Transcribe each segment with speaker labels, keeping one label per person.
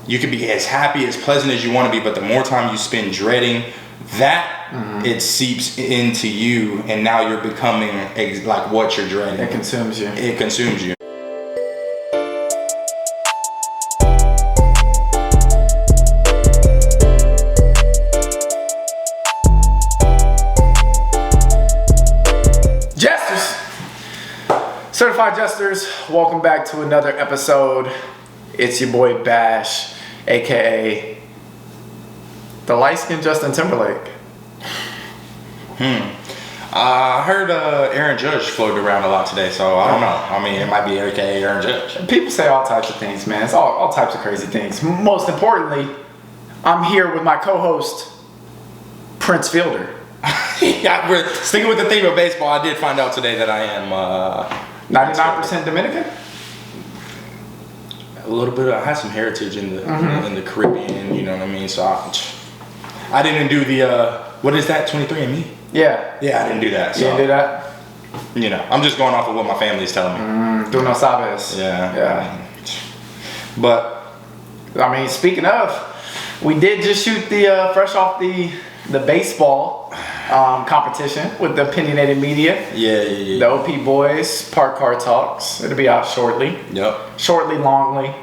Speaker 1: you can be as happy, as pleasant as you want to be, but the more time you spend dreading that, it seeps into you, and now you're becoming like what you're dreading.
Speaker 2: It consumes you.
Speaker 1: It consumes you.
Speaker 2: Jesters! Certified Jesters, welcome back to another episode. It's your boy Bash, aka the light-skinned Justin Timberlake.
Speaker 1: I heard Aaron Judge floated around a lot today, so I don't know. I mean, it might be aka Aaron Judge.
Speaker 2: People say all types of things, man. It's all types of crazy things. Most importantly, I'm here with my co-host, Prince Fielder.
Speaker 1: Yeah, we're sticking with the theme of baseball. I did find out today that I am
Speaker 2: 99% Dominican?
Speaker 1: a little bit. I had some heritage in the Caribbean. You know what I mean? So I didn't do the what is that? 23andMe.
Speaker 2: Yeah.
Speaker 1: Yeah, I didn't do that.
Speaker 2: You
Speaker 1: So,
Speaker 2: didn't do that?
Speaker 1: You know, I'm just going off of what my family is telling me.
Speaker 2: Tú no sabes.
Speaker 1: Yeah. But
Speaker 2: I mean, speaking of, we did just shoot the fresh off the baseball competition with the opinionated media.
Speaker 1: yeah.
Speaker 2: The OP Boys Park Car Talks. It'll be out shortly.
Speaker 1: Yep.
Speaker 2: Shortly, longly.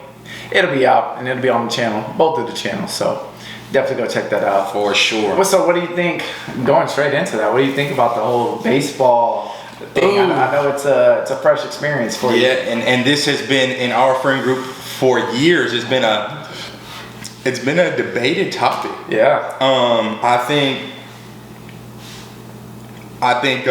Speaker 2: It'll be out and it'll be on the channel, both of the channels. So definitely go check that out.
Speaker 1: For sure.
Speaker 2: So what do you think? Going straight into that, what do you think about the whole baseball thing? I know it's a fresh experience for you.
Speaker 1: Yeah, and this has been in our friend group for years. It's been a debated topic.
Speaker 2: Yeah.
Speaker 1: I think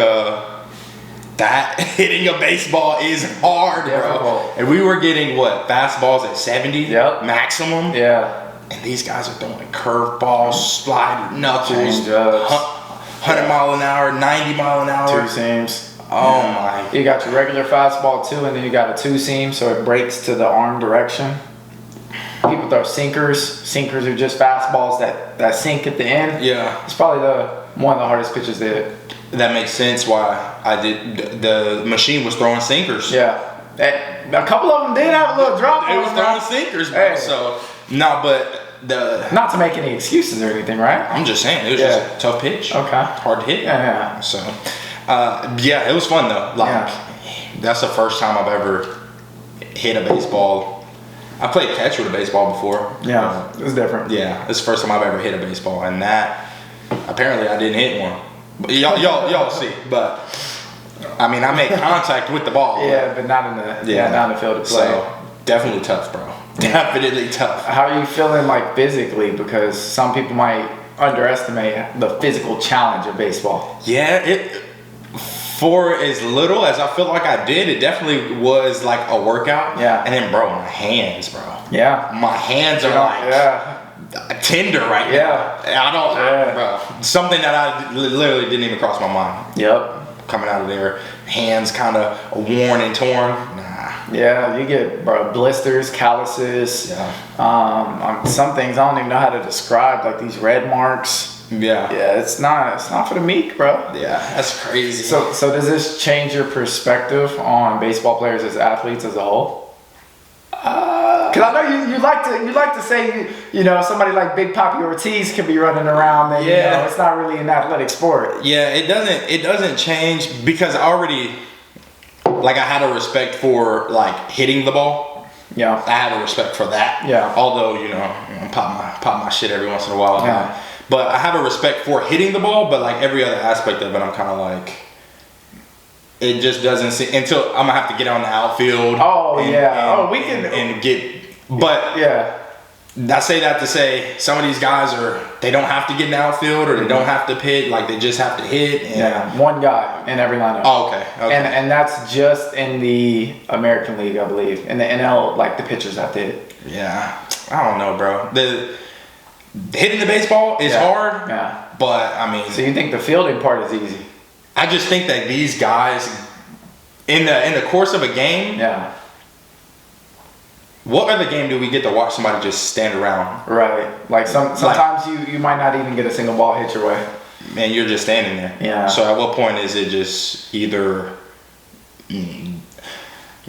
Speaker 1: that hitting a baseball is hard, bro.
Speaker 2: Difficult.
Speaker 1: And we were getting fastballs at 70
Speaker 2: Yep.
Speaker 1: maximum.
Speaker 2: Yeah.
Speaker 1: And these guys are throwing curveballs, sliding knuckles,
Speaker 2: Change-ups.
Speaker 1: 100 mile an hour, 90 mile an hour.
Speaker 2: Two seams.
Speaker 1: Oh my.
Speaker 2: You got your regular fastball too, and then you got a two seam, so it breaks to the arm direction. People throw sinkers. Sinkers are just fastballs that sink at the end.
Speaker 1: Yeah.
Speaker 2: It's probably one of the hardest pitches to hit.
Speaker 1: That makes sense why I did. The machine was throwing sinkers.
Speaker 2: Yeah. A couple of them did have a little drop.
Speaker 1: It was throwing sinkers, bro.
Speaker 2: Hey.
Speaker 1: So, but
Speaker 2: not to make any excuses or anything, right?
Speaker 1: I'm just saying, it was just a tough pitch.
Speaker 2: Okay.
Speaker 1: Hard to hit.
Speaker 2: Yeah.
Speaker 1: So, it was fun though. That's the first time I've ever hit a baseball. I played catch with a baseball before.
Speaker 2: Yeah, it was different.
Speaker 1: Yeah, it's the first time I've ever hit a baseball, and that apparently I didn't hit one. But y'all see. But I mean, I made contact with the ball.
Speaker 2: Yeah, but not in the field of play.
Speaker 1: So definitely tough, bro. Definitely tough.
Speaker 2: How are you feeling physically? Because some people might underestimate the physical challenge of baseball.
Speaker 1: Yeah, for as little as I feel like I did, it definitely was like a workout.
Speaker 2: Yeah.
Speaker 1: And then, bro, my hands, bro.
Speaker 2: Yeah.
Speaker 1: My hands are tender right now. Bro. Something that I literally didn't even cross my mind.
Speaker 2: Yep.
Speaker 1: Coming out of there, hands kind of worn and torn. Nah.
Speaker 2: Yeah, you get blisters, calluses.
Speaker 1: Yeah.
Speaker 2: Some things I don't even know how to describe, like these red marks.
Speaker 1: Yeah.
Speaker 2: Yeah, it's not for the meek, bro.
Speaker 1: Yeah, that's crazy.
Speaker 2: So does this change your perspective on baseball players as athletes as a whole? Because I know you like to say somebody like Big Papi Ortiz could be running around and it's not really an athletic sport.
Speaker 1: Yeah, it doesn't change because I already I had a respect for hitting the ball.
Speaker 2: Yeah.
Speaker 1: I have a respect for that.
Speaker 2: Yeah.
Speaker 1: Although pop my shit every once in a while.
Speaker 2: Yeah.
Speaker 1: But I have a respect for hitting the ball, but every other aspect of it, I'm kind of it just doesn't seem until I'm gonna have to get on the outfield.
Speaker 2: Oh,
Speaker 1: and,
Speaker 2: we can
Speaker 1: and get. But
Speaker 2: yeah,
Speaker 1: I say that to say some of these guys they don't have to get in the outfield or they don't have to hit. They just have to hit. And
Speaker 2: one guy in every lineup.
Speaker 1: Oh, okay.
Speaker 2: And that's just in the American League, I believe. In the NL, the pitchers have to hit.
Speaker 1: Yeah, I don't know, bro. The hitting the baseball is hard.
Speaker 2: Yeah.
Speaker 1: But I mean,
Speaker 2: so you think the fielding part is easy?
Speaker 1: I just think that these guys in the course of a game.
Speaker 2: Yeah.
Speaker 1: What other game do we get to watch somebody just stand around?
Speaker 2: Right. Sometimes you might not even get a single ball hit your way.
Speaker 1: Man, you're just standing there.
Speaker 2: Yeah.
Speaker 1: So at what point is it just either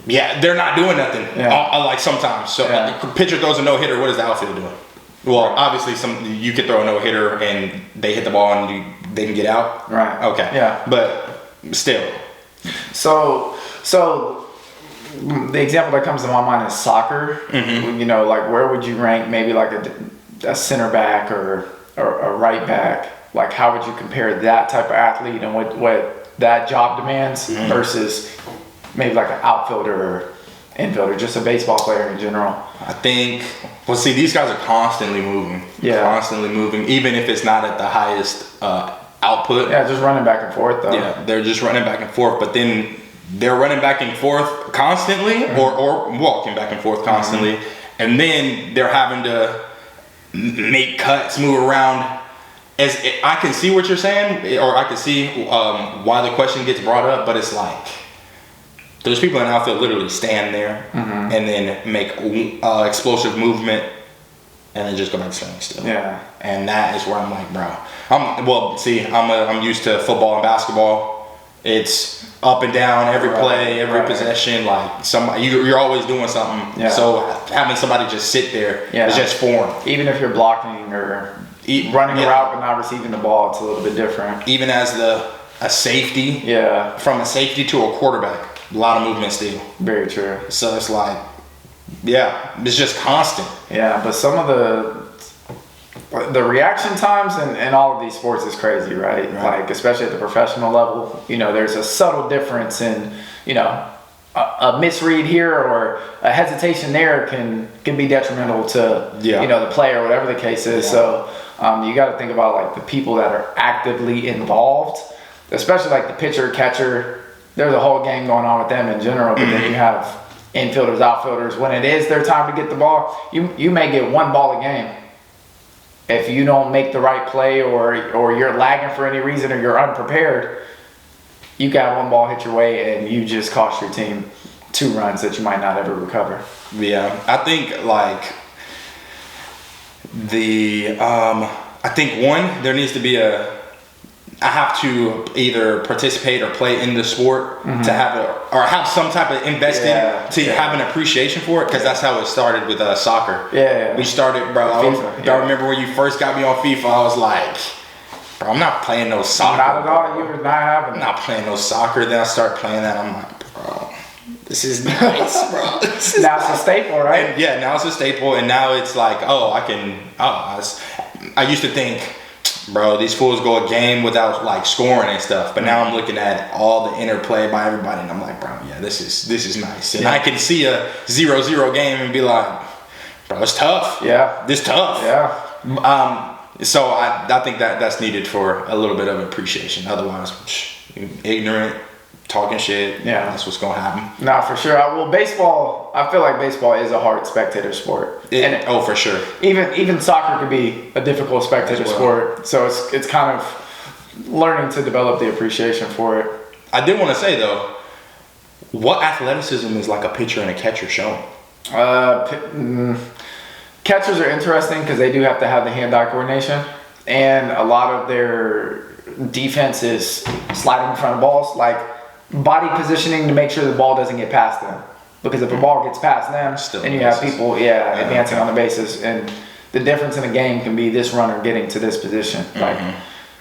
Speaker 1: Yeah, they're not doing nothing.
Speaker 2: Yeah.
Speaker 1: Like sometimes. So the pitcher throws a no-hitter. What is the outfield doing? Well, obviously, you could throw a no-hitter and they hit the ball and they can get out.
Speaker 2: Right.
Speaker 1: Okay.
Speaker 2: Yeah.
Speaker 1: But still.
Speaker 2: So the example that comes to my mind is soccer.
Speaker 1: Mm-hmm.
Speaker 2: You know, like where would you rank maybe like a center back or a right back? Like how would you compare that type of athlete and what that job demands versus maybe like an outfielder or infielder, just a baseball player in general?
Speaker 1: I think, well, see, these guys are constantly moving.
Speaker 2: Yeah.
Speaker 1: Constantly moving, even if it's not at the highest output.
Speaker 2: Yeah, just running back and forth, though.
Speaker 1: Yeah, they're just running back and forth, but then they're running back and forth constantly or walking back and forth constantly, and then they're having to make cuts, move around. I can see what you're saying, or I can see why the question gets brought up, but it's like, there's people in the outfield literally stand there and then make explosive movement and then just go back to swing still.
Speaker 2: Yeah.
Speaker 1: And that is where I'm like, bro. I'm used to football and basketball. It's up and down every play, every possession. Like you're always doing something.
Speaker 2: Yeah.
Speaker 1: So having somebody just sit there is just foreign.
Speaker 2: Even if you're blocking or running a route but not receiving the ball, it's a little bit different.
Speaker 1: Even as a safety.
Speaker 2: Yeah.
Speaker 1: From a safety to a quarterback. A lot of movement still.
Speaker 2: Very true.
Speaker 1: So it's like, it's just constant.
Speaker 2: Yeah, but some of the reaction times in all of these sports is crazy, right? Like, especially at the professional level, you know, there's a subtle difference in, you know, a misread here or a hesitation there can be detrimental to, you know, the play or whatever the case is. So you got to think about, like, the people that are actively involved, especially, like, the pitcher, catcher. There's a whole game going on with them in general, but then you have infielders, outfielders. When it is their time to get the ball, you may get one ball a game. If you don't make the right play or you're lagging for any reason or you're unprepared, you got one ball hit your way and you just cost your team 2 runs that you might not ever recover.
Speaker 1: Yeah, I think like I think one, there needs to be I have to either participate or play in the sport to have some type of invested to have an appreciation for it, because that's how it started with soccer.
Speaker 2: Yeah.
Speaker 1: We started, bro. I remember when you first got me on FIFA, I was like, bro, I'm not playing no soccer.
Speaker 2: Not at all. You were not having.
Speaker 1: I'm not playing no soccer. Then I started playing that. I'm like, bro, this is nice, bro.
Speaker 2: Now it's a staple, right?
Speaker 1: And now it's a staple, and now it's like, I used to think, bro, these fools go a game without like scoring and stuff. But now I'm looking at all the interplay by everybody, and I'm like, bro, this is nice. And I can see a 0-0 game and be like, bro, it's tough.
Speaker 2: Yeah,
Speaker 1: this tough.
Speaker 2: Yeah.
Speaker 1: So I think that's needed for a little bit of appreciation. Otherwise, ignorant, talking shit. Yeah, that's what's gonna happen.
Speaker 2: Nah, for sure. Well, baseball. I feel like baseball is a hard spectator sport.
Speaker 1: For sure.
Speaker 2: Even soccer could be a difficult spectator sport. So it's kind of learning to develop the appreciation for it.
Speaker 1: I did want to say though, what athleticism is like a pitcher and a catcher showing?
Speaker 2: Catchers are interesting because they do have to have the hand-eye coordination, and a lot of their defense is sliding in front of balls, like body positioning to make sure the ball doesn't get past them. Because if a ball gets past them, then you have people advancing on the bases, and the difference in a game can be this runner getting to this position. Like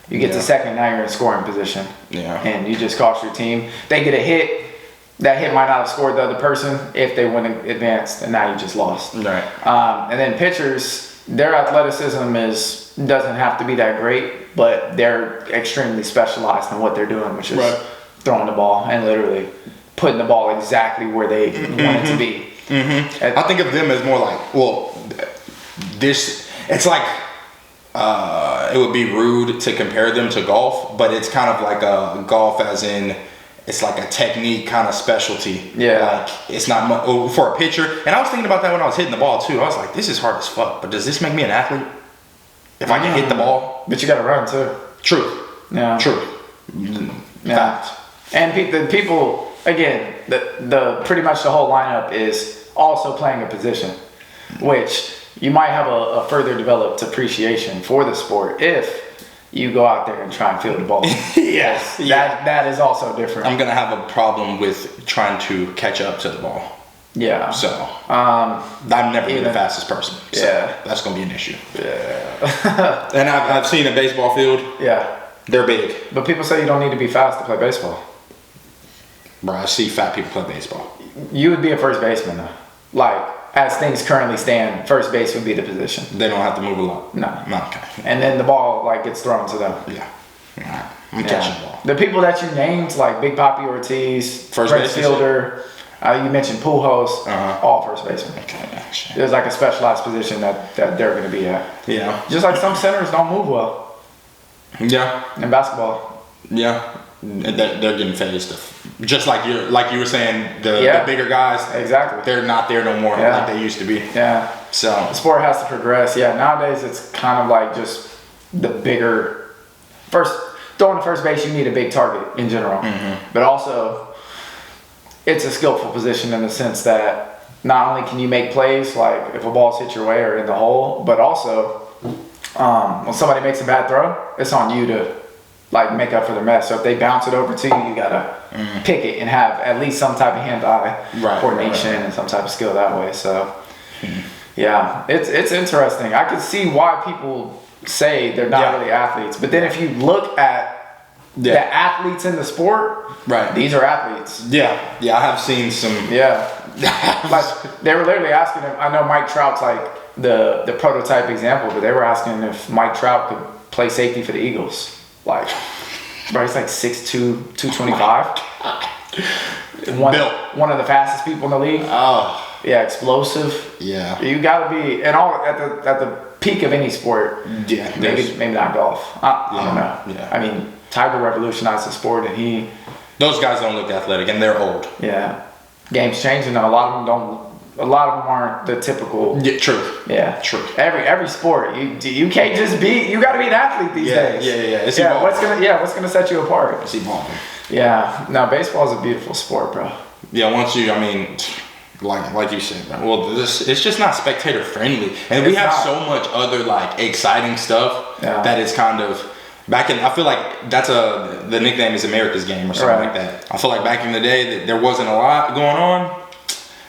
Speaker 2: you get to second, now you're in scoring position, and you just cost your team. They get a hit. That hit might not have scored the other person if they wouldn't advanced, and now you just lost.
Speaker 1: Right.
Speaker 2: And then pitchers, their athleticism doesn't have to be that great, but they're extremely specialized in what they're doing, which is throwing the ball and literally putting the ball exactly where they want it to be.
Speaker 1: I think of them as more like, it's like, it would be rude to compare them to golf, but it's kind of like a golf as in, it's like a technique kind of specialty. Yeah. Like, it's not for a pitcher. And I was thinking about that when I was hitting the ball too. I was like, this is hard as fuck, but does this make me an athlete? If I can hit the ball?
Speaker 2: But you got to run too.
Speaker 1: True.
Speaker 2: Yeah.
Speaker 1: True. Fact.
Speaker 2: And the people, again, the pretty much the whole lineup is also playing a position, which you might have a further developed appreciation for the sport if you go out there and try and field the ball.
Speaker 1: Yes.
Speaker 2: That is also different.
Speaker 1: I'm gonna have a problem with trying to catch up to the ball.
Speaker 2: Yeah.
Speaker 1: So I've never been the fastest person. So that's gonna be an issue.
Speaker 2: Yeah.
Speaker 1: And I've seen a baseball field.
Speaker 2: Yeah.
Speaker 1: They're big.
Speaker 2: But people say you don't need to be fast to play baseball.
Speaker 1: Bro, I see fat people play baseball.
Speaker 2: You would be a first baseman though. Like, as things currently stand, first base would be the position.
Speaker 1: They don't have to move a lot.
Speaker 2: No.
Speaker 1: Okay.
Speaker 2: And then the ball like gets thrown to them.
Speaker 1: Yeah. All right. I'm catching the ball.
Speaker 2: The people that you named, like Big Papi Ortiz,
Speaker 1: first base
Speaker 2: fielder, you mentioned Pujols, all first basemen.
Speaker 1: Okay. Gotcha.
Speaker 2: There's like a specialized position that they're going to be at.
Speaker 1: Yeah.
Speaker 2: Just like some centers don't move well.
Speaker 1: Yeah.
Speaker 2: In basketball.
Speaker 1: Yeah. They're getting phased. Just like you were saying, the bigger guys,
Speaker 2: exactly,
Speaker 1: they're not there no more like they used to be.
Speaker 2: Yeah.
Speaker 1: So
Speaker 2: the sport has to progress. Yeah. Nowadays it's kind of like just the bigger throwing the first base. You need a big target in general, but also it's a skillful position in the sense that not only can you make plays like if a ball's hit your way or in the hole, but also when somebody makes a bad throw, it's on you to like make up for their mess. So if they bounce it over to you, you gotta pick it and have at least some type of hand-eye coordination and some type of skill that way. So yeah, it's interesting. I can see why people say they're not really athletes, but then if you look at the athletes in the sport, these are athletes.
Speaker 1: Yeah, I have seen some.
Speaker 2: Yeah, like they were literally asking him. I know Mike Trout's like the prototype example, but they were asking if Mike Trout could play safety for the Eagles. Like, bro, he's like 6'2", 225. One of the fastest people in the league.
Speaker 1: Oh,
Speaker 2: yeah, explosive.
Speaker 1: Yeah,
Speaker 2: you gotta be, and all at the peak of any sport.
Speaker 1: Yeah,
Speaker 2: maybe not golf. I don't know.
Speaker 1: Yeah,
Speaker 2: I mean, Tiger revolutionized the sport, and
Speaker 1: those guys don't look athletic, and they're old.
Speaker 2: Yeah, game's changing though. A lot of them don't. A lot of them aren't the typical.
Speaker 1: Yeah, true.
Speaker 2: Yeah,
Speaker 1: true.
Speaker 2: Every sport, you can't just be. You got to be an athlete these days.
Speaker 1: Yeah. It's evolving.
Speaker 2: What's gonna set you apart?
Speaker 1: It's evolving.
Speaker 2: Yeah. No, baseball is a beautiful sport, bro.
Speaker 1: Yeah. Once you, I mean, like you said, bro. Well, it's just not spectator friendly, and we have so much other like exciting stuff that is kind of. Back in, I feel like the nickname is America's Game or something like that. I feel like back in the day there wasn't a lot going on.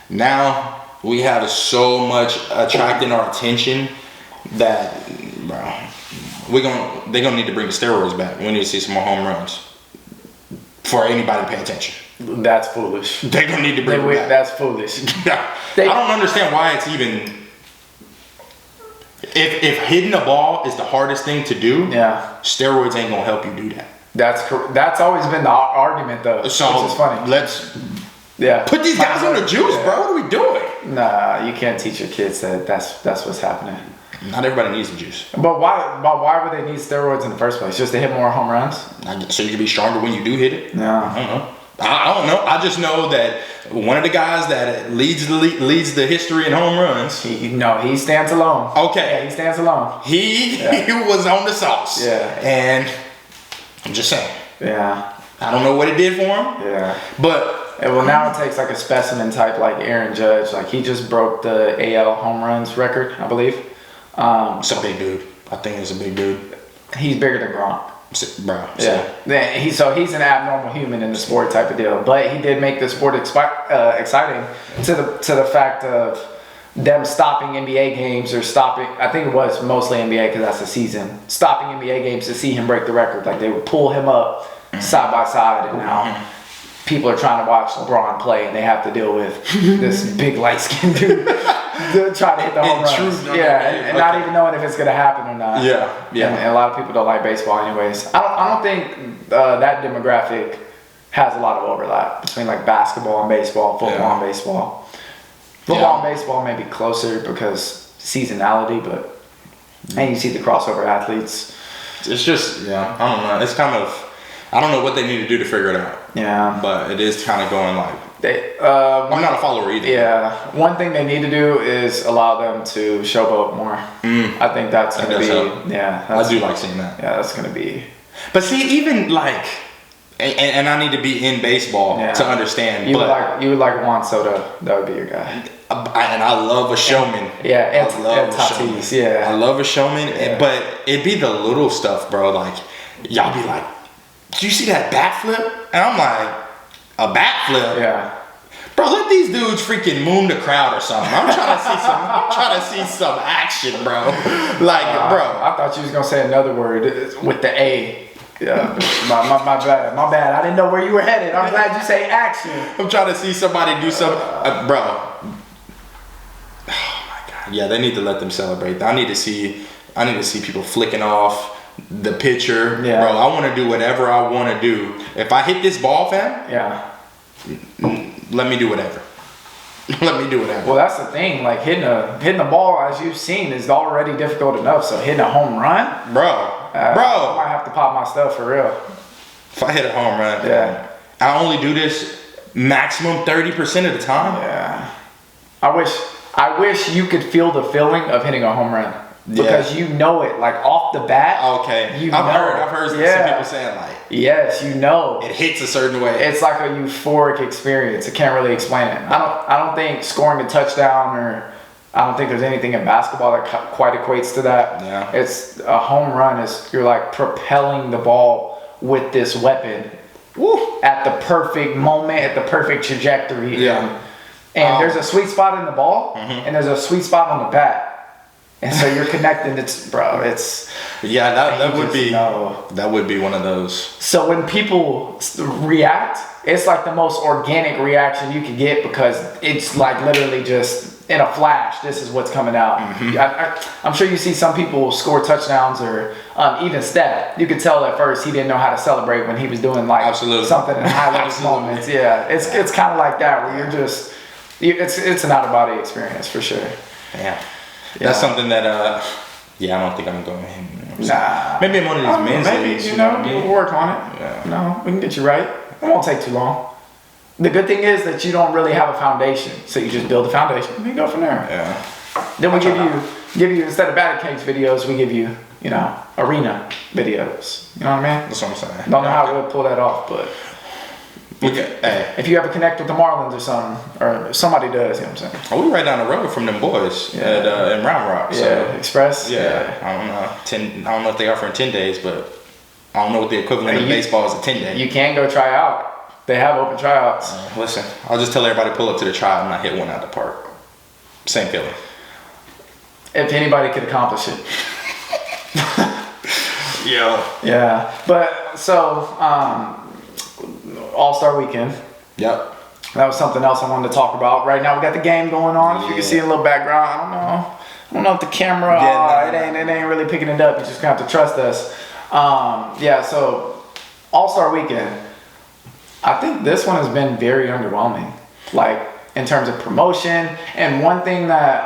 Speaker 1: Now we have so much attracting our attention that, bro, they're gonna need to bring the steroids back. We need to see some more home runs for anybody to pay attention.
Speaker 2: That's foolish.
Speaker 1: They're gonna need to bring it back.
Speaker 2: That's foolish.
Speaker 1: I don't understand why it's even. If hitting a ball is the hardest thing to do, steroids ain't gonna help you do that.
Speaker 2: That's always been the argument though.
Speaker 1: So
Speaker 2: which is funny.
Speaker 1: Let's
Speaker 2: Yeah.
Speaker 1: Put these guys on the juice, bro. What are we doing?
Speaker 2: Nah, you can't teach your kids that that's what's happening.
Speaker 1: Not everybody needs the juice.
Speaker 2: But why would they need steroids in the first place? Just to hit more home runs?
Speaker 1: So you can be stronger when you do hit it?
Speaker 2: No.
Speaker 1: I don't know. I don't know. I just know that one of the guys that leads the history in home runs.
Speaker 2: He stands alone.
Speaker 1: Okay.
Speaker 2: Yeah, he stands alone.
Speaker 1: He was on the sauce.
Speaker 2: Yeah.
Speaker 1: And I'm just saying.
Speaker 2: Yeah.
Speaker 1: I don't know what it did for him.
Speaker 2: Yeah.
Speaker 1: But
Speaker 2: well, now it takes like a specimen type like Aaron Judge. Like he just broke the AL home runs record, I believe.
Speaker 1: It's a big dude. I think it's a big dude.
Speaker 2: He's bigger than Gronk.
Speaker 1: Bro.
Speaker 2: Yeah. He's an abnormal human in the sport type of deal. But he did make the sport exciting to the fact of them stopping NBA games or stopping. I think it was mostly NBA because that's the season. Stopping NBA games to see him break the record. Like they would pull him up side by side, and now people are trying to watch LeBron play, and they have to deal with this big light skinned dude trying to hit the home runs. And not even knowing if it's gonna happen or not.
Speaker 1: Yeah.
Speaker 2: And a lot of people don't like baseball, anyways. I don't think that demographic has a lot of overlap between like basketball and baseball, football and baseball. Football and baseball may be closer because seasonality, but and you see the crossover athletes.
Speaker 1: It's just I don't know. It's kind of. I don't know what they need to do to figure it out.
Speaker 2: Yeah.
Speaker 1: But it is kind of going like.
Speaker 2: I'm
Speaker 1: not a follower either.
Speaker 2: Yeah. One thing they need to do is allow them to showboat more. I think that's going to be.
Speaker 1: Help.
Speaker 2: Yeah.
Speaker 1: I do like seeing that.
Speaker 2: Yeah, that's going to be.
Speaker 1: But see, even like And I need to be in baseball to understand.
Speaker 2: You would like Juan Soto. That would be your guy.
Speaker 1: And I love a showman.
Speaker 2: Yeah,
Speaker 1: I love a showman.
Speaker 2: Yeah,
Speaker 1: I love a showman.
Speaker 2: Yeah.
Speaker 1: But it'd be the little stuff, bro. Like y'all be like, "Did you see that bat flip?" And I'm like, "A bat flip?"
Speaker 2: Yeah.
Speaker 1: Bro, let these dudes freaking moon the crowd or something. I'm trying to see some action, bro. Like, bro.
Speaker 2: I thought you was gonna say another word with the A. Yeah, my bad. I didn't know where you were headed. I'm glad you say action.
Speaker 1: I'm trying to see somebody do something, bro. Oh my god, yeah, they need to let them celebrate. I need to see people flicking off the pitcher, bro. I want to do whatever I want to do. If I hit this ball, fam, let me do whatever. Let me do whatever.
Speaker 2: Well, that's the thing. Like hitting the ball, as you've seen, is already difficult enough. So hitting a home run,
Speaker 1: bro.
Speaker 2: I might have to pop my stuff for real.
Speaker 1: If I hit a home run, I only do this maximum 30% of the time.
Speaker 2: Yeah. I wish you could feel the feeling of hitting a home run. Because you know it, like off the bat.
Speaker 1: Okay.
Speaker 2: You
Speaker 1: I've heard some people saying like,
Speaker 2: yes, you know,
Speaker 1: it hits a certain way.
Speaker 2: It's like a euphoric experience. I can't really explain it. I don't think scoring a touchdown, or I don't think there's anything in basketball that quite equates to that.
Speaker 1: Yeah.
Speaker 2: It's a home run. You're like propelling the ball with this weapon. Woo, at the perfect moment, at the perfect trajectory.
Speaker 1: Yeah.
Speaker 2: And there's a sweet spot in the ball, and there's a sweet spot on the bat. And so you're connecting.
Speaker 1: That would be one of those.
Speaker 2: So when people react, it's like the most organic reaction you can get, because it's like literally just in a flash. This is what's coming out. I'm sure you see some people score touchdowns, or even Steph. You could tell at first he didn't know how to celebrate when he was doing like something in highlight moments. Yeah, it's kind of like that where you're just. It's an out of body experience for sure.
Speaker 1: Yeah. That's something that, I don't think I'm going with him.
Speaker 2: Nah.
Speaker 1: Maybe I'm one of these men's leagues.
Speaker 2: We'll work on it.
Speaker 1: Yeah.
Speaker 2: No, we can get you right. It won't take too long. The good thing is that you don't really have a foundation. So you just build a foundation and you go from there.
Speaker 1: Yeah.
Speaker 2: Then we give you, instead of batting cage videos, we give you, arena videos. You know what I mean?
Speaker 1: That's what I'm saying.
Speaker 2: Don't know how we'll pull that off, but... If you ever connect with the Marlins or something, or somebody does, you know what I'm saying?
Speaker 1: Oh, we right down the road from them boys at in Round Rock. So.
Speaker 2: Express.
Speaker 1: Yeah, I don't know if they offer in 10 days, but I don't know what the equivalent of baseball is a 10 day.
Speaker 2: You can go try out. They have open tryouts.
Speaker 1: Listen, I'll just tell everybody pull up to the tryout and I hit one out the park. Same feeling.
Speaker 2: If anybody could accomplish it. Yeah, but so. All-Star Weekend.
Speaker 1: Yep.
Speaker 2: That was something else I wanted to talk about. Right now we got the game going on. If you can see a little background, I don't know if the camera, it ain't really picking it up. You just gonna have to trust us. So All-Star Weekend. I think this one has been very underwhelming. Like in terms of promotion, and one thing that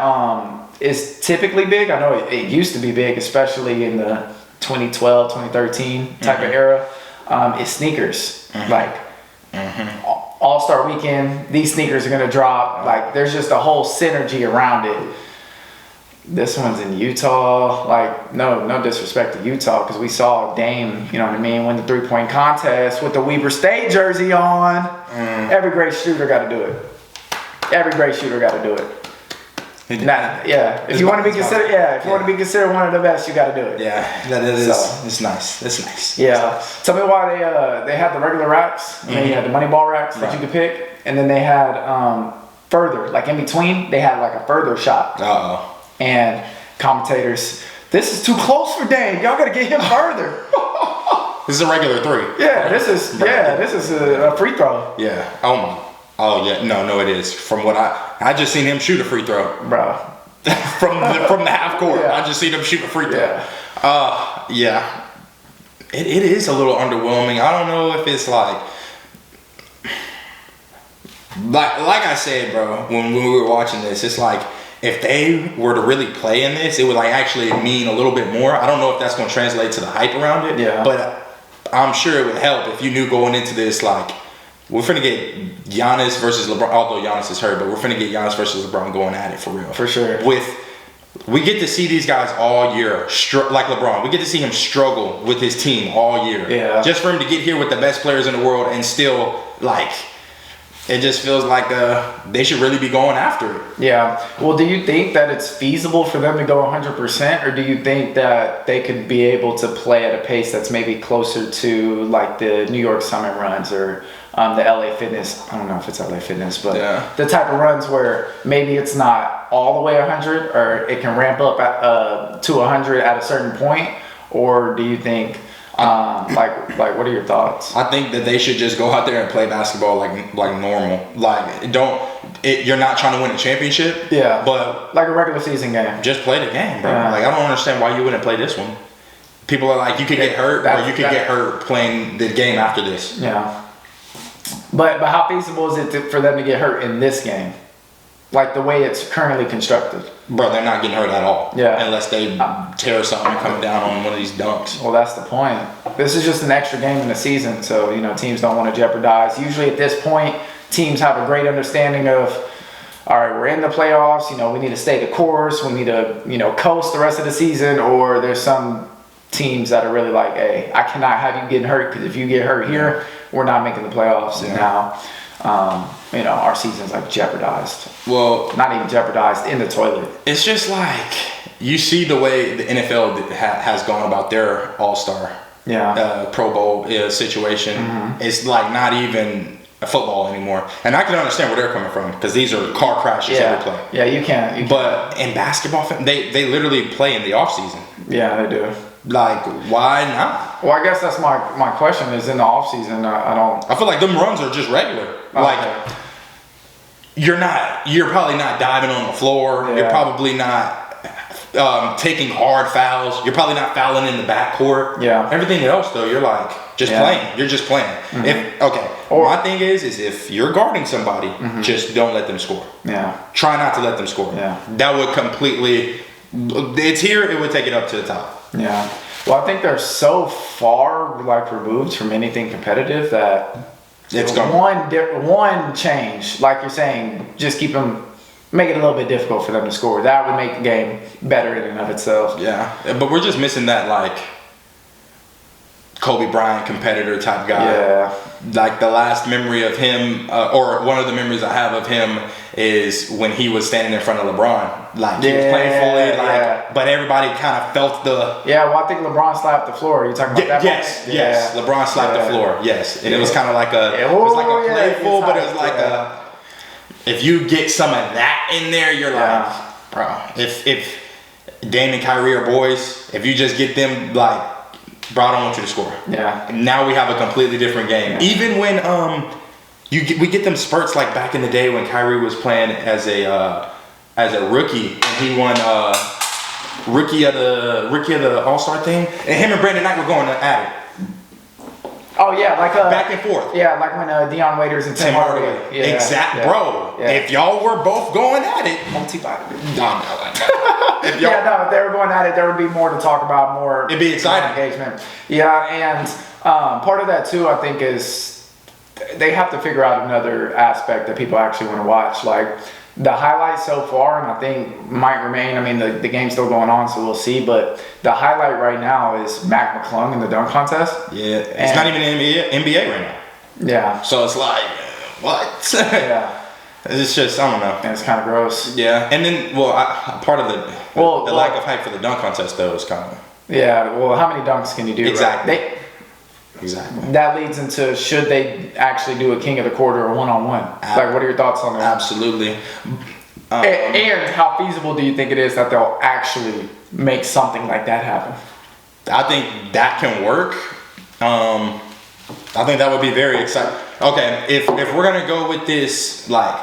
Speaker 2: is typically big, I know it used to be big, especially in the 2012, 2013 type of era, is sneakers. Like All-Star Weekend, these sneakers are gonna drop. Like there's just a whole synergy around it. This one's in Utah. Like no disrespect to Utah, because we saw Dame, you know what I mean, win the 3-point contest with the Weber State jersey on. Every great shooter got to do it. Every great shooter got to do it. If you want to be considered, one of the best, you got to do it.
Speaker 1: Yeah, that is. It's nice. That's nice.
Speaker 2: Yeah. Tell me why they had the regular racks, and then you had the money ball racks that you could pick, and then they had further, like in between, they had like a further shot. And commentators, this is too close for Dame. Y'all got to get him further.
Speaker 1: This is a regular 3.
Speaker 2: Yeah, this is a free throw.
Speaker 1: Yeah. Oh my. Oh yeah, no, it is. From what I just seen him shoot a free throw,
Speaker 2: bro.
Speaker 1: from the half court, I just seen him shoot a free throw. It is a little underwhelming. I don't know if it's like I said, bro. When we were watching this, it's like if they were to really play in this, it would like actually mean a little bit more. I don't know if that's going to translate to the hype around it.
Speaker 2: Yeah.
Speaker 1: But I'm sure it would help if you knew going into this like. We're finna get Giannis versus LeBron, although Giannis is hurt, but we're finna get Giannis versus LeBron going at it for real.
Speaker 2: For sure.
Speaker 1: With We get to see these guys all year, like LeBron. We get to see him struggle with his team all year.
Speaker 2: Yeah.
Speaker 1: Just for him to get here with the best players in the world and still, like, it just feels like they should really be going after it.
Speaker 2: Yeah. Well, do you think that it's feasible for them to go 100%, or do you think that they could be able to play at a pace that's maybe closer to like the New York Summit runs or the LA Fitness? I don't know if it's LA Fitness, but the type of runs where maybe it's not all the way 100, or it can ramp up to 100 at a certain point, or do you think? Like, what are your thoughts?
Speaker 1: I think that they should just go out there and play basketball like normal. Like, you're not trying to win a championship.
Speaker 2: Yeah.
Speaker 1: But
Speaker 2: like a regular season game.
Speaker 1: Just play the game, bro. Yeah. Like, I don't understand why you wouldn't play this one. People are like, you could get hurt, or you could get hurt playing the game after this.
Speaker 2: Yeah. But how feasible is it for them to get hurt in this game? Like the way it's currently constructed.
Speaker 1: Bro, they're not getting hurt at all.
Speaker 2: Yeah.
Speaker 1: Unless they tear something and come down on one of these dunks.
Speaker 2: Well, that's the point. This is just an extra game in the season, so, teams don't want to jeopardize. Usually at this point, teams have a great understanding of, all right, we're in the playoffs, we need to stay the course, we need to, coast the rest of the season, or there's some teams that are really like, hey, I cannot have you getting hurt, because if you get hurt here, we're not making the playoffs. And now, our season's like jeopardized. Well, not even jeopardized, in the toilet.
Speaker 1: It's just like, you see the way the NFL has gone about their All-Star Pro Bowl situation. Mm-hmm. It's like not even a football anymore. And I can understand where they're coming from, because these are car crashes every play.
Speaker 2: Yeah, you can't.
Speaker 1: But in basketball, they literally play in the offseason.
Speaker 2: Yeah, they do.
Speaker 1: Like, why not?
Speaker 2: Well, I guess that's my question is, in the offseason, I
Speaker 1: feel like them runs are just regular. Like, you're probably not diving on the floor. Yeah. You're probably not taking hard fouls. You're probably not fouling in the backcourt.
Speaker 2: Yeah.
Speaker 1: Everything else, though, you're like just playing. You're just playing. Mm-hmm. My thing is if you're guarding somebody, mm-hmm. just don't let them score.
Speaker 2: Yeah.
Speaker 1: Try not to let them score.
Speaker 2: Yeah.
Speaker 1: That would completely. It's here. It would take it up to the top.
Speaker 2: Yeah. Well, I think they're so far removed from anything competitive that
Speaker 1: it's
Speaker 2: one change, like you're saying, just make it a little bit difficult for them to score. That would make the game better in and of itself.
Speaker 1: Yeah, but we're just missing that like Kobe Bryant competitor type guy.
Speaker 2: Yeah.
Speaker 1: Like the last memory of him, or one of the memories I have of him, is when he was standing in front of LeBron. Like he was playing fully, but everybody kind of felt the.
Speaker 2: Yeah, well, I think LeBron slapped the floor. Are you talking about that?
Speaker 1: Yes. LeBron slapped the floor. Yes, and it was kind of like a playful, but it was like a. If you get some of that in there, you're like, bro. If Dame and Kyrie are boys, if you just get them like. Bro, I don't want you to score.
Speaker 2: Yeah.
Speaker 1: Now we have a completely different game. Yeah. Even when we get them spurts like back in the day when Kyrie was playing as a rookie and he won rookie of the All-Star thing, and him and Brandon Knight were going at it.
Speaker 2: Oh yeah, like
Speaker 1: back and forth.
Speaker 2: Yeah, like when Deion Waiters and Tim Hardaway.
Speaker 1: Yeah, bro. Yeah. If y'all were both going at it,
Speaker 2: multivitamin.
Speaker 1: If
Speaker 2: if they were going at it, there would be more to talk about, more.
Speaker 1: It'd be exciting
Speaker 2: engagement. Yeah, and part of that too, I think, is they have to figure out another aspect that people actually want to watch, like. The highlight so far, and I think might remain, I mean, the game's still going on, so we'll see, but the highlight right now is Mac McClung in the dunk contest.
Speaker 1: Yeah, it's not even NBA right now.
Speaker 2: Yeah.
Speaker 1: So it's like, what?
Speaker 2: Yeah.
Speaker 1: It's just, I don't know.
Speaker 2: And it's kind of gross.
Speaker 1: Yeah, and then, part of the lack of hype for the dunk contest, though, is kind of...
Speaker 2: Yeah, well, how many dunks can you do?
Speaker 1: Exactly.
Speaker 2: Right?
Speaker 1: Exactly.
Speaker 2: That leads into, should they actually do a king of the quarter or one-on-one? Like, what are your thoughts on that?
Speaker 1: Absolutely.
Speaker 2: And how feasible do you think it is that they'll actually make something like that happen?
Speaker 1: I think that can work. I think that would be very exciting. Okay, if we're gonna go with this like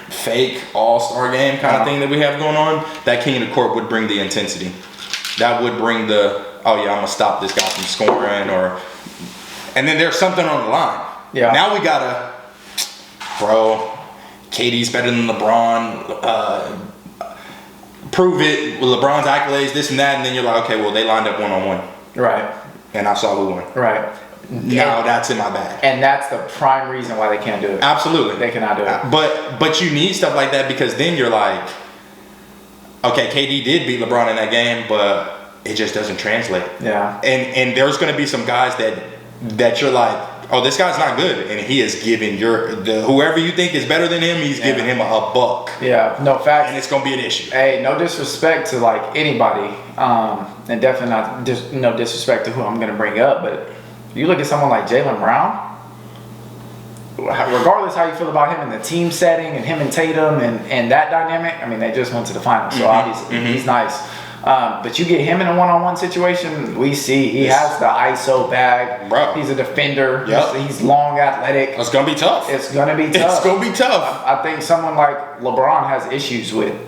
Speaker 1: fake all-star game kind of thing that we have going on, that king of the court would bring the intensity. That would bring the I'm gonna stop this guy from scoring, and then there's something on the line.
Speaker 2: Yeah.
Speaker 1: Now we gotta, bro. KD's better than LeBron. Prove it with LeBron's accolades, this and that, and then you're like, okay, well they lined up 1-on-1.
Speaker 2: Right.
Speaker 1: And I saw who won.
Speaker 2: Right.
Speaker 1: Now that's in my bag.
Speaker 2: And that's the prime reason why they can't do it.
Speaker 1: Absolutely.
Speaker 2: They cannot do it.
Speaker 1: But you need stuff like that, because then you're like, okay, KD did beat LeBron in that game, but it just doesn't translate.
Speaker 2: Yeah.
Speaker 1: And there's going to be some guys that you're like, oh, this guy's not good, and he is giving whoever you think is better than him, he's giving him a buck.
Speaker 2: Yeah, no facts.
Speaker 1: And it's gonna be an issue.
Speaker 2: Hey, no disrespect to like anybody, and definitely not no disrespect to who I'm gonna bring up, but you look at someone like Jaylen Brown. Regardless how you feel about him in the team setting and him and Tatum and that dynamic, I mean, they just went to the finals, so obviously he's nice. But you get him in a one-on-one situation, we see he has the ISO bag.
Speaker 1: Bro.
Speaker 2: He's a defender.
Speaker 1: Yep.
Speaker 2: He's long, athletic.
Speaker 1: It's gonna be tough.
Speaker 2: It's gonna be tough.
Speaker 1: It's gonna be tough.
Speaker 2: I think someone like LeBron has issues with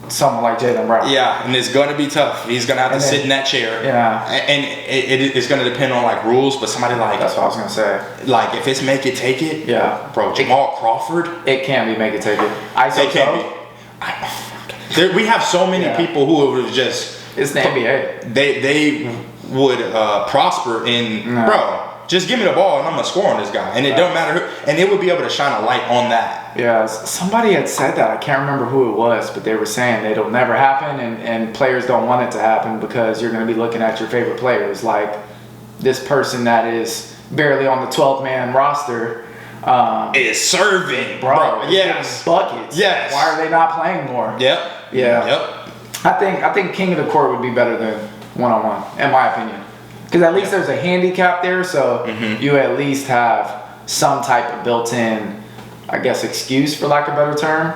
Speaker 2: someone like Jaylen Brown.
Speaker 1: Yeah, and it's gonna be tough. He's gonna have to sit in that chair.
Speaker 2: Yeah.
Speaker 1: And it's gonna depend on like rules, but somebody like
Speaker 2: That's what I was gonna say.
Speaker 1: Like if it's make it, take it.
Speaker 2: Yeah.
Speaker 1: Bro, Jamal Crawford.
Speaker 2: It can be make it take it. ISO
Speaker 1: It can be. We have so many people who would just.
Speaker 2: It's the NBA.
Speaker 1: They would prosper in bro. Just give me the ball and I'm gonna score on this guy, and it don't matter who. And they would be able to shine a light on that.
Speaker 2: Yeah, somebody had said that. I can't remember who it was, but they were saying it'll never happen, and players don't want it to happen because you're gonna be looking at your favorite players, like this person that is barely on the 12th man roster.
Speaker 1: Is serving,
Speaker 2: bro.
Speaker 1: Yes,
Speaker 2: buckets.
Speaker 1: Yes.
Speaker 2: Why are they not playing more?
Speaker 1: Yep.
Speaker 2: Yeah.
Speaker 1: Yep.
Speaker 2: I think king of the court would be better than one-on-one, in my opinion, because at least there's a handicap there, so you at least have some type of built-in, I guess, excuse for lack of a better term,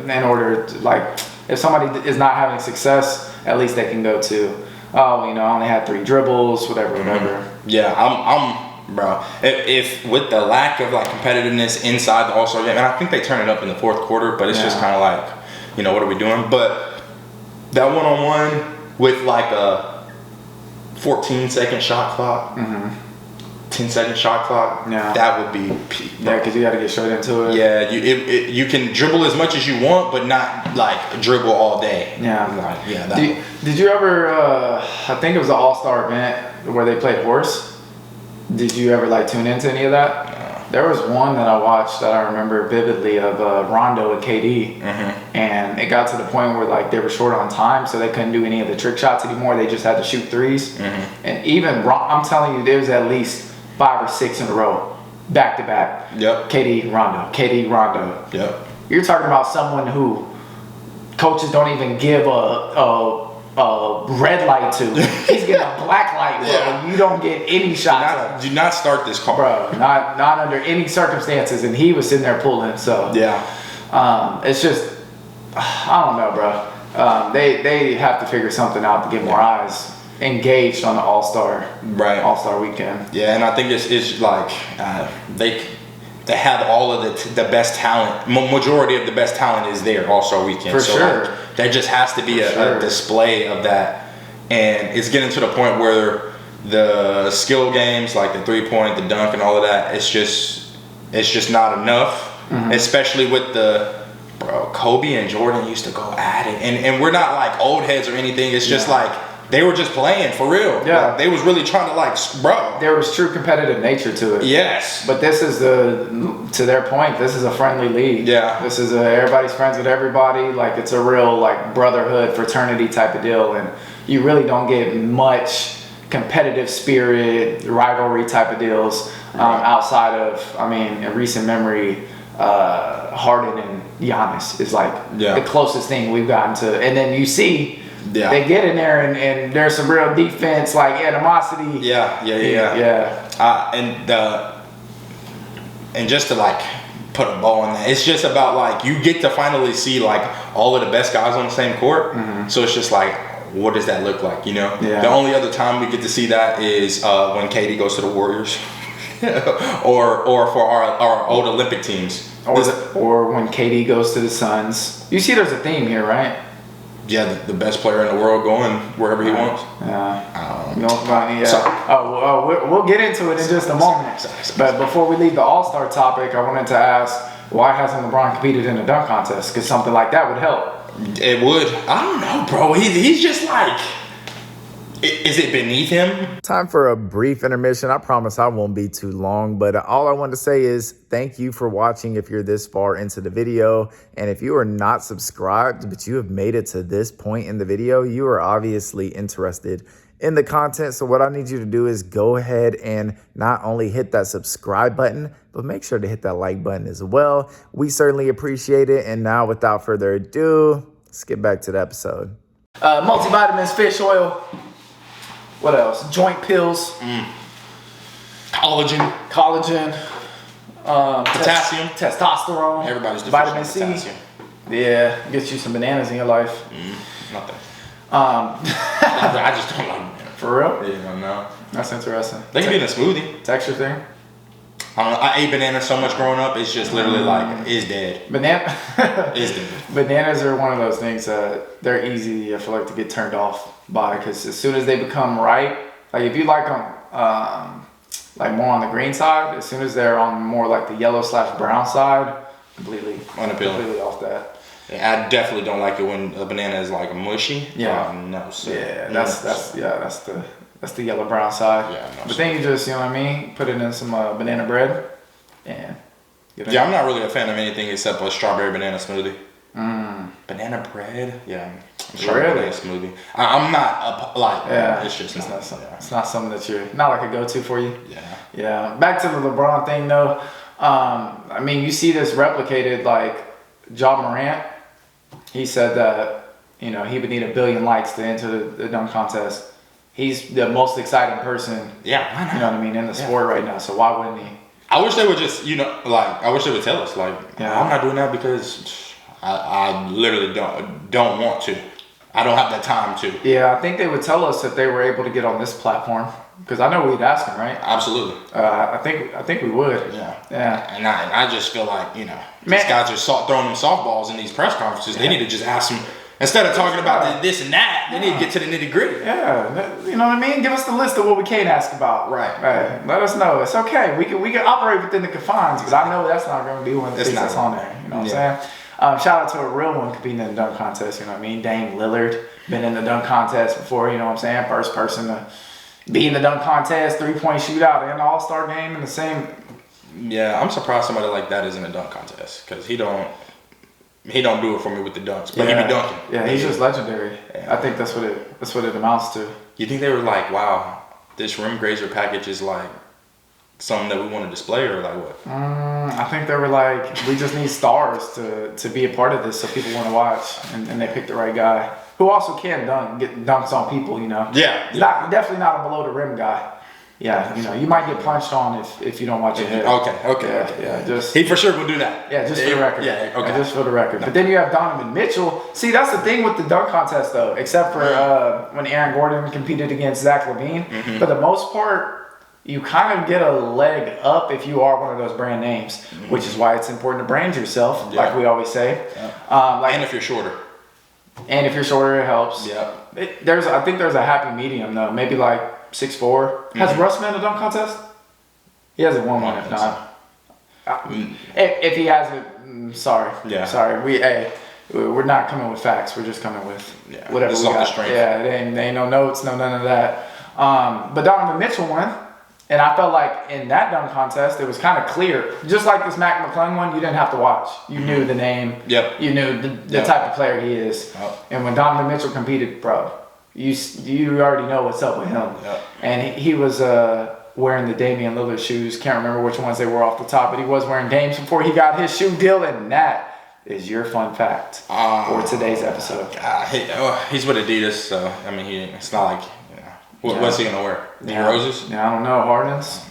Speaker 2: in order to, like, if somebody is not having success, at least they can go to, I only had 3 dribbles, whatever.
Speaker 1: Yeah, I'm bro. If with the lack of like competitiveness inside the All-Star game, and I think they turn it up in the fourth quarter, but it's just kind of like, what are we doing? But that one-on-one with like a 14-second shot clock, 10-second shot clock, that would be peak.
Speaker 2: Yeah, because you got to get straight into it.
Speaker 1: Yeah, you can dribble as much as you want, but not like dribble all day.
Speaker 2: Yeah. Did you ever, I think it was the All-Star event where they played horse. Did you ever like tune into any of that? There was one that I watched that I remember vividly of Rondo and KD, and it got to the point where like they were short on time, so they couldn't do any of the trick shots anymore. They just had to shoot threes, and even I'm telling you, there was at least 5 or 6 in a row, back to back.
Speaker 1: Yep.
Speaker 2: KD Rondo.
Speaker 1: Yep.
Speaker 2: You're talking about someone who coaches don't even give a red light to. He's getting a black light, bro.
Speaker 1: Yeah.
Speaker 2: You don't get any shots.
Speaker 1: Do not start this car,
Speaker 2: bro. Not under any circumstances, and he was sitting there pulling. So it's just, I don't know, bro. They have to figure something out to get more eyes engaged on the All-Star weekend.
Speaker 1: Yeah, and I think it's like they have all of the best talent. Majority of the best talent is there All-Star weekend.
Speaker 2: For sure.
Speaker 1: Like, there just has to be a display of that, and it's getting to the point where the skill games, like the 3-point, the dunk, and all of that, it's just not enough. Especially with Kobe and Jordan used to go at it, and we're not like old heads or anything. It's just like they were just playing for real.
Speaker 2: Yeah,
Speaker 1: like, they was really trying to
Speaker 2: there was true competitive nature to it.
Speaker 1: Yes,
Speaker 2: but this is to their point, this is a friendly league.
Speaker 1: Yeah,
Speaker 2: this is everybody's friends with everybody. Like it's a real like brotherhood, fraternity type of deal, and you really don't get much competitive spirit, rivalry type of deals outside of, in recent memory, Harden and Giannis is like the closest thing we've gotten to, and then you see. Yeah. They get in there and there's some real defense, like animosity.
Speaker 1: Yeah. And just to like put a bow on that, it's just about like you get to finally see like all of the best guys on the same court. So it's just like, what does that look like?
Speaker 2: Yeah.
Speaker 1: The only other time we get to see that is when KD goes to the Warriors, or for our old Olympic teams,
Speaker 2: or when KD goes to the Suns. You see, there's a theme here, right?
Speaker 1: Yeah, the best player in the world going wherever he wants.
Speaker 2: We'll get into it in just a moment. But before we leave the All-Star topic, I wanted to ask, why hasn't LeBron competed in a dunk contest? Because something like that would help.
Speaker 1: It would. I don't know, bro. He's just like, Is it beneath him?
Speaker 2: Time for a brief intermission. I promise I won't be too long, but all I want to say is thank you for watching if you're this far into the video. And if you are not subscribed, but you have made it to this point in the video, you are obviously interested in the content. So what I need you to do is go ahead and not only hit that subscribe button, but make sure to hit that like button as well. We certainly appreciate it. And now without further ado, let's get back to the episode. Multivitamins, fish oil. What else? Joint pills.
Speaker 1: Collagen. Potassium.
Speaker 2: Testosterone.
Speaker 1: Everybody's
Speaker 2: vitamin C.
Speaker 1: Potassium.
Speaker 2: Yeah, get you some bananas in your life.
Speaker 1: Nothing. I just don't like bananas.
Speaker 2: For real?
Speaker 1: Yeah, no.
Speaker 2: That's interesting.
Speaker 1: They can be in a smoothie.
Speaker 2: Texture thing?
Speaker 1: I don't know. I ate bananas so much growing up. It's just literally like, it's dead.
Speaker 2: Banana.
Speaker 1: It's dead.
Speaker 2: Bananas are one of those things that they're easy, I feel like, to get turned off by, because as soon as they become ripe, like if you like them like more on the green side, as soon as they're on more like the yellow/brown side, completely off that.
Speaker 1: Yeah, I definitely don't like it when a banana is like mushy.
Speaker 2: Yeah.
Speaker 1: No, sir.
Speaker 2: Yeah, that's the yellow-brown side.
Speaker 1: Yeah, no,
Speaker 2: but then you just, you know what I mean, put it in some banana bread and
Speaker 1: I'm not really a fan of anything except a strawberry banana smoothie. Banana bread? Yeah. Strawberry banana smoothie. I'm not it's just
Speaker 2: it's not something. It's not something that you're not like a go-to for you.
Speaker 1: Yeah.
Speaker 2: Yeah. Back to the LeBron thing though. I mean, you see this replicated, like Ja Morant. He said that, you know, he would need 1 billion likes to enter the dunk contest. He's the most exciting person.
Speaker 1: Yeah, why not?
Speaker 2: You know what I mean, in the sport right now. So why wouldn't he?
Speaker 1: I wish they would just, I wish they would tell us, I'm not doing that because I literally don't want to. I don't have the time to.
Speaker 2: Yeah, I think they would tell us if they were able to get on this platform, because I know we'd ask them, right?
Speaker 1: Absolutely.
Speaker 2: I think we would.
Speaker 1: Yeah. And I just feel like, these guys are throwing them softballs in these press conferences. They need to just ask them, instead of talking about this and that, they need to get to the nitty gritty.
Speaker 2: Yeah, you know what I mean? Give us the list of what we can't ask about.
Speaker 1: Right.
Speaker 2: Let us know. It's okay. We can operate within the confines, but I know that's not going to be one of the things that's on there. You know what I'm saying? Shout out to a real one competing in the dunk contest. You know what I mean? Dame Lillard, been in the dunk contest before. You know what I'm saying? First person to be in the dunk contest, 3-point shootout, and all-star game in the same.
Speaker 1: Yeah, I'm surprised somebody like that is in a dunk contest, because he don't do it for me with the dunks, but he be dunking.
Speaker 2: Yeah, he's just legendary. Yeah. I think that's what it amounts to.
Speaker 1: You think they were like, wow, this rim grazer package is like something that we want to display, or like what?
Speaker 2: I think they were like, we just need stars to be a part of this, so people want to watch, and they picked the right guy who also can get dunks on people.
Speaker 1: Yeah.
Speaker 2: Definitely not a below the rim guy. Yeah, you might get punched on if you don't watch your head.
Speaker 1: Okay.
Speaker 2: Yeah, just
Speaker 1: he for sure will do that.
Speaker 2: Yeah, just for the record.
Speaker 1: Yeah, okay.
Speaker 2: Just for the record. But then you have Donovan Mitchell. See, that's the thing with the dunk contest though, except for when Aaron Gordon competed against Zach LaVine. For the most part, you kind of get a leg up if you are one of those brand names, which is why it's important to brand yourself, like we always say.
Speaker 1: Yeah. And if you're shorter.
Speaker 2: And if you're shorter, it helps.
Speaker 1: Yeah.
Speaker 2: I think there's a happy medium though. Maybe like 6'4". Has Russ been in a dunk contest? He hasn't won one, if not. If he hasn't, sorry.
Speaker 1: Yeah.
Speaker 2: Sorry. We're not coming with facts. We're just coming with whatever
Speaker 1: this
Speaker 2: we
Speaker 1: is
Speaker 2: got.
Speaker 1: Off the strength.
Speaker 2: Yeah, there ain't no notes, none of that. But Donovan Mitchell won, and I felt like in that dunk contest, it was kind of clear. Just like this Mac McClung one, you didn't have to watch. You knew the name.
Speaker 1: Yep.
Speaker 2: You knew the type of player he is.
Speaker 1: Yep.
Speaker 2: And when Donovan Mitchell competed, bro, you already know what's up with him.
Speaker 1: Yep.
Speaker 2: And he was wearing the Damian Lillard shoes. Can't remember which ones they were off the top, but he was wearing Dame's before he got his shoe deal, and that is your fun fact for today's episode.
Speaker 1: He's with Adidas, so I mean, it's not like what's he gonna wear? Roses?
Speaker 2: Yeah, I don't know. Hardens.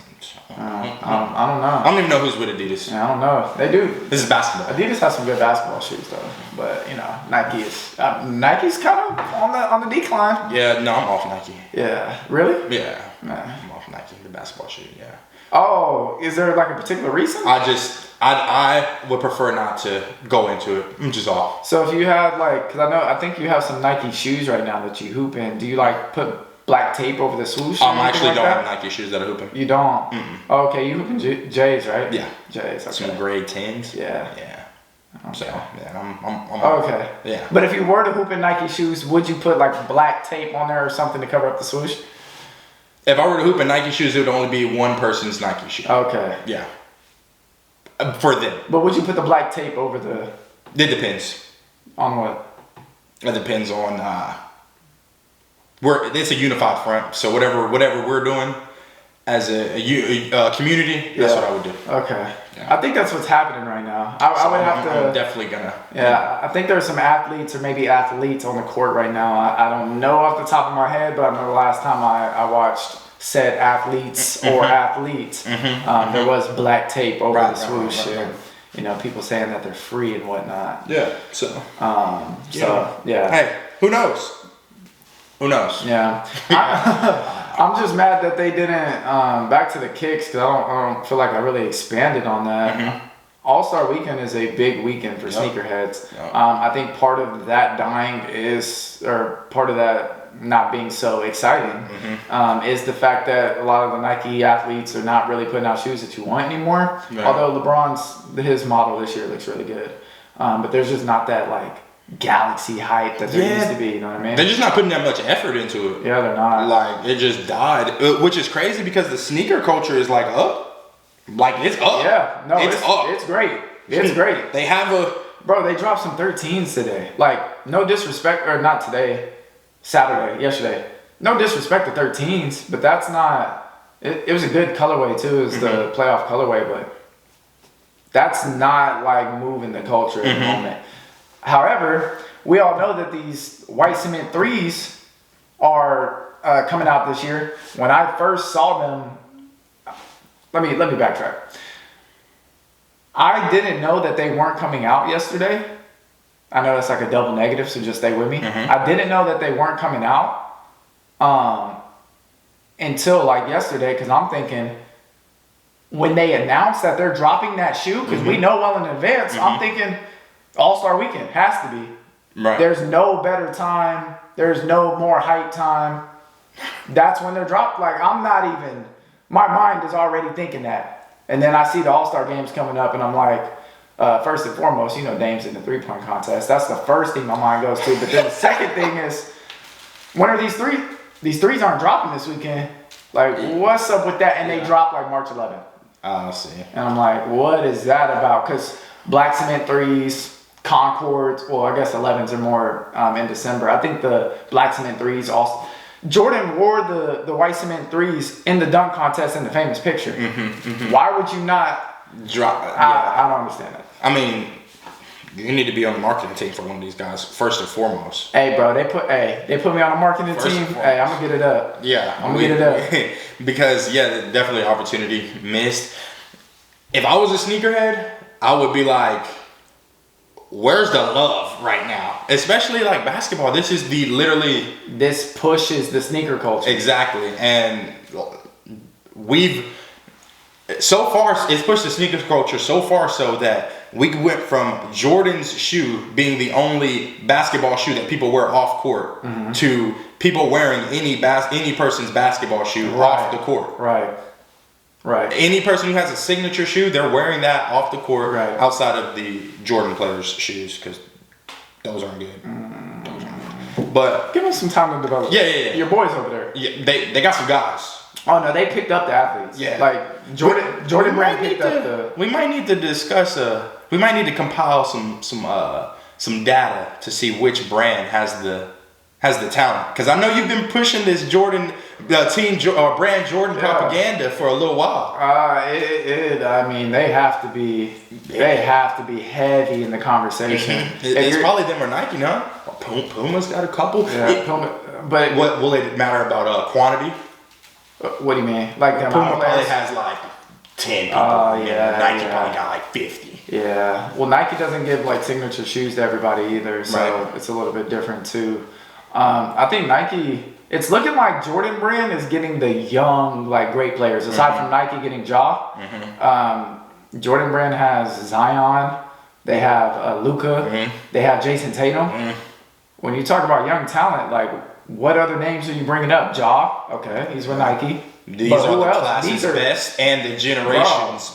Speaker 2: I don't know.
Speaker 1: I don't even know who's with Adidas.
Speaker 2: Yeah, I don't know. They do.
Speaker 1: This is basketball.
Speaker 2: Adidas has some good basketball shoes though, but Nike's kind of on the decline.
Speaker 1: Yeah, no, I'm off Nike.
Speaker 2: Yeah, really?
Speaker 1: Yeah, I'm off Nike, the basketball shoe. Yeah.
Speaker 2: Oh, is there like a particular reason?
Speaker 1: I would prefer not to go into it. I'm just off.
Speaker 2: So if you had because I think you have some Nike shoes right now that you hoop in. Do you put black tape over the swoosh?
Speaker 1: I actually don't have Nike shoes that I hoop in.
Speaker 2: You don't? Oh, okay, you hoop in J's, right?
Speaker 1: Yeah.
Speaker 2: J's. Okay.
Speaker 1: Some grade 10s.
Speaker 2: Yeah.
Speaker 1: Yeah. So yeah, I'm
Speaker 2: okay.
Speaker 1: Yeah.
Speaker 2: But if you were to hoop in Nike shoes, would you put like black tape on there or something to cover up the swoosh?
Speaker 1: If I were to hoop in Nike shoes, it would only be one person's Nike shoe.
Speaker 2: Okay.
Speaker 1: Yeah. For them.
Speaker 2: But would you put the black tape over the?
Speaker 1: It depends.
Speaker 2: On what?
Speaker 1: It depends on. It's a unified front, so whatever we're doing as a community, that's what I would do.
Speaker 2: Okay.
Speaker 1: Yeah.
Speaker 2: I think that's what's happening right now. I would have to.
Speaker 1: I'm definitely gonna.
Speaker 2: Yeah, I think there's some athletes or maybe athletes on the court right now. I don't know off the top of my head, but I remember last time I watched said athletes or athletes, there was black tape over the swoosh, and you know, people saying that they're free and whatnot.
Speaker 1: Yeah. So.
Speaker 2: Yeah.
Speaker 1: Hey, who knows? Who knows?
Speaker 2: Yeah. I'm just mad that they didn't back to the kicks because I don't feel like I really expanded on that. All-Star Weekend is a big weekend for sneakerheads. I think part of that dying or part of that not being so exciting is the fact that a lot of the Nike athletes are not really putting out shoes that you want anymore. Right. Although his model this year looks really good. But there's just not that like galaxy hype that there used to be, you know what I mean?
Speaker 1: They're just not putting that much effort into it.
Speaker 2: Yeah, they're not.
Speaker 1: Like, it just died, which is crazy because the sneaker culture is like up. Like, it's up.
Speaker 2: Yeah, no, it's
Speaker 1: up.
Speaker 2: It's great. It's great.
Speaker 1: They have
Speaker 2: Bro, they dropped some 13s today. Like, no disrespect, or not today, yesterday. No disrespect to 13s, but that's not, it was a good colorway too. It was the playoff colorway, but that's not like moving the culture at the moment. However, we all know that these white cement 3s are coming out this year. When I first saw them, let me backtrack. I didn't know that they weren't coming out yesterday. I know that's like a double negative, so just stay with me. I didn't know that they weren't coming out until like yesterday, because I'm thinking when they announced that they're dropping that shoe, because we know well in advance, I'm thinking All-Star Weekend has to be.
Speaker 1: Right.
Speaker 2: There's no better time. There's no more hype time. That's when they're dropped. Like, my mind is already thinking that. And then I see the All-Star games coming up, and I'm like, first and foremost, you know, Dame's in the three-point contest. That's the first thing my mind goes to. But then the second thing is, when are these threes? These threes aren't dropping this weekend. Like, what's up with that? And they drop like March 11th.
Speaker 1: I see.
Speaker 2: And I'm like, what is that about? Because black cement 3s, Concords, well, I guess 11s are more in December. I think the black cement 3s also. Jordan wore the white cement 3s in the dunk contest in the famous picture. Why would you not
Speaker 1: drop it?
Speaker 2: I don't understand that.
Speaker 1: I mean, you need to be on the marketing team for one of these guys, first and foremost.
Speaker 2: Hey, bro, they put me on the marketing team. Hey, I'm gonna get it up.
Speaker 1: Yeah,
Speaker 2: I'm gonna get it up.
Speaker 1: Because definitely opportunity missed. If I was a sneakerhead, I would be like, where's the love right now? Especially like basketball. This
Speaker 2: pushes the sneaker culture.
Speaker 1: Exactly. And so far, it's pushed the sneaker culture so far so that we went from Jordan's shoe being the only basketball shoe that people wear off court to people wearing any person's basketball shoe off the court.
Speaker 2: Right.
Speaker 1: Any person who has a signature shoe, they're wearing that off the court outside of the Jordan players' shoes because those aren't good. But
Speaker 2: give us some time to develop.
Speaker 1: Yeah.
Speaker 2: Your boys over there.
Speaker 1: Yeah, they got some guys.
Speaker 2: Oh no, they picked up the athletes. Yeah, like Jordan Brand picked up the.
Speaker 1: We might need to discuss. We might need to compile some data to see which brand has the talent. Because I know you've been pushing this brand Jordan propaganda for a little while.
Speaker 2: I mean, they have to be heavy in the conversation.
Speaker 1: It's probably them or Nike, no? Puma's got a couple.
Speaker 2: Yeah, Puma. But
Speaker 1: what will it matter about quantity?
Speaker 2: What do you mean? Like
Speaker 1: Puma probably has like 10 people. Nike probably got like 50.
Speaker 2: Yeah. Well, Nike doesn't give like signature shoes to everybody either, so it's a little bit different too. I think Nike. It's looking like Jordan Brand is getting the young, like great players. Aside from Nike getting Ja, Jordan Brand has Zion. They have Luka. They have Jason Tatum. When you talk about young talent, like what other names are you bringing up? Ja, okay, he's with Nike.
Speaker 1: These are the class's best and the generation's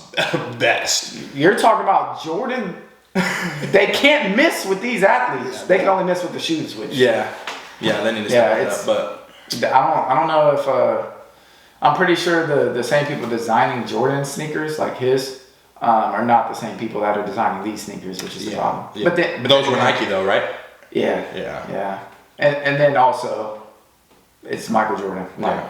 Speaker 1: best.
Speaker 2: You're talking about Jordan. They can't miss with these athletes. They can only miss with the shoes, which
Speaker 1: yeah, they need to step it up. But
Speaker 2: I don't know if I'm pretty sure the same people designing Jordan sneakers like his are not the same people that are designing these sneakers, which is the problem.
Speaker 1: Yeah. But those were Nike though, right?
Speaker 2: Yeah. And then also, it's Michael Jordan. Like,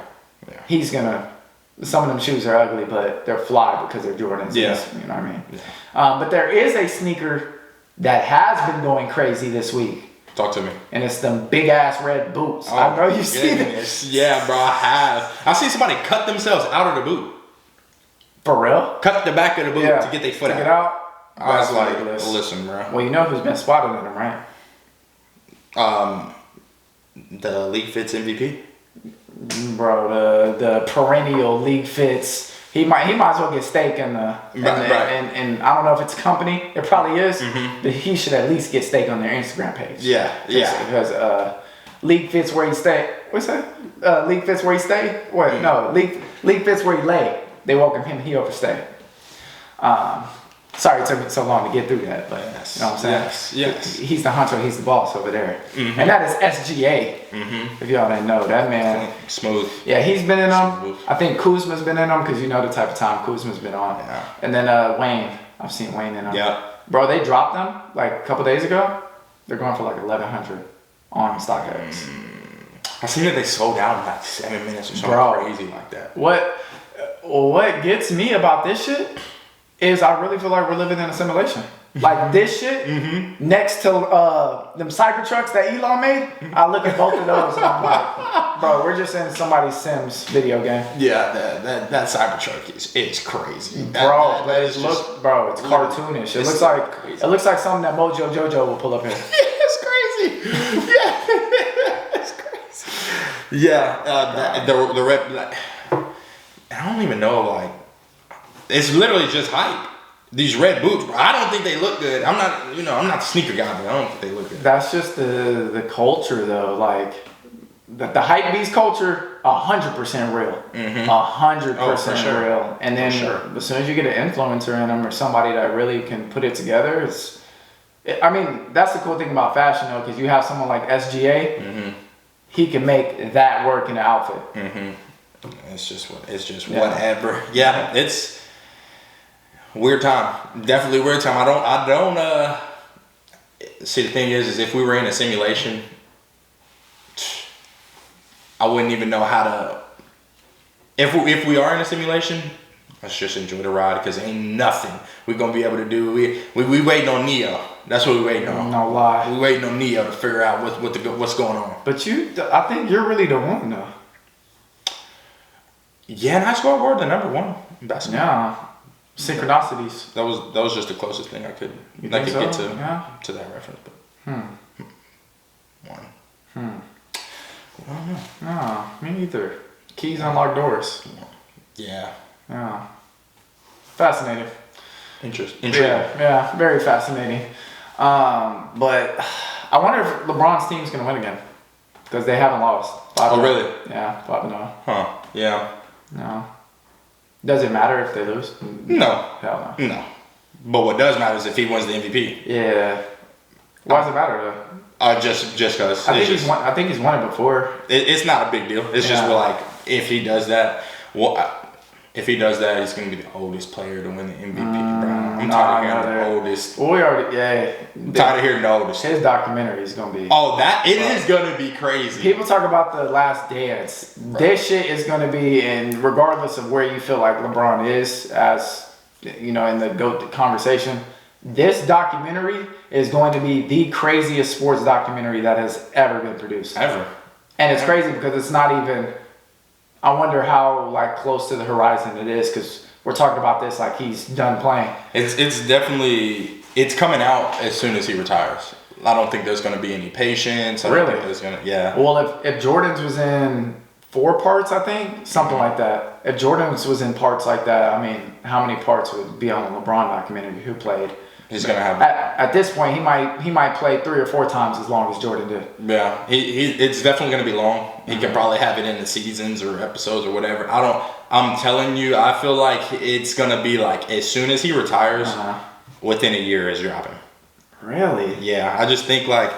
Speaker 2: he's gonna. Some of them shoes are ugly, but they're fly because they're Jordans.
Speaker 1: Yeah.
Speaker 2: You know what I mean?
Speaker 1: Yeah.
Speaker 2: But there is a sneaker that has been going crazy this week.
Speaker 1: Talk to me.
Speaker 2: And it's them big ass red boots. I know you see this.
Speaker 1: Yeah, bro, I have. I've seen somebody cut themselves out of the boot.
Speaker 2: For real?
Speaker 1: Cut the back of the boot to get their foot out. I was like, listen, bro.
Speaker 2: Well, you know who's been spotted in them, right?
Speaker 1: The League Fits MVP.
Speaker 2: Bro, the perennial League Fits. He might as well get steak and I don't know if it's company. It probably is, but he should at least get steak on their Instagram page.
Speaker 1: Yeah.
Speaker 2: Because League Fits where he stay. What's that? League Fits where he stay. What? No, League Fits where he lay. They welcome him. He overstay. Sorry it took me so long to get through that, but you know what I'm saying?
Speaker 1: Yes.
Speaker 2: He's the hunter, he's the boss over there. And that is SGA. If y'all didn't know, that man.
Speaker 1: Smooth.
Speaker 2: Yeah, he's been in them. I think Kuzma's been in them because you know the type of time Kuzma's been on.
Speaker 1: Yeah.
Speaker 2: And then Wayne. I've seen Wayne in them.
Speaker 1: Yeah.
Speaker 2: Bro, they dropped them like a couple days ago. They're going for like 1,100 on StockX.
Speaker 1: I seen that they sold out in like 7 minutes or something crazy like that.
Speaker 2: What gets me about this shit is I really feel like we're living in a simulation. Like this shit, next to them Cybertrucks that Elon made, I look at both of those and I'm like, bro, we're just in somebody's Sims video game.
Speaker 1: Yeah, that Cybertruck it's crazy.
Speaker 2: It's cartoonish. It looks like something that Mojo Jojo will pull up in.
Speaker 1: It's crazy. It's crazy. Yeah, the red. Like, I don't even know. Like, it's literally just hype. These red boots, bro. I don't think they look good. I'm not the sneaker guy, but I don't think they look good.
Speaker 2: That's just the culture, though. Like the hype beast culture, 100% real. 100% real. And then as soon as you get an influencer in them or somebody that really can put it together, that's the cool thing about fashion, though, because you have someone like SGA. He can make that work in the outfit.
Speaker 1: It's just whatever. Yeah, it's weird time. Definitely weird time. I don't see, the thing is if we were in a simulation, I wouldn't even know how to. If we are in a simulation, let's just enjoy the ride because ain't nothing we're gonna be able to do. We waiting on Neo. That's what we waiting on.
Speaker 2: No lie.
Speaker 1: We waiting on Neo to figure out what's going on.
Speaker 2: But I think you're really the one though.
Speaker 1: Yeah, and I scored the number one in basketball.
Speaker 2: Yeah. Synchronicities.
Speaker 1: That was just the closest thing I could get to that reference. But one.
Speaker 2: I don't know. No, me neither. Keys unlock doors.
Speaker 1: Yeah.
Speaker 2: Yeah. Fascinating.
Speaker 1: Interesting.
Speaker 2: Yeah, very fascinating. But I wonder if LeBron's team's gonna win again because they haven't lost. 5-0.
Speaker 1: Oh really?
Speaker 2: Yeah, 5-0.
Speaker 1: Huh? Yeah.
Speaker 2: No. Does it matter if they lose?
Speaker 1: No.
Speaker 2: Hell no.
Speaker 1: No. But what does matter is if he wins the MVP.
Speaker 2: Yeah. Why does it matter though?
Speaker 1: Just because.
Speaker 2: I think he's won it before.
Speaker 1: It's not a big deal. It's just like if he does that, if he does that, he's gonna be the oldest player to win the MVP. I'm tired of hearing the oldest.
Speaker 2: Well,
Speaker 1: I'm tired of hearing the oldest.
Speaker 2: His documentary is gonna be.
Speaker 1: Oh, it is gonna be crazy.
Speaker 2: People talk about The Last Dance. Right. This shit is gonna be, and regardless of where you feel like LeBron is, as you know, in the GOAT conversation, this documentary is going to be the craziest sports documentary that has ever been produced.
Speaker 1: Ever.
Speaker 2: And it's crazy because it's not even. I wonder how close to the horizon it is because we're talking about this like he's done playing.
Speaker 1: It's definitely coming out as soon as he retires. I don't think there's going to be any patience. I don't think there's going to, yeah.
Speaker 2: Well, if Jordan's was in 4 parts, I think something like that. If Jordan's was in parts like that, I mean, how many parts would be on the LeBron documentary? Who played?
Speaker 1: He's gonna have.
Speaker 2: At this point, he might play 3 or 4 times as long as Jordan did.
Speaker 1: Yeah, it's definitely gonna be long. He can probably have it in the seasons or episodes or whatever. I'm telling you, I feel like it's gonna be like as soon as he retires, within a year is dropping.
Speaker 2: Really?
Speaker 1: Yeah, I just think like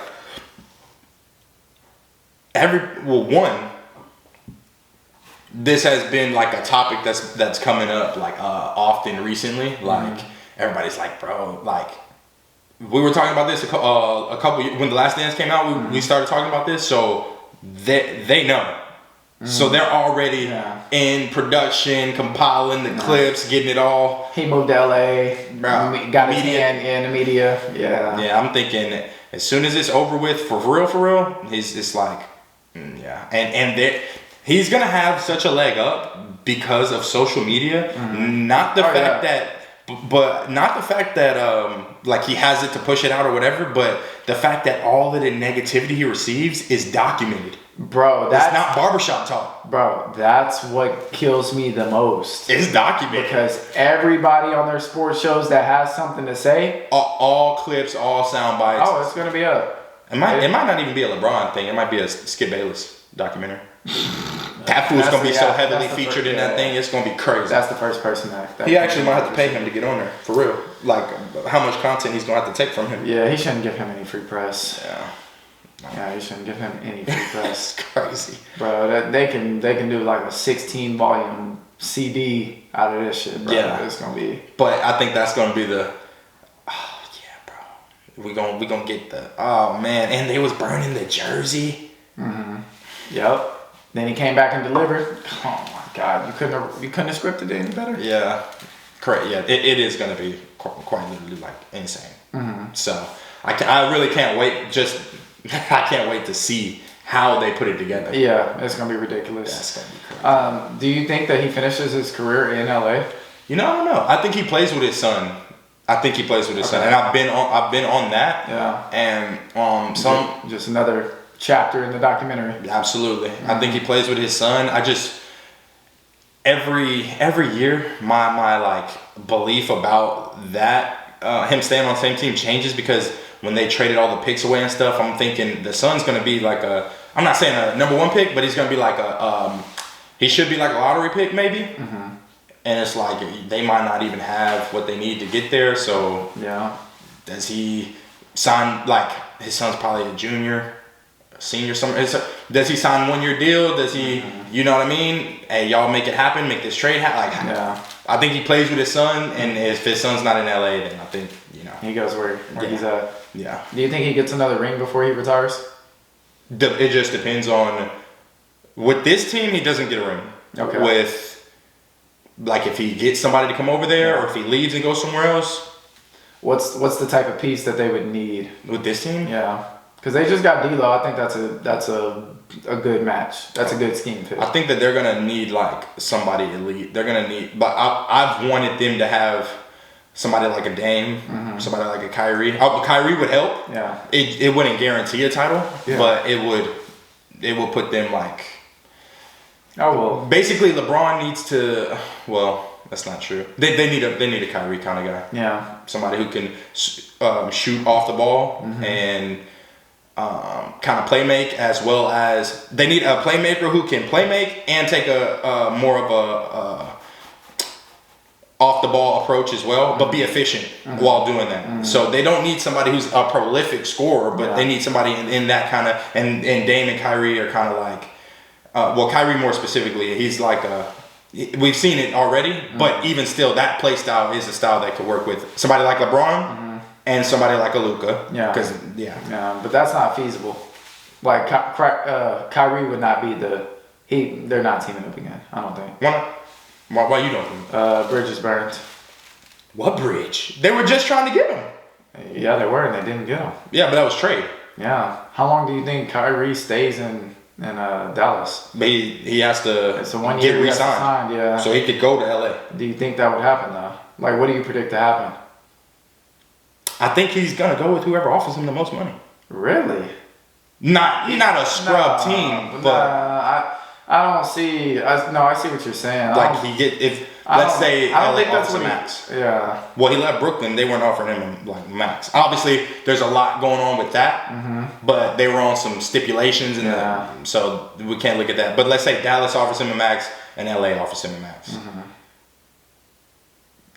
Speaker 1: this has been like a topic that's coming up like often recently. Like everybody's like, bro, like we were talking about this a couple when The Last Dance came out. We started talking about this, so they know. So they're already in production, compiling the clips, getting it all.
Speaker 2: He moved to LA, got his hand in the media.
Speaker 1: Yeah, I'm thinking as soon as it's over with, for real, it's like, and he's gonna have such a leg up because of social media. Not the fact that. But not the fact that like he has it to push it out or whatever, but the fact that all of the negativity he receives is documented.
Speaker 2: Bro,
Speaker 1: that's not barbershop talk.
Speaker 2: Bro, that's what kills me the most.
Speaker 1: It's documented.
Speaker 2: Because everybody on their sports shows that has something to say.
Speaker 1: All clips, all sound bites.
Speaker 2: Oh, it's going to be up.
Speaker 1: It might not even be a LeBron thing. It might be a Skip Bayless documentary. That fool's gonna be so heavily featured in that thing. It's gonna be crazy.
Speaker 2: That's the first person that
Speaker 1: he actually might have to pay him to get on there for real. Like how much content he's gonna have to take from him.
Speaker 2: Yeah, he shouldn't give him any free press.
Speaker 1: Yeah.
Speaker 2: Yeah, he shouldn't give him any free press.
Speaker 1: It's crazy,
Speaker 2: bro. They can do like a 16 volume CD out of this shit, bro.
Speaker 1: Yeah,
Speaker 2: it's gonna be.
Speaker 1: But I think that's gonna be the. Oh yeah, bro. We gonna get the. Oh man, and they was burning the jersey.
Speaker 2: Yep. Then he came back and delivered. Oh my God, you couldn't have scripted it any better.
Speaker 1: Yeah, correct. Yeah, it is gonna be quite literally like insane. So I really can't wait. I can't wait to see how they put it together.
Speaker 2: Yeah, it's gonna be ridiculous.
Speaker 1: That's gonna be crazy.
Speaker 2: Do you think that he finishes his career in LA?
Speaker 1: You know, I don't know. I think he plays with his son. And I've been on that.
Speaker 2: Yeah.
Speaker 1: And
Speaker 2: just another chapter in the documentary.
Speaker 1: Absolutely. I think he plays with his son. I just every year my like belief about that him staying on the same team changes, because when they traded all the picks away and stuff, I'm thinking the son's gonna be like I'm not saying a number one pick, but he's gonna be like he should be like a lottery pick maybe. And it's like they might not even have what they need to get there. So does he sign, like his son's probably a junior, senior, somewhere? Does he sign a 1 year deal? Does he, you know what I mean? Hey, y'all make it happen, make this trade happen. Like, I think he plays with his son, and if his son's not in LA, then I think,
Speaker 2: he goes where he's at.
Speaker 1: Yeah.
Speaker 2: Do you think he gets another ring before he retires?
Speaker 1: It just depends on. With this team, he doesn't get a ring.
Speaker 2: Okay.
Speaker 1: With, like, if he gets somebody to come over there, or if he leaves and goes somewhere else.
Speaker 2: What's the type of piece that they would need
Speaker 1: with this team?
Speaker 2: Yeah, because they just got D'Lo. I think that's a good match. That's a good scheme fit.
Speaker 1: I think that they're gonna need like somebody elite. They're gonna need, but I've wanted them to have somebody like a Dame, somebody like a Kyrie. Kyrie would help.
Speaker 2: Yeah.
Speaker 1: It wouldn't guarantee a title, but it would put them like.
Speaker 2: Oh well.
Speaker 1: Basically, LeBron needs to. Well, that's not true. They need a Kyrie kind of guy.
Speaker 2: Yeah.
Speaker 1: Somebody who can shoot off the ball and kind of play make, as well as they need a playmaker who can play make and take a more of a off the ball approach as well, but be efficient while doing that. So they don't need somebody who's a prolific scorer, but they need somebody in that kind of, and Dame and Kyrie are kind of like, Kyrie more specifically, he's like we've seen it already, but even still, that play style is a style that could work with somebody like LeBron and somebody like a Luka.
Speaker 2: Yeah. But that's not feasible. Like Kyrie would not be they're not teaming up again. I don't think.
Speaker 1: Why you don't think?
Speaker 2: Bridge is burned.
Speaker 1: What bridge? They were just trying to get him.
Speaker 2: Yeah, they were, and they didn't get him.
Speaker 1: Yeah, but that was trade.
Speaker 2: Yeah. How long do you think Kyrie stays in Dallas?
Speaker 1: But he has to
Speaker 2: it's a 1
Speaker 1: get
Speaker 2: year
Speaker 1: re-signed.
Speaker 2: Yeah.
Speaker 1: So he could go to LA.
Speaker 2: Do you think that would happen though? Like, what do you predict to happen?
Speaker 1: I think he's gonna go with whoever offers him the most money.
Speaker 2: Really?
Speaker 1: Not a scrub team, but
Speaker 2: I don't see. I see what you're saying.
Speaker 1: Like let's say
Speaker 2: I don't
Speaker 1: LA
Speaker 2: think that's
Speaker 1: offers
Speaker 2: what
Speaker 1: him max.
Speaker 2: Yeah.
Speaker 1: Well, he left Brooklyn. They weren't offering him like max. Obviously, there's a lot going on with that, but they were on some stipulations, and so we can't look at that. But let's say Dallas offers him a max and LA offers him a max.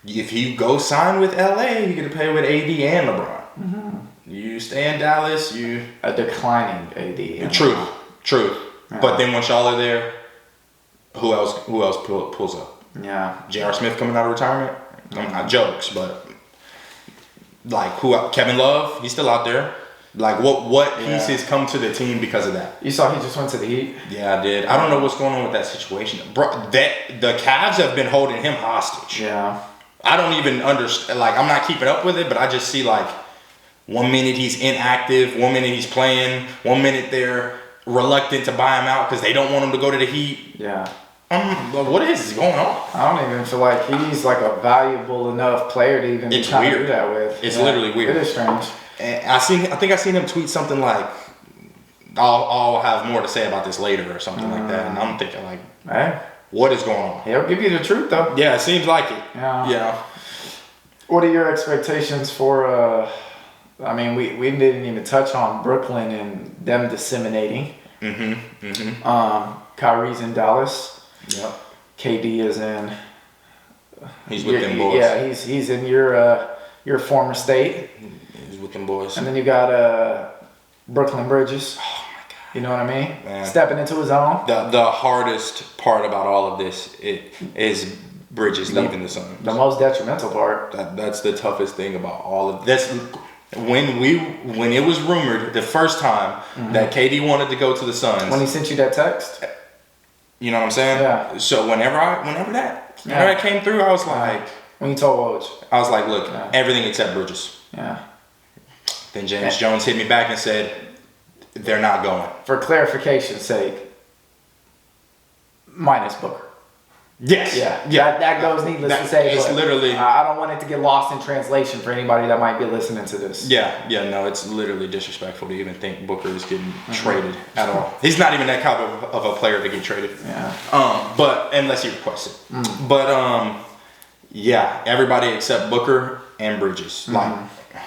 Speaker 1: If you go sign with LA, you're gonna pay with AD and LeBron. You stay in Dallas.
Speaker 2: A declining AD.
Speaker 1: Truth. Yeah. But then once y'all are there, who else pulls up?
Speaker 2: Yeah.
Speaker 1: J.R. Smith coming out of retirement. Not jokes, but like Kevin Love, he's still out there. Like what pieces come to the team because of that?
Speaker 2: You saw he just went to the Heat.
Speaker 1: Yeah, I did. I don't know what's going on with that situation, bro. The Cavs have been holding him hostage.
Speaker 2: Yeah.
Speaker 1: I don't even understand. Like, I'm not keeping up with it, but I just see like 1 minute he's inactive, 1 minute he's playing, 1 minute they're reluctant to buy him out because they don't want him to go to the Heat.
Speaker 2: Yeah.
Speaker 1: What is going on?
Speaker 2: I don't even feel like he's like a valuable enough player to even be trying to do that with.
Speaker 1: It's literally weird.
Speaker 2: It is strange.
Speaker 1: And I think I seen him tweet something like, "I'll have more to say about this later" or something like that. And I'm thinking like,
Speaker 2: hey,
Speaker 1: what is going on?
Speaker 2: He'll give you the truth though.
Speaker 1: Yeah, it seems like it.
Speaker 2: Yeah. What are your expectations for? I mean, we didn't even touch on Brooklyn and them disseminating. Kyrie's in Dallas.
Speaker 1: Yep.
Speaker 2: KD is in.
Speaker 1: He's with them boys.
Speaker 2: Yeah, he's in your former state.
Speaker 1: He's with them boys.
Speaker 2: And then you got Brooklyn Bridges.
Speaker 1: Oh my God.
Speaker 2: You know what I mean?
Speaker 1: Man.
Speaker 2: Stepping into his own.
Speaker 1: The hardest part about all of this is Bridges leaving the Suns.
Speaker 2: The most detrimental part.
Speaker 1: That's the toughest thing about all of this. When it was rumored the first time that KD wanted to go to the Suns.
Speaker 2: When he sent you that text.
Speaker 1: You know what I'm saying?
Speaker 2: Yeah.
Speaker 1: So whenever that came through, I was like,
Speaker 2: when you told Woj,
Speaker 1: I was like, look, everything except Bridges.
Speaker 2: Yeah.
Speaker 1: Then James Jones hit me back and said, they're not going.
Speaker 2: For clarification's sake, minus Booker.
Speaker 1: Yes.
Speaker 2: Yeah. That goes needless to say.
Speaker 1: It's literally.
Speaker 2: I don't want it to get lost in translation for anybody that might be listening to this.
Speaker 1: Yeah. No, it's literally disrespectful to even think Booker is getting traded at all. He's not even that caliber of a player to get traded.
Speaker 2: Yeah.
Speaker 1: But unless he requests it. But yeah, everybody except Booker and Bridges. Like, oh my God.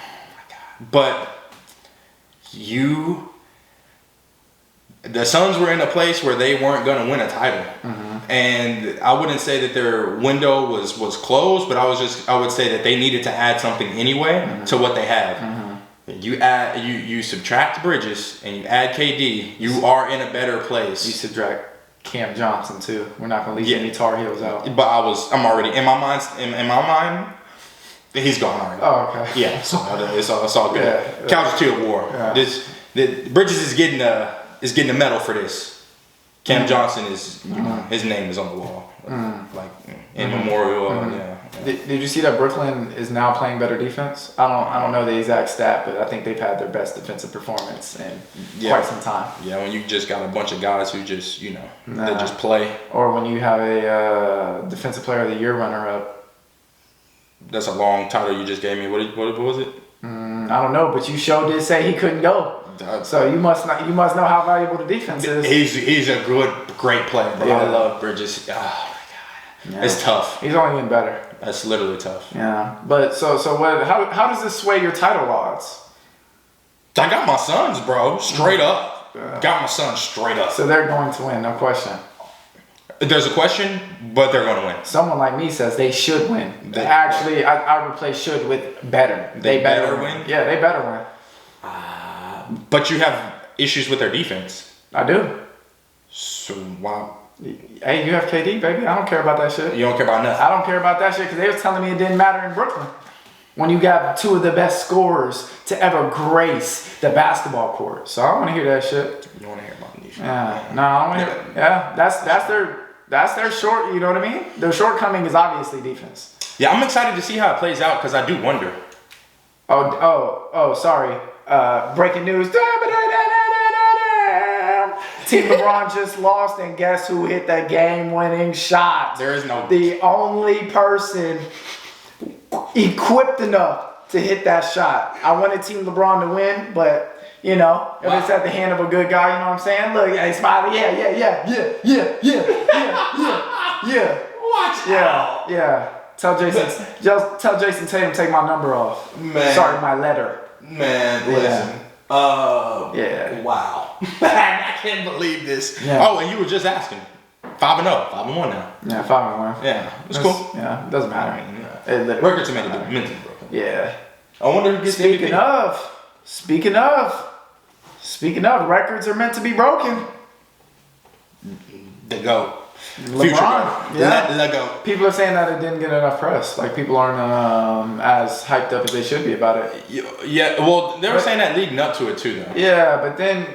Speaker 1: But the Suns were in a place where they weren't going to win a title. And I wouldn't say that their window was closed, but I would say that they needed to add something anyway to what they have. You subtract Bridges and you add KD, you are in a better place.
Speaker 2: You subtract Cam Johnson too. We're not gonna leave any Tar Heels out.
Speaker 1: But I'm already in my mind. He's gone already.
Speaker 2: Oh, okay.
Speaker 1: Yeah, so it's all good.
Speaker 2: Yeah.
Speaker 1: Couch to a war.
Speaker 2: Yeah.
Speaker 1: Bridges is getting a medal for this. Cam Johnson is, his name is on the wall, like in memorial. Yeah.
Speaker 2: Did you see that Brooklyn is now playing better defense? I don't know the exact stat, but I think they've had their best defensive performance in quite some time.
Speaker 1: Yeah, when you just got a bunch of guys who just they just play.
Speaker 2: Or when you have a defensive player of the year runner-up.
Speaker 1: That's a long title you just gave me. What was it?
Speaker 2: I don't know, but you sure did say he couldn't go. So you must know how valuable the defense is.
Speaker 1: He's a great player, but I love Bridges. Oh my God, it's tough.
Speaker 2: He's only getting better.
Speaker 1: That's literally tough.
Speaker 2: Yeah, but so what? How does this sway your title odds?
Speaker 1: I got my Suns, bro, straight up. Got my Suns straight up.
Speaker 2: So they're going to win, no question.
Speaker 1: There's a question, but they're going to win.
Speaker 2: Someone like me says they should win. Actually, I replace should with better. They better win. Yeah, they better win.
Speaker 1: But you have issues with their defense.
Speaker 2: I do.
Speaker 1: So wow.
Speaker 2: Hey, you have KD, baby. I don't care about that shit.
Speaker 1: You don't care about nothing.
Speaker 2: I don't care about that shit because they was telling me it didn't matter in Brooklyn. When you got two of the best scorers to ever grace the basketball court. So I don't want to hear that shit.
Speaker 1: You want to hear about the defense?
Speaker 2: Yeah. No, I don't want to hear. Yeah, that's their short. You know what I mean? Their shortcoming is obviously defense.
Speaker 1: Yeah, I'm excited to see how it plays out because I do wonder.
Speaker 2: Oh, sorry. Breaking news. Team LeBron just lost, and guess who hit the game-winning shot?
Speaker 1: There is no.
Speaker 2: The only person equipped enough to hit that shot. I wanted Team LeBron to win, but if it's at the hand of a good guy, you know what I'm saying? Look, hey, Smiley, yeah.
Speaker 1: Watch out.
Speaker 2: Yeah. Tell Jason Tatum take my number off.
Speaker 1: Man.
Speaker 2: Sorry, my letter.
Speaker 1: Man, listen.
Speaker 2: Yeah.
Speaker 1: Wow. I can't believe this.
Speaker 2: Yeah.
Speaker 1: Oh, and you were just asking. 5-0. 5-1 now.
Speaker 2: Yeah, 5-1.
Speaker 1: Yeah. It's cool.
Speaker 2: Yeah, it doesn't matter.
Speaker 1: Records are meant to be broken.
Speaker 2: Yeah.
Speaker 1: I wonder who gets
Speaker 2: Speaking of Speaking of, records are meant to be broken.
Speaker 1: The GOAT.
Speaker 2: LeBron,
Speaker 1: Future GOAT.
Speaker 2: yeah.
Speaker 1: Let go.
Speaker 2: People are saying that it didn't get enough press. Like, people aren't as hyped up as they should be about it.
Speaker 1: Yeah, well, they were saying that leading up to it too, though.
Speaker 2: Yeah, but then,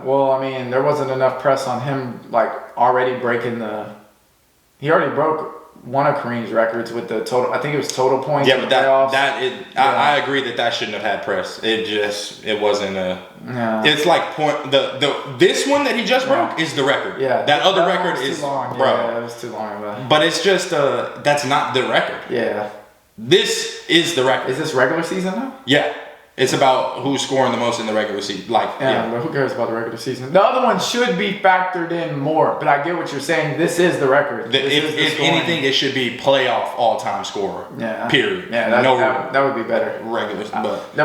Speaker 2: well, I mean, there wasn't enough press on him, like, already breaking he already broke one of Kareem's records with the total, I think it was total points.
Speaker 1: Yeah,
Speaker 2: in
Speaker 1: but
Speaker 2: the playoffs.
Speaker 1: I agree that shouldn't have had press. It wasn't a.
Speaker 2: Yeah.
Speaker 1: It's like this one that he just broke is the record.
Speaker 2: Yeah.
Speaker 1: That other record is
Speaker 2: too long.
Speaker 1: bro.
Speaker 2: Yeah, it was too long.
Speaker 1: But it's just that's not the record.
Speaker 2: Yeah.
Speaker 1: This is the record.
Speaker 2: Is this regular season though?
Speaker 1: Yeah. It's about who's scoring the most in the regular season. Like,
Speaker 2: but who cares about the regular season? The other one should be factored in more, but I get what you're saying. This is the record.
Speaker 1: If anything, it should be playoff all-time scorer.
Speaker 2: Yeah.
Speaker 1: Period.
Speaker 2: Yeah, that would be better.
Speaker 1: Regular, but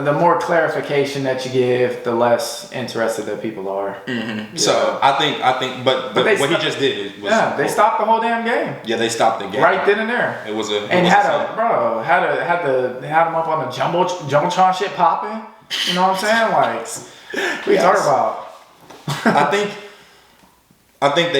Speaker 2: the more clarification that you give, the less interested that people are.
Speaker 1: Mm-hmm. Yeah. So I think, but what he just did was
Speaker 2: they stopped the whole damn game.
Speaker 1: Yeah, they stopped the game
Speaker 2: right then and there.
Speaker 1: It was a
Speaker 2: had him up on the jumbotron shit popping. You know what I'm saying? Like, what are you talking about?
Speaker 1: I think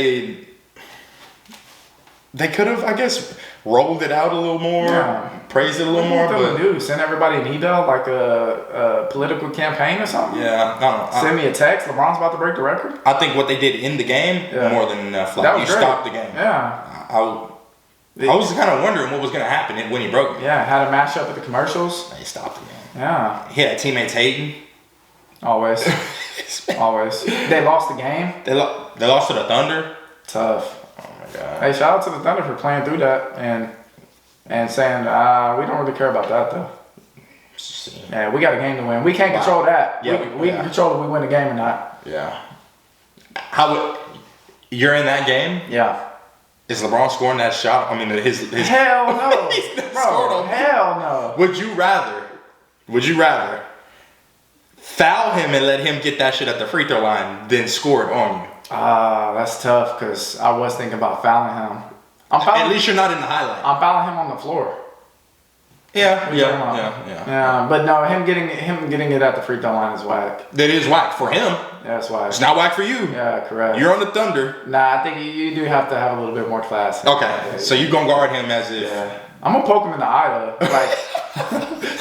Speaker 1: they could have, I guess, rolled it out a little more, praised it a little more. But
Speaker 2: send everybody an email, like a political campaign or something.
Speaker 1: Yeah,
Speaker 2: send me a text. LeBron's about to break the record.
Speaker 1: I think what they did in the game more than enough. Like, you stopped the game.
Speaker 2: Yeah.
Speaker 1: I was kind of wondering what was going to happen when he broke it.
Speaker 2: Yeah, had a matchup with the commercials.
Speaker 1: They stopped the game.
Speaker 2: Yeah.
Speaker 1: He had teammates hating.
Speaker 2: Always. Always. They lost the game.
Speaker 1: They lost to the Thunder.
Speaker 2: Tough.
Speaker 1: Oh my God.
Speaker 2: Hey, shout out to the Thunder for playing through that and saying, we don't really care about that though. Yeah, we got a game to win. We can't control that. Yeah, we can control if we win the game or not.
Speaker 1: Yeah. You're in that game?
Speaker 2: Yeah.
Speaker 1: Is LeBron scoring that shot? I mean, his
Speaker 2: hell no, bro. Hell no.
Speaker 1: Would you rather foul him and let him get that shit at the free throw line than score it on you?
Speaker 2: That's tough because I was thinking about fouling him.
Speaker 1: At least you're not in the highlight.
Speaker 2: I'm fouling him on the floor.
Speaker 1: Yeah.
Speaker 2: But no, him getting it at the free throw line is whack.
Speaker 1: That is whack for him.
Speaker 2: Yeah, that's whack.
Speaker 1: It's not whack for you.
Speaker 2: Yeah, correct.
Speaker 1: You're on the Thunder.
Speaker 2: Nah, I think you do have to have a little bit more class.
Speaker 1: Okay, so you gonna guard him as if.
Speaker 2: Yeah. I'm gonna poke him in the eye though, like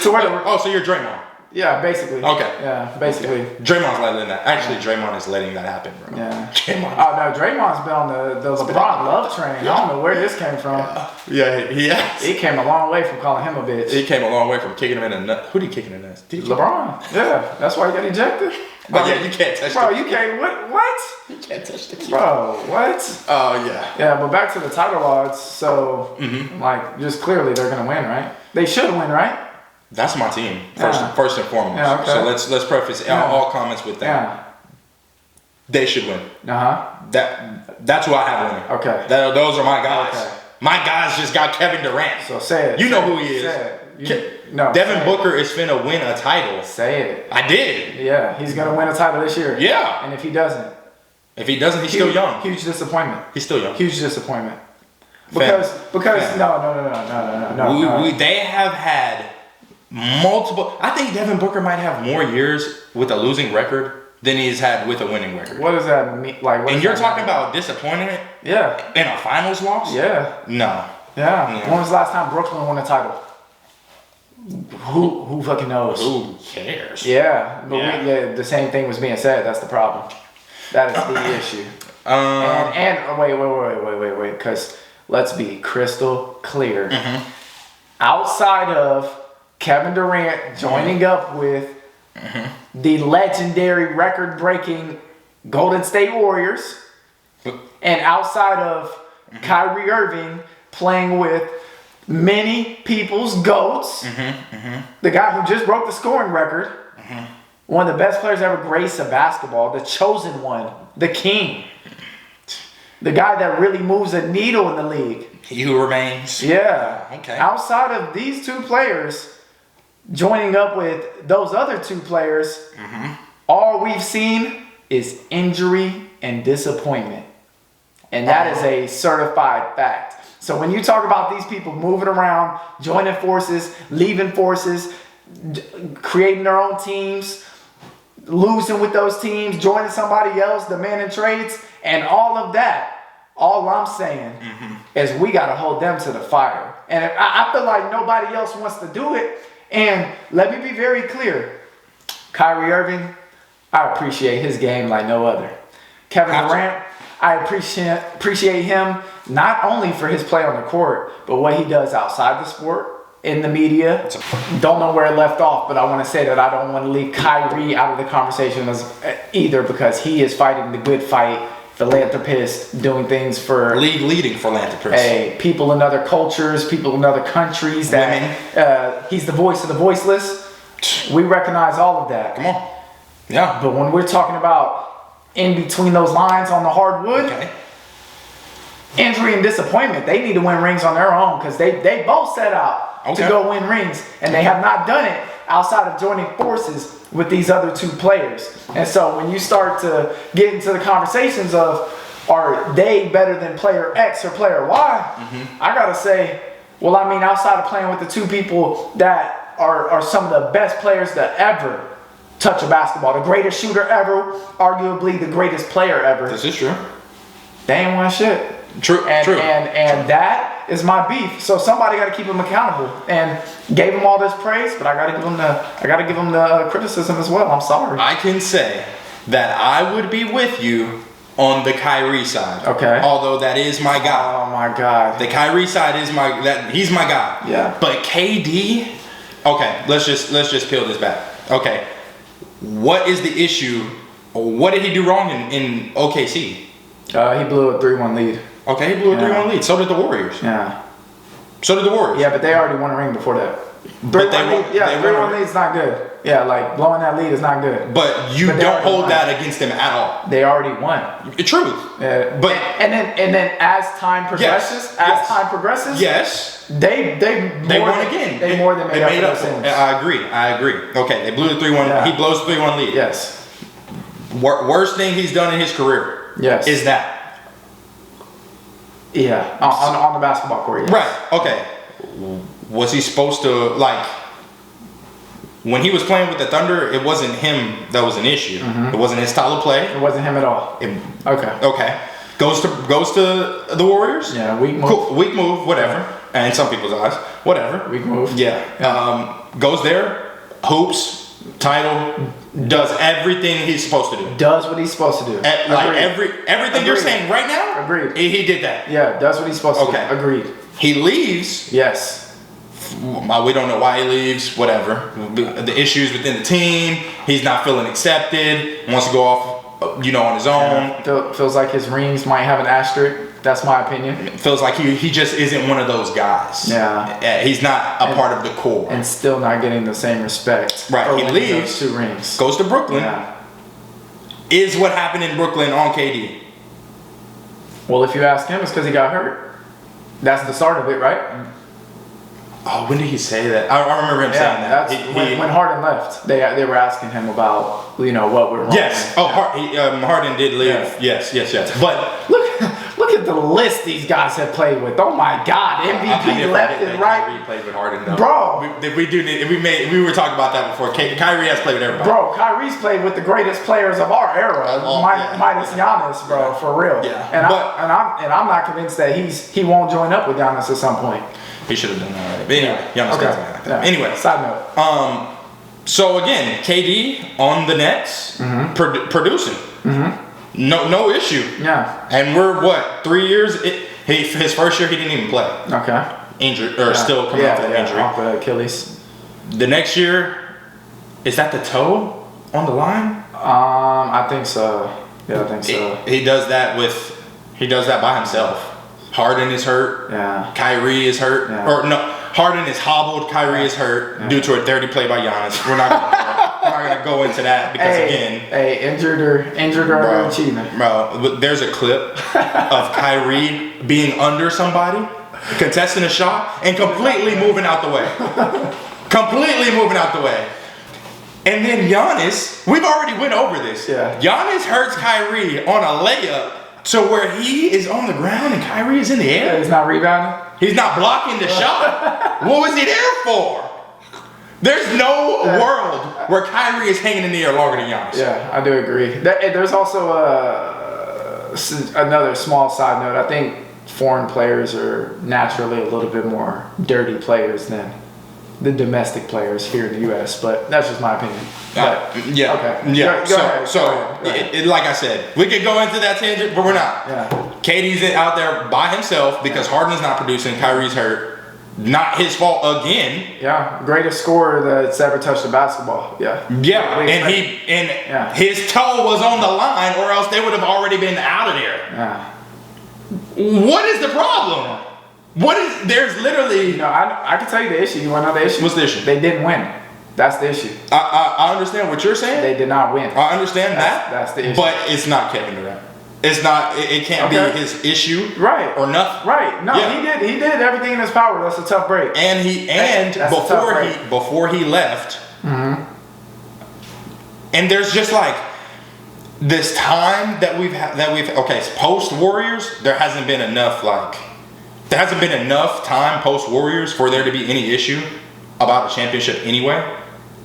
Speaker 2: to where.
Speaker 1: So you're Draymond.
Speaker 2: Yeah, basically.
Speaker 1: Okay.
Speaker 2: Yeah, basically.
Speaker 1: Okay. Draymond's letting that. Actually, Draymond is letting that happen, bro.
Speaker 2: Yeah. Draymond's been on the LeBron love train. Yeah. I don't know where this came from.
Speaker 1: Yeah, he has.
Speaker 2: He came a long way from calling him a bitch.
Speaker 1: He came a long way from kicking him in the nuts. Who did he kick in the nuts?
Speaker 2: LeBron. Yeah, that's why he got ejected.
Speaker 1: But yeah, you can't touch.
Speaker 2: Bro, you can't. What?
Speaker 1: You can't touch the key.
Speaker 2: Bro, what?
Speaker 1: Oh yeah.
Speaker 2: Yeah, but back to the title odds. So, like, just clearly they're gonna win, right? They should win, right?
Speaker 1: That's my team first and foremost.
Speaker 2: Yeah, okay.
Speaker 1: So let's preface all comments with that.
Speaker 2: Yeah.
Speaker 1: They should win. That's who I have winning.
Speaker 2: Okay.
Speaker 1: Those are my guys.
Speaker 2: Okay.
Speaker 1: My guys just got Kevin Durant.
Speaker 2: So say it.
Speaker 1: You know who he is.
Speaker 2: Say it. No.
Speaker 1: Devin Booker is finna win a title.
Speaker 2: Say it.
Speaker 1: I did.
Speaker 2: Yeah, he's gonna win a title this year.
Speaker 1: Yeah.
Speaker 2: And if he doesn't,
Speaker 1: he's still young.
Speaker 2: Huge disappointment.
Speaker 1: He's still young.
Speaker 2: Huge disappointment. Because no.
Speaker 1: They have had multiple. I think Devin Booker might have more years with a losing record than he's had with a winning record.
Speaker 2: What does that mean? Like,
Speaker 1: and you're talking about disappointment?
Speaker 2: Yeah.
Speaker 1: In a finals loss?
Speaker 2: Yeah.
Speaker 1: No.
Speaker 2: Yeah. When was the last time Brooklyn won a title? Who fucking knows?
Speaker 1: Who cares?
Speaker 2: Yeah. But the same thing was being said. That's the problem. That is the issue. And wait. Because let's be crystal clear. Outside of Kevin Durant joining up with the legendary record-breaking Golden State Warriors, and outside of Kyrie Irving playing with many people's GOATs, the guy who just broke the scoring record, one of the best players ever graced a basketball, the chosen one, the king, the guy that really moves a needle in the league.
Speaker 1: He who remains.
Speaker 2: Yeah.
Speaker 1: Okay.
Speaker 2: Outside of these two players joining up with those other two players, all we've seen is injury and disappointment. And that is a certified fact. So when you talk about these people moving around, joining forces, leaving forces, creating their own teams, losing with those teams, joining somebody else, demanding trades, and all of that. All I'm saying is we got to hold them to the fire. And I feel like nobody else wants to do it. And let me be very clear. Kyrie Irving, I appreciate his game like no other. Kevin Durant, I appreciate him not only for his play on the court, but what he does outside the sport, in the media. Don't know where it left off, but I want to say that I don't want to leave Kyrie out of the conversation either, because he is fighting the good fight, philanthropist, doing things for
Speaker 1: leading philanthropist.
Speaker 2: People in other cultures, people in other countries. He's the voice of the voiceless. We recognize all of that.
Speaker 1: Come on. Yeah.
Speaker 2: But when we're talking about in between those lines on the hardwood, injury and disappointment, they need to win rings on their own, because they both set out to go win rings, and they have not done it outside of joining forces with these other two players. And so when you start to get into the conversations of, are they better than player X or player Y? I gotta say, well, I mean, outside of playing with the two people that are some of the best players to ever touch a basketball, the greatest shooter ever, arguably the greatest player ever.
Speaker 1: This is true.
Speaker 2: They ain't won shit.
Speaker 1: True.
Speaker 2: And that is my beef. So somebody got to keep him accountable. And gave him all this praise, but I got to give him the criticism as well. I'm sorry.
Speaker 1: I can say that I would be with you on the Kyrie side.
Speaker 2: Okay.
Speaker 1: Although that is my guy.
Speaker 2: Oh my God.
Speaker 1: The Kyrie side is he's my guy.
Speaker 2: Yeah.
Speaker 1: But KD, okay, let's just peel this back. Okay. What is the issue? What did he do wrong in OKC?
Speaker 2: He blew a 3-1 lead.
Speaker 1: Okay, he blew a 3-1 lead. So did the Warriors.
Speaker 2: Yeah.
Speaker 1: So did the Warriors.
Speaker 2: Yeah, but they already won a ring before that. 3-1 lead is not good. Yeah, like blowing that lead is not good.
Speaker 1: But you don't hold that against them at all.
Speaker 2: They already won.
Speaker 1: Truth.
Speaker 2: Yeah.
Speaker 1: But
Speaker 2: and then as time progresses, they
Speaker 1: won again.
Speaker 2: They more than made up for those things.
Speaker 1: I agree. Okay, they blew the 3-1. Yeah. He blows the 3-1 lead.
Speaker 2: Yes.
Speaker 1: Worst thing he's done in his career.
Speaker 2: Yes.
Speaker 1: Is that.
Speaker 2: Yeah, on the basketball court. Yes.
Speaker 1: Right. Okay. Was he supposed to, like, when he was playing with the Thunder, it wasn't him that was an issue. It wasn't his style of play.
Speaker 2: It wasn't him at all.
Speaker 1: Okay. Goes to the Warriors.
Speaker 2: Yeah, weak move.
Speaker 1: Cool. Weak move, whatever. Yeah. And some people's eyes, whatever.
Speaker 2: Weak move.
Speaker 1: Yeah. Goes there, hoops, title, does everything he's supposed to do.
Speaker 2: Does what he's supposed to do.
Speaker 1: Everything you're saying right now.
Speaker 2: Agreed.
Speaker 1: He did that.
Speaker 2: Yeah, does what he's supposed to do. Agreed.
Speaker 1: He leaves.
Speaker 2: Yes.
Speaker 1: We don't know why he leaves. Whatever. The issues within the team. He's not feeling accepted. Wants to go off, on his own.
Speaker 2: Yeah, feels like his rings might have an asterisk. That's my opinion.
Speaker 1: Feels like he just isn't one of those guys.
Speaker 2: Yeah.
Speaker 1: He's not a part of the core.
Speaker 2: And still not getting the same respect.
Speaker 1: Right. He leaves.
Speaker 2: 2 rings.
Speaker 1: Goes to Brooklyn.
Speaker 2: Yeah.
Speaker 1: Is what happened in Brooklyn on KD?
Speaker 2: Well, if you ask him, it's because he got hurt. That's the start of it, right?
Speaker 1: Oh, when did he say that? I remember him saying that.
Speaker 2: When Harden left, they were asking him about what went wrong.
Speaker 1: Yes. Harden did leave. Yes. But
Speaker 2: look at the list these guys have played with. Oh my God, MVP left and right.
Speaker 1: Kyrie played with Harden, though.
Speaker 2: Bro,
Speaker 1: we were talking about that before. Kyrie has played with everybody.
Speaker 2: Bro, Kyrie's played with the greatest players of our era, minus Giannis, bro, for real.
Speaker 1: Yeah.
Speaker 2: And I'm not convinced that he won't join up with Giannis at some point.
Speaker 1: He should have done that already. But anyway, Giannis doesn't like that. Anyway,
Speaker 2: side note.
Speaker 1: So again, KD on the Nets, producing. No issue.
Speaker 2: Yeah.
Speaker 1: And we're 3 years? His first year he didn't even play.
Speaker 2: Okay.
Speaker 1: Injured or still coming off of injury.
Speaker 2: Off the Achilles.
Speaker 1: The next year, is that the toe on the line?
Speaker 2: I think so. Yeah, I think so.
Speaker 1: He does that by himself. Harden is hurt.
Speaker 2: Yeah.
Speaker 1: Kyrie is hurt.
Speaker 2: Yeah.
Speaker 1: Or no, Harden is hobbled. Kyrie is hurt due to a dirty play by Giannis. We're not gonna go into that because
Speaker 2: injured or underachieving.
Speaker 1: Bro, there's a clip of Kyrie being under somebody, contesting a shot, and completely moving out the way. And then Giannis, we've already went over this.
Speaker 2: Yeah.
Speaker 1: Giannis hurts Kyrie on a layup. So where he is on the ground and Kyrie is in the air.
Speaker 2: He's not rebounding.
Speaker 1: He's not blocking the shot. What was he there for? There's no world where Kyrie is hanging in the air longer than Giannis.
Speaker 2: Yeah, I do agree. There's also another small side note. I think foreign players are naturally a little bit more dirty players than the domestic players here in the U.S., but that's just my opinion. But,
Speaker 1: yeah.
Speaker 2: Okay.
Speaker 1: Yeah.
Speaker 2: Go ahead.
Speaker 1: Like I said, we could go into that tangent, but we're not.
Speaker 2: Yeah.
Speaker 1: KD's out there by himself because Harden's not producing. Kyrie's hurt. Not his fault again.
Speaker 2: Yeah. Greatest scorer that's ever touched a basketball. Yeah.
Speaker 1: Yeah. And his toe was on the line, or else they would have already been out of there.
Speaker 2: Yeah.
Speaker 1: What is the problem? There's literally.
Speaker 2: I can tell you the issue. You want to know the issue?
Speaker 1: What's the issue?
Speaker 2: They didn't win. That's the issue.
Speaker 1: I understand what you're saying.
Speaker 2: They did not win.
Speaker 1: I understand that.
Speaker 2: That's the issue.
Speaker 1: But it's not Kevin Durant. It's not. It can't be his issue.
Speaker 2: Right.
Speaker 1: Or nothing.
Speaker 2: Right. No, he did everything in his power. That's a tough break.
Speaker 1: Before he left.
Speaker 2: Mm-hmm.
Speaker 1: And there's just like this time that we've post Warriors, there hasn't been enough time post Warriors for there to be any issue about a championship anyway.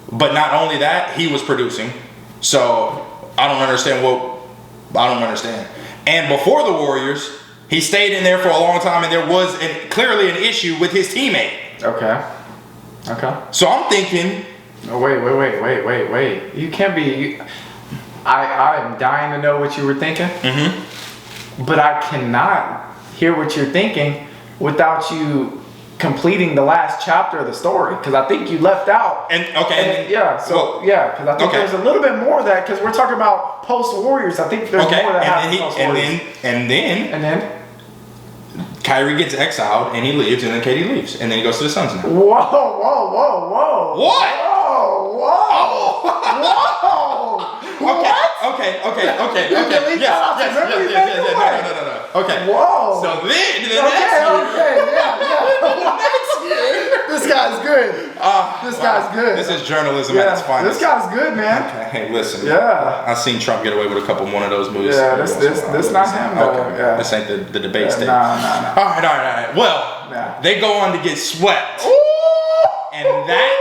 Speaker 1: But not only that, he was producing. So I don't understand. And before the Warriors, he stayed in there for a long time, and there was clearly an issue with his teammate.
Speaker 2: Okay.
Speaker 1: So I'm thinking.
Speaker 2: Oh, wait. You can't be. I am dying to know what you were thinking.
Speaker 1: Mm-hmm.
Speaker 2: But I cannot hear what you're thinking without you completing the last chapter of the story, because I think you left out.
Speaker 1: Because
Speaker 2: I think there's a little bit more of that, because we're talking about post Warriors. I think there's more that happens post Warriors.
Speaker 1: And then Kyrie gets exiled and he leaves, and then KD leaves, and then he goes to the Suns now.
Speaker 2: Whoa!
Speaker 1: What? Okay. Yes. No. Okay.
Speaker 2: Whoa.
Speaker 1: So then
Speaker 2: next year. This guy's good. This guy's good.
Speaker 1: This is journalism at its finest.
Speaker 2: This guy's good, man.
Speaker 1: Okay. Hey, listen.
Speaker 2: Yeah.
Speaker 1: I've seen Trump get away with a couple one of those movies.
Speaker 2: Yeah. This not him.
Speaker 1: Okay.
Speaker 2: Yeah.
Speaker 1: This ain't the debate stage.
Speaker 2: Nah.
Speaker 1: All right. Well, they go on to get swept, and that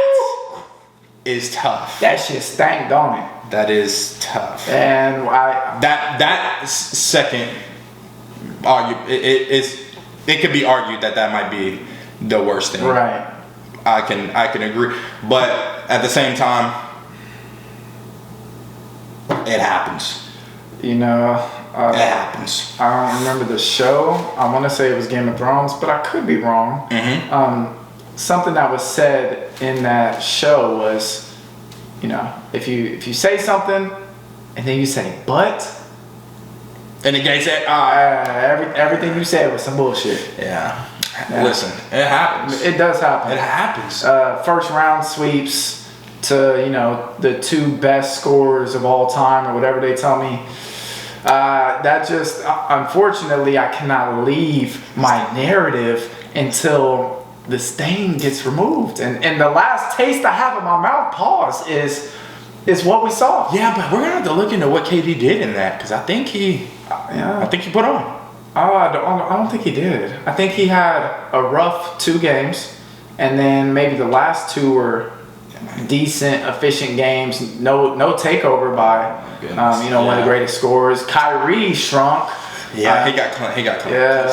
Speaker 1: is tough.
Speaker 2: That shit stank, don't it?
Speaker 1: That is tough.
Speaker 2: And
Speaker 1: that second it could be argued that might be the worst thing.
Speaker 2: Right.
Speaker 1: I can agree, but at the same time, it happens.
Speaker 2: It
Speaker 1: happens.
Speaker 2: I don't remember the show. I want to say it was Game of Thrones, but I could be wrong.
Speaker 1: Mm-hmm.
Speaker 2: Something that was said in that show was, if you say something and then you say but,
Speaker 1: and the guy said,
Speaker 2: everything you said was some bullshit.
Speaker 1: Yeah. Listen, it happens.
Speaker 2: It does happen.
Speaker 1: It happens.
Speaker 2: First round sweeps to the two best scorers of all time, or whatever they tell me. That just unfortunately I cannot leave my narrative until the stain gets removed, and the last taste I have in my mouth, is what we saw.
Speaker 1: Yeah, but we're gonna have to look into what KD did in that, because I think he put on.
Speaker 2: I don't think he did. I think he had a rough 2 games, and then maybe the last 2 were decent, efficient games. No takeover by one of the greatest scorers. Kyrie shrunk.
Speaker 1: Yeah, he got clean.
Speaker 2: Yeah,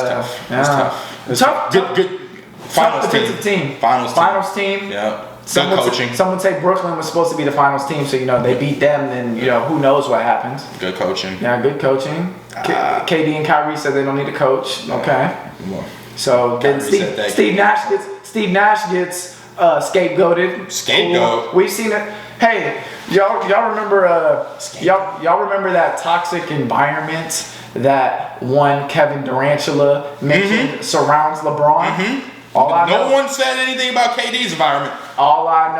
Speaker 1: It was tough. Good. Finals team.
Speaker 2: Finals team.
Speaker 1: Yeah. Good coaching.
Speaker 2: Someone say Brooklyn was supposed to be the finals team, so they beat them. Then who knows what happens.
Speaker 1: Good coaching.
Speaker 2: Yeah, good coaching. KD and Kyrie said they don't need a coach. Okay. So then Steve Nash gets scapegoated.
Speaker 1: Scapegoat.
Speaker 2: Cool. We've seen it. Hey, y'all remember y'all remember that toxic environment that one Kevin Durantula mentioned surrounds LeBron?
Speaker 1: Mm-hmm.
Speaker 2: No
Speaker 1: one said anything about KD's environment.
Speaker 2: All I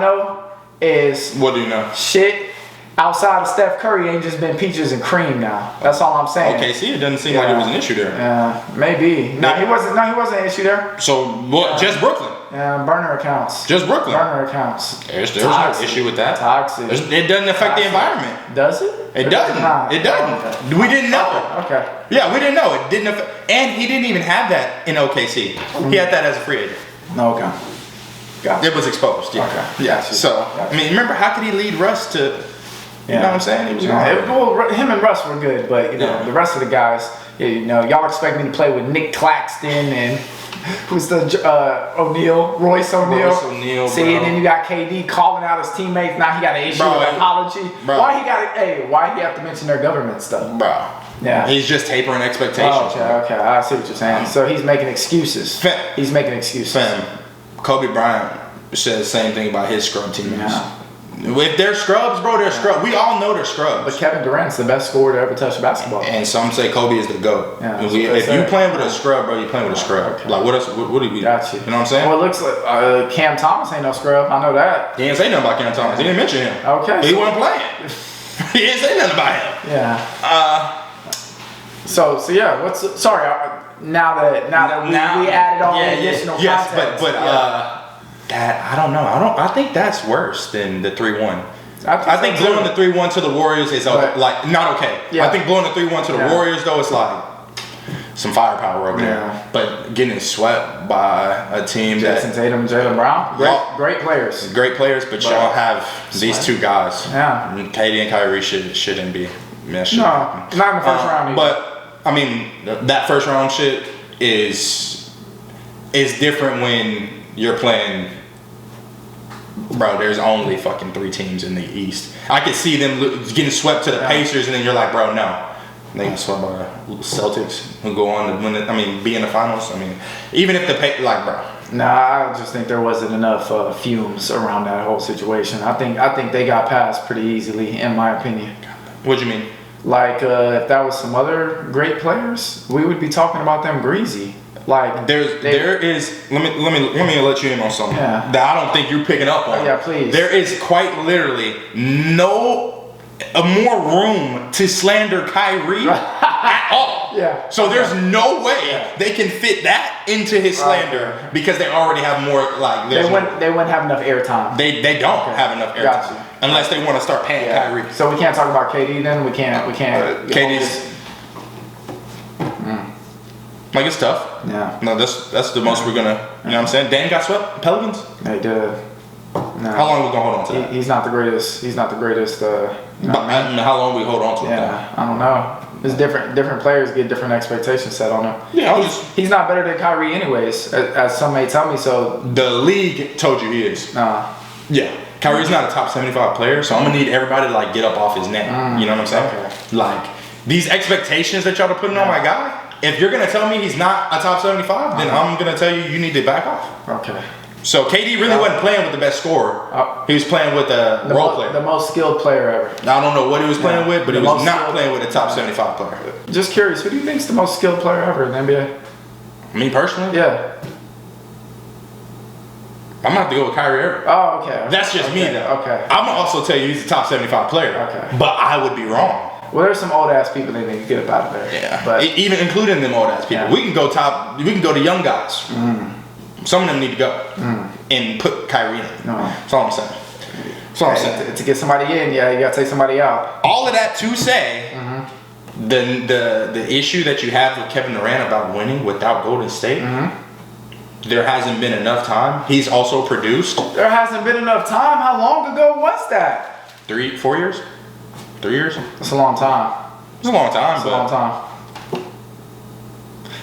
Speaker 2: know is,
Speaker 1: what do you know?
Speaker 2: Shit outside of Steph Curry ain't just been peaches and cream now. That's all I'm saying.
Speaker 1: Okay, see, it doesn't seem like it was an issue there.
Speaker 2: Yeah, maybe. No, he wasn't an issue there.
Speaker 1: So what? Just Brooklyn.
Speaker 2: Yeah, burner accounts.
Speaker 1: Just Brooklyn.
Speaker 2: Burner accounts.
Speaker 1: There's no issue with that.
Speaker 2: Toxic.
Speaker 1: It doesn't affect the environment.
Speaker 2: Does it?
Speaker 1: It doesn't. It doesn't.
Speaker 2: Okay.
Speaker 1: We didn't know.
Speaker 2: Okay.
Speaker 1: Yeah, we didn't know. It didn't affect. And he didn't even have that in OKC. He had that as a free agent.
Speaker 2: Okay. Gotcha.
Speaker 1: It was exposed. Yeah.
Speaker 2: Okay.
Speaker 1: Yeah.
Speaker 2: Gotcha.
Speaker 1: So
Speaker 2: Gotcha.
Speaker 1: I mean, remember how could he lead Russ to? You know what I'm saying? He was
Speaker 2: Well, him and Russ were good, but you know the rest of the guys, you know, y'all expect me to play with Nick Claxton and who's the Royce O'Neal. See,
Speaker 1: bro.
Speaker 2: and then you got KD calling out his teammates. Now he got to issue an apology.
Speaker 1: Bro.
Speaker 2: Why he have to mention their government stuff?
Speaker 1: Bro.
Speaker 2: Yeah.
Speaker 1: He's just tapering expectations.
Speaker 2: Oh, okay, I see what you're saying. So he's making excuses. He's making excuses.
Speaker 1: Fam, Kobe Bryant said the same thing about his scrub teammates.
Speaker 2: Yeah.
Speaker 1: If they're scrubs, bro, they're scrubs. We all know they're scrubs.
Speaker 2: But Kevin Durant's the best scorer to ever touch basketball.
Speaker 1: And some say Kobe is the GOAT.
Speaker 2: Yeah,
Speaker 1: If you playing with a scrub, bro, you playing with a scrub.
Speaker 2: Okay.
Speaker 1: Like, what do we?
Speaker 2: Got you.
Speaker 1: You know what I'm saying?
Speaker 2: Well, it looks like Cam Thomas ain't no scrub. I know that.
Speaker 1: He didn't say nothing about Cam Thomas. He didn't mention him.
Speaker 2: Okay.
Speaker 1: He wasn't playing. He didn't say nothing about him.
Speaker 2: Yeah. So yeah. Now that we added all the additional context.
Speaker 1: That I don't know. I think that's worse than the 3-1. I think blowing the 3-1 to the Warriors is not okay.
Speaker 2: Yeah.
Speaker 1: I think blowing the 3-1 to the Warriors though is like some firepower over there. But getting swept by a team
Speaker 2: Jason Tatum and Jaylen Brown, great players,
Speaker 1: but y'all have these two guys.
Speaker 2: Yeah.
Speaker 1: KD and Kyrie shouldn't be.
Speaker 2: Not in the first round. Either.
Speaker 1: But I mean, that first round shit is different when you're playing. Bro, there's only fucking 3 teams in the East. I could see them getting swept to the Pacers, and then you're like, bro, no. They get swept by Celtics, who go on to win it. I mean, be in the finals. I mean, even if bro.
Speaker 2: Nah, I just think there wasn't enough fumes around that whole situation. I think they got past pretty easily, in my opinion.
Speaker 1: What'd you mean?
Speaker 2: Like, if that was some other great players, we would be talking about them greasy. Like
Speaker 1: there is. Let me let you in on something that I don't think you're picking up on.
Speaker 2: Yeah, please.
Speaker 1: There is quite literally more room to slander Kyrie at all.
Speaker 2: Yeah.
Speaker 1: So there's no way they can fit that into his slander because they already have more like.
Speaker 2: They wouldn't have enough airtime.
Speaker 1: They don't have enough airtime.
Speaker 2: Got you.
Speaker 1: Unless they want to start paying Kyrie.
Speaker 2: So we can't talk about KD then. We can't.
Speaker 1: KD's. Like, it's tough.
Speaker 2: Yeah.
Speaker 1: No, that's the most we're gonna. You know what I'm saying? Dan got swept. Pelicans.
Speaker 2: They did. No.
Speaker 1: How long are we gonna hold on to that?
Speaker 2: He's not the greatest. He's not the greatest.
Speaker 1: How long we hold on to that?
Speaker 2: I don't know. It's different. Different players get different expectations set on them.
Speaker 1: Yeah,
Speaker 2: he's not better than Kyrie anyways, as some may tell me. So
Speaker 1: the league told you he is. Yeah. Kyrie's not a top 75 player, so I'm gonna need everybody to like get up off his neck. You know what I'm saying?
Speaker 2: Okay.
Speaker 1: Like these expectations that y'all are putting on my guy. If you're gonna tell me he's not a top 75, then I'm gonna tell you need to back off.
Speaker 2: Okay.
Speaker 1: So KD really wasn't playing with the best scorer. He was playing with a role player.
Speaker 2: The most skilled player ever.
Speaker 1: I don't know what he was playing with, but he was not playing with a top 75 player.
Speaker 2: Just curious, who do you think's the most skilled player ever in the NBA?
Speaker 1: Me personally?
Speaker 2: Yeah.
Speaker 1: I'm gonna have to go with Kyrie Irving.
Speaker 2: Oh, okay.
Speaker 1: That's just me though.
Speaker 2: Okay.
Speaker 1: I'm gonna also tell you he's a top 75 player.
Speaker 2: Okay.
Speaker 1: But I would be wrong.
Speaker 2: Well, there's some old ass people that need to get up out of there.
Speaker 1: Yeah.
Speaker 2: But
Speaker 1: even including them old ass people.
Speaker 2: Yeah.
Speaker 1: We can go to young guys. Some of them need to go and put Kyrie in. That's all I'm saying. That's all I'm saying.
Speaker 2: To get somebody in, you gotta take somebody out.
Speaker 1: All of that to say, the issue that you have with Kevin Durant about winning without Golden State, there hasn't been enough time. He's also produced.
Speaker 2: There hasn't been enough time. How long ago was that?
Speaker 1: 4 years? 3 years?
Speaker 2: That's a long time.
Speaker 1: It's a long time.
Speaker 2: It's a long time.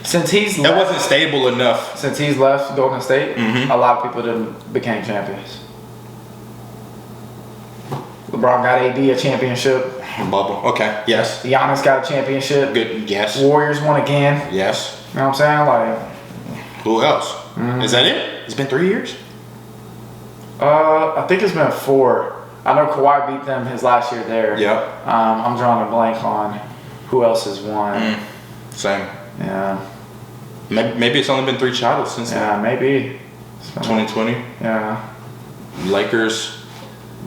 Speaker 2: Since he's
Speaker 1: that wasn't stable enough.
Speaker 2: Since he's left Golden State, a lot of people didn't became champions. LeBron got AD a championship.
Speaker 1: Bubble. Okay. Yes.
Speaker 2: Giannis got a championship.
Speaker 1: Good. Yes.
Speaker 2: Warriors won again.
Speaker 1: Yes.
Speaker 2: You know what I'm saying? Like,
Speaker 1: who else? Is that it? It's been 3 years.
Speaker 2: I think it's been 4. I know Kawhi beat them his last year there.
Speaker 1: Yeah.
Speaker 2: I'm drawing a blank on who else has won.
Speaker 1: Same.
Speaker 2: Yeah.
Speaker 1: Maybe it's only been 3 titles since then.
Speaker 2: Yeah, maybe.
Speaker 1: 2020.
Speaker 2: Yeah.
Speaker 1: Lakers,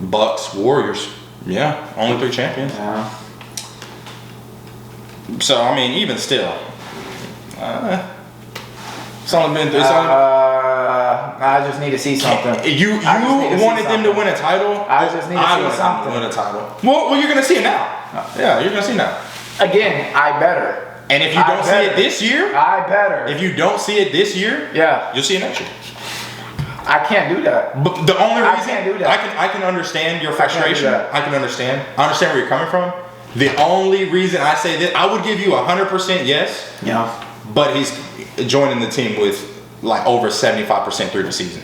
Speaker 1: Bucks, Warriors. Yeah, only 3 champions.
Speaker 2: Yeah.
Speaker 1: So I mean, even still, it's only been.
Speaker 2: I just need to see something.
Speaker 1: You wanted them to win a title.
Speaker 2: I just need to see something.
Speaker 1: Win a title. Well, you're gonna see it now. Yeah, you're gonna see it now.
Speaker 2: Again, I better.
Speaker 1: And if you don't see it this year,
Speaker 2: I better.
Speaker 1: If you don't see it this year,
Speaker 2: yeah,
Speaker 1: you'll see it next year.
Speaker 2: I can't do that.
Speaker 1: But the only reason
Speaker 2: I can't do that.
Speaker 1: I can understand your frustration.
Speaker 2: I
Speaker 1: I understand where you're coming from. The only reason I say that, I would give you 100% yes.
Speaker 2: Yeah.
Speaker 1: But he's joining the team with like over 75% through the season.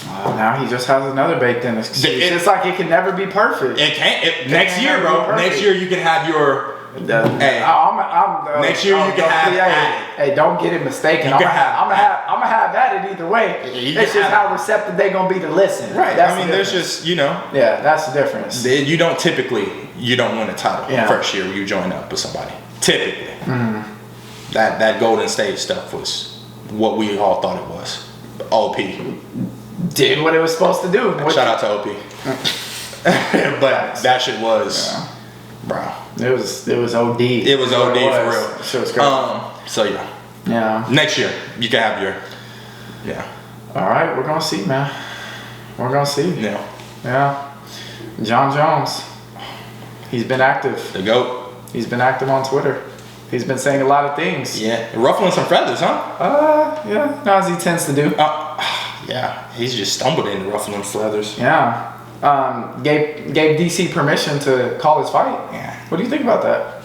Speaker 2: Now he just has another baked in excuse. It's like it can never be perfect.
Speaker 1: It can't. Next year, bro. Next year you can have your. Next year you can have.
Speaker 2: Hey, don't get it mistaken. I'm gonna have at it either way. It's just how receptive they gonna be to listen.
Speaker 1: Right. I mean, there's just
Speaker 2: Yeah, that's the difference.
Speaker 1: You don't win a title first year you join up with somebody. Typically, that Golden State stuff was what we all thought it was. OP
Speaker 2: did what it was supposed to do.
Speaker 1: Shout out to OP. But that shit was, bro.
Speaker 2: It was OD.
Speaker 1: It was OD for real.
Speaker 2: Shit was crazy.
Speaker 1: So
Speaker 2: yeah.
Speaker 1: Next year you can have your.
Speaker 2: All right, we're gonna see, man. We're gonna see. Yeah. Jon Jones. He's been active.
Speaker 1: The GOAT.
Speaker 2: He's been active on Twitter. He's been saying a lot of things.
Speaker 1: Yeah. Ruffling some feathers, huh?
Speaker 2: Yeah. As he tends to do.
Speaker 1: Yeah. He's just stumbled into ruffling feathers.
Speaker 2: Yeah. Gave DC permission to call his fight.
Speaker 1: Yeah.
Speaker 2: What do you think about that?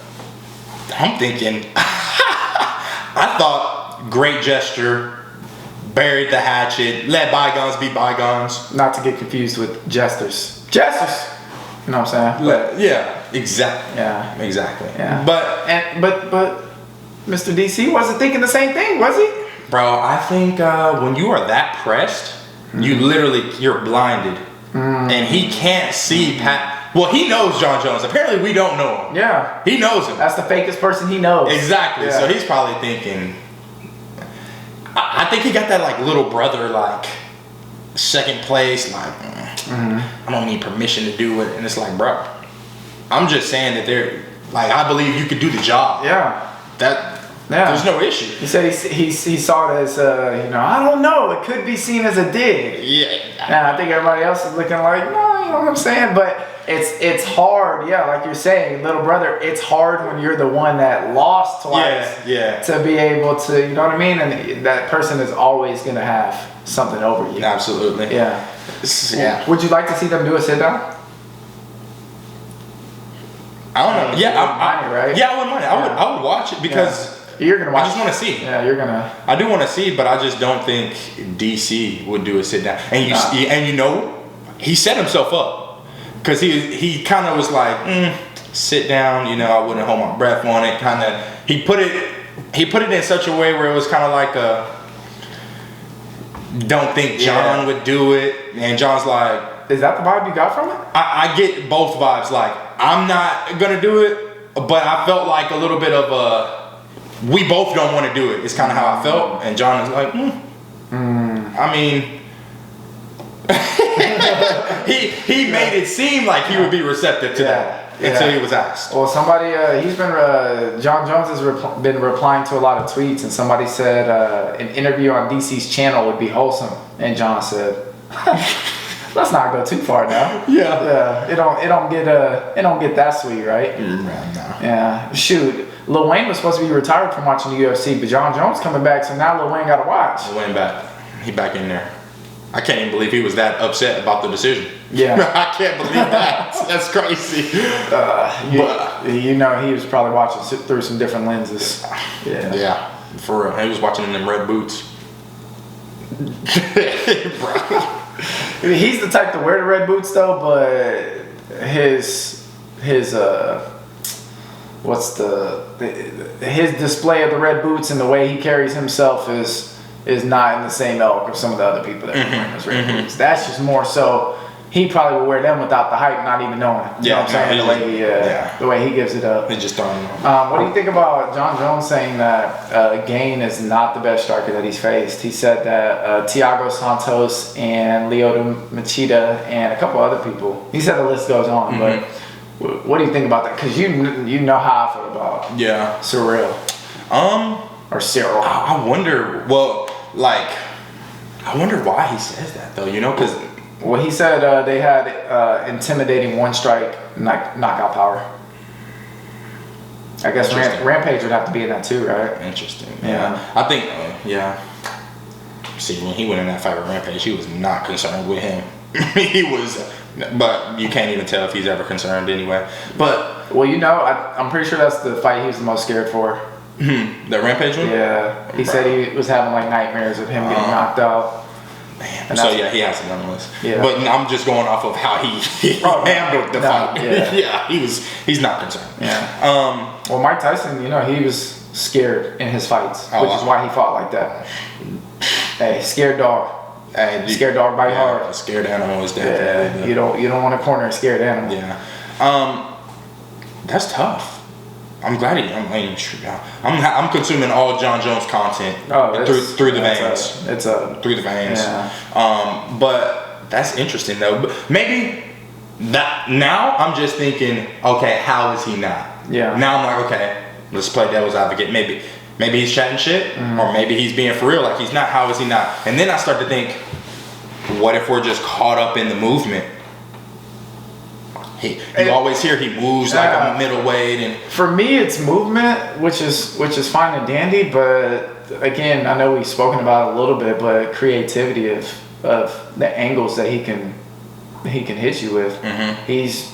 Speaker 1: I'm thinking. I thought great gesture. Buried the hatchet. Let bygones be bygones.
Speaker 2: Not to get confused with Jesters. Jesters. You know what I'm saying?
Speaker 1: Yeah, exactly.
Speaker 2: Yeah,
Speaker 1: exactly.
Speaker 2: Yeah,
Speaker 1: but
Speaker 2: Mr. DC wasn't thinking the same thing, was he?
Speaker 1: Bro, I think when you are that pressed, you're blinded, and he can't see Pat. Well, he knows Jon Jones. Apparently, we don't know him.
Speaker 2: Yeah,
Speaker 1: he knows him.
Speaker 2: That's the fakest person he knows.
Speaker 1: Exactly.
Speaker 2: Yeah.
Speaker 1: So he's probably thinking. I think he got that like little brother like second place like. I don't need permission to do it, and it's like, bro, I'm just saying that I believe you could do the job.
Speaker 2: Yeah.
Speaker 1: There's no issue.
Speaker 2: He said he saw it as I don't know, it could be seen as a dig.
Speaker 1: Yeah.
Speaker 2: And I think everybody else is looking like, no, you know what I'm saying? But it's hard, like you're saying, little brother, it's hard when you're the one that lost twice.
Speaker 1: Yeah.
Speaker 2: To be able to, you know what I mean? And that person is always gonna have something over you.
Speaker 1: Absolutely.
Speaker 2: Yeah.
Speaker 1: Yeah.
Speaker 2: Would you like to see them do a sit down?
Speaker 1: I don't know. Yeah,
Speaker 2: I
Speaker 1: wouldn't mind it. I would watch it because
Speaker 2: you're gonna watch.
Speaker 1: I just want to see.
Speaker 2: Yeah, you're gonna.
Speaker 1: I do want to see, but I just don't think DC would do a sit down. And he set himself up because he kind of was like, sit down. I wouldn't hold my breath on it. Kind of. He put it in such a way where it was kind of like a. Don't think Jon would do it, and Jon's like,
Speaker 2: is that the vibe you got from it?
Speaker 1: I get both vibes. Like, I'm not gonna do it, but I felt like a little bit of we both don't want to do it. It's kind of how I felt, and Jon is like, I mean, he made it seem like he would be receptive to that until he was asked.
Speaker 2: Well, somebody Jon Jones has been replying to a lot of tweets, and somebody said an interview on DC's channel would be wholesome, and Jon said, let's not go too far now. Yeah. It don't get that sweet, right?
Speaker 1: No.
Speaker 2: Yeah. Shoot. Lil Wayne was supposed to be retired from watching the UFC, but Jon Jones coming back, so now Lil Wayne got to watch.
Speaker 1: Lil Wayne back. He back in there. I can't even believe he was that upset about the decision.
Speaker 2: Yeah.
Speaker 1: I can't believe that. That's crazy.
Speaker 2: He was probably watching through some different lenses. Yeah.
Speaker 1: Yeah, for real. He was watching in them red boots.
Speaker 2: Bro. He's the type to wear the red boots though, but his display of the red boots and the way he carries himself is not in the same ilk of some of the other people that are wearing those red boots. That's just more so he probably would wear them without the hype, not even knowing. You know what I'm saying? The way he gives it up.
Speaker 1: He just throwing them on.
Speaker 2: What do you think about Jon Jones saying that Gain is not the best striker that he's faced? He said that Thiago Santos and Lyoto Machida and a couple other people. He said the list goes on, but what do you think about that? Because you know how I feel about Cyril. Or Cyril.
Speaker 1: I wonder. Well, I wonder why he says that though. Because.
Speaker 2: Well, he said they had intimidating one strike knockout power. I guess Rampage would have to be in that too, right?
Speaker 1: Interesting.
Speaker 2: Yeah.
Speaker 1: I think. See, when he went in that fight with Rampage, he was not concerned with him. He was, but you can't even tell if he's ever concerned anyway. But
Speaker 2: well, I'm pretty sure that's the fight he was the most scared for.
Speaker 1: The Rampage one?
Speaker 2: Yeah, he said he was having like nightmares of him getting knocked out.
Speaker 1: Man. So yeah, he has it on the list.
Speaker 2: Yeah.
Speaker 1: But I'm just going off of how he handled the fight. Yeah, he's not concerned.
Speaker 2: Yeah. Well, Mike Tyson, he was scared in his fights, which is why he fought like that. Hey, scared dog.
Speaker 1: Hey,
Speaker 2: scared dog bite hard.
Speaker 1: A scared animal is definitely.
Speaker 2: Yeah, you don't want to corner a scared animal.
Speaker 1: Yeah. That's tough. I'm glad I'm consuming all Jon Jones content through the veins. Through the veins.
Speaker 2: Yeah.
Speaker 1: But that's interesting though. But maybe that now I'm just thinking, okay, how is he not?
Speaker 2: Yeah.
Speaker 1: Now I'm like, okay, let's play devil's advocate. Maybe he's chatting shit, or maybe he's being for real. Like he's not. How is he not? And then I start to think, what if we're just caught up in the movement? You always hear he moves like a middleweight, and
Speaker 2: for me it's movement, which is fine and dandy. But again, I know we've spoken about it a little bit, but creativity of the angles that he can hit you with. He's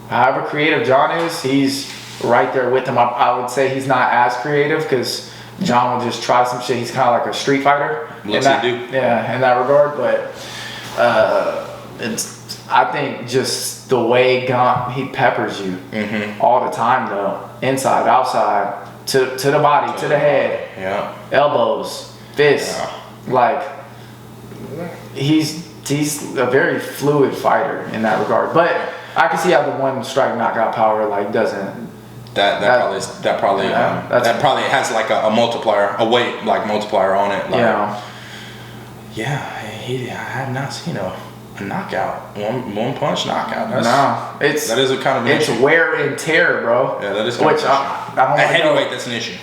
Speaker 2: however creative Jon is, he's right there with him. I would say he's not as creative because Jon will just try some shit. He's kind of like a street fighter.
Speaker 1: Looks he do.
Speaker 2: Yeah, in that regard. But I think just the way he peppers you all the time though, inside, outside, to the body, to the head, elbows, fists, like he's a very fluid fighter in that regard. But I can see how the one strike knockout power like doesn't. That probably
Speaker 1: has like a multiplier, a weight like multiplier on it. Like, I have not seen a knockout, one punch knockout. That is a kind of an
Speaker 2: it's
Speaker 1: issue.
Speaker 2: Wear and tear, bro.
Speaker 1: Yeah, that is kind of an issue.
Speaker 2: I don't
Speaker 1: at heavyweight, that's an issue.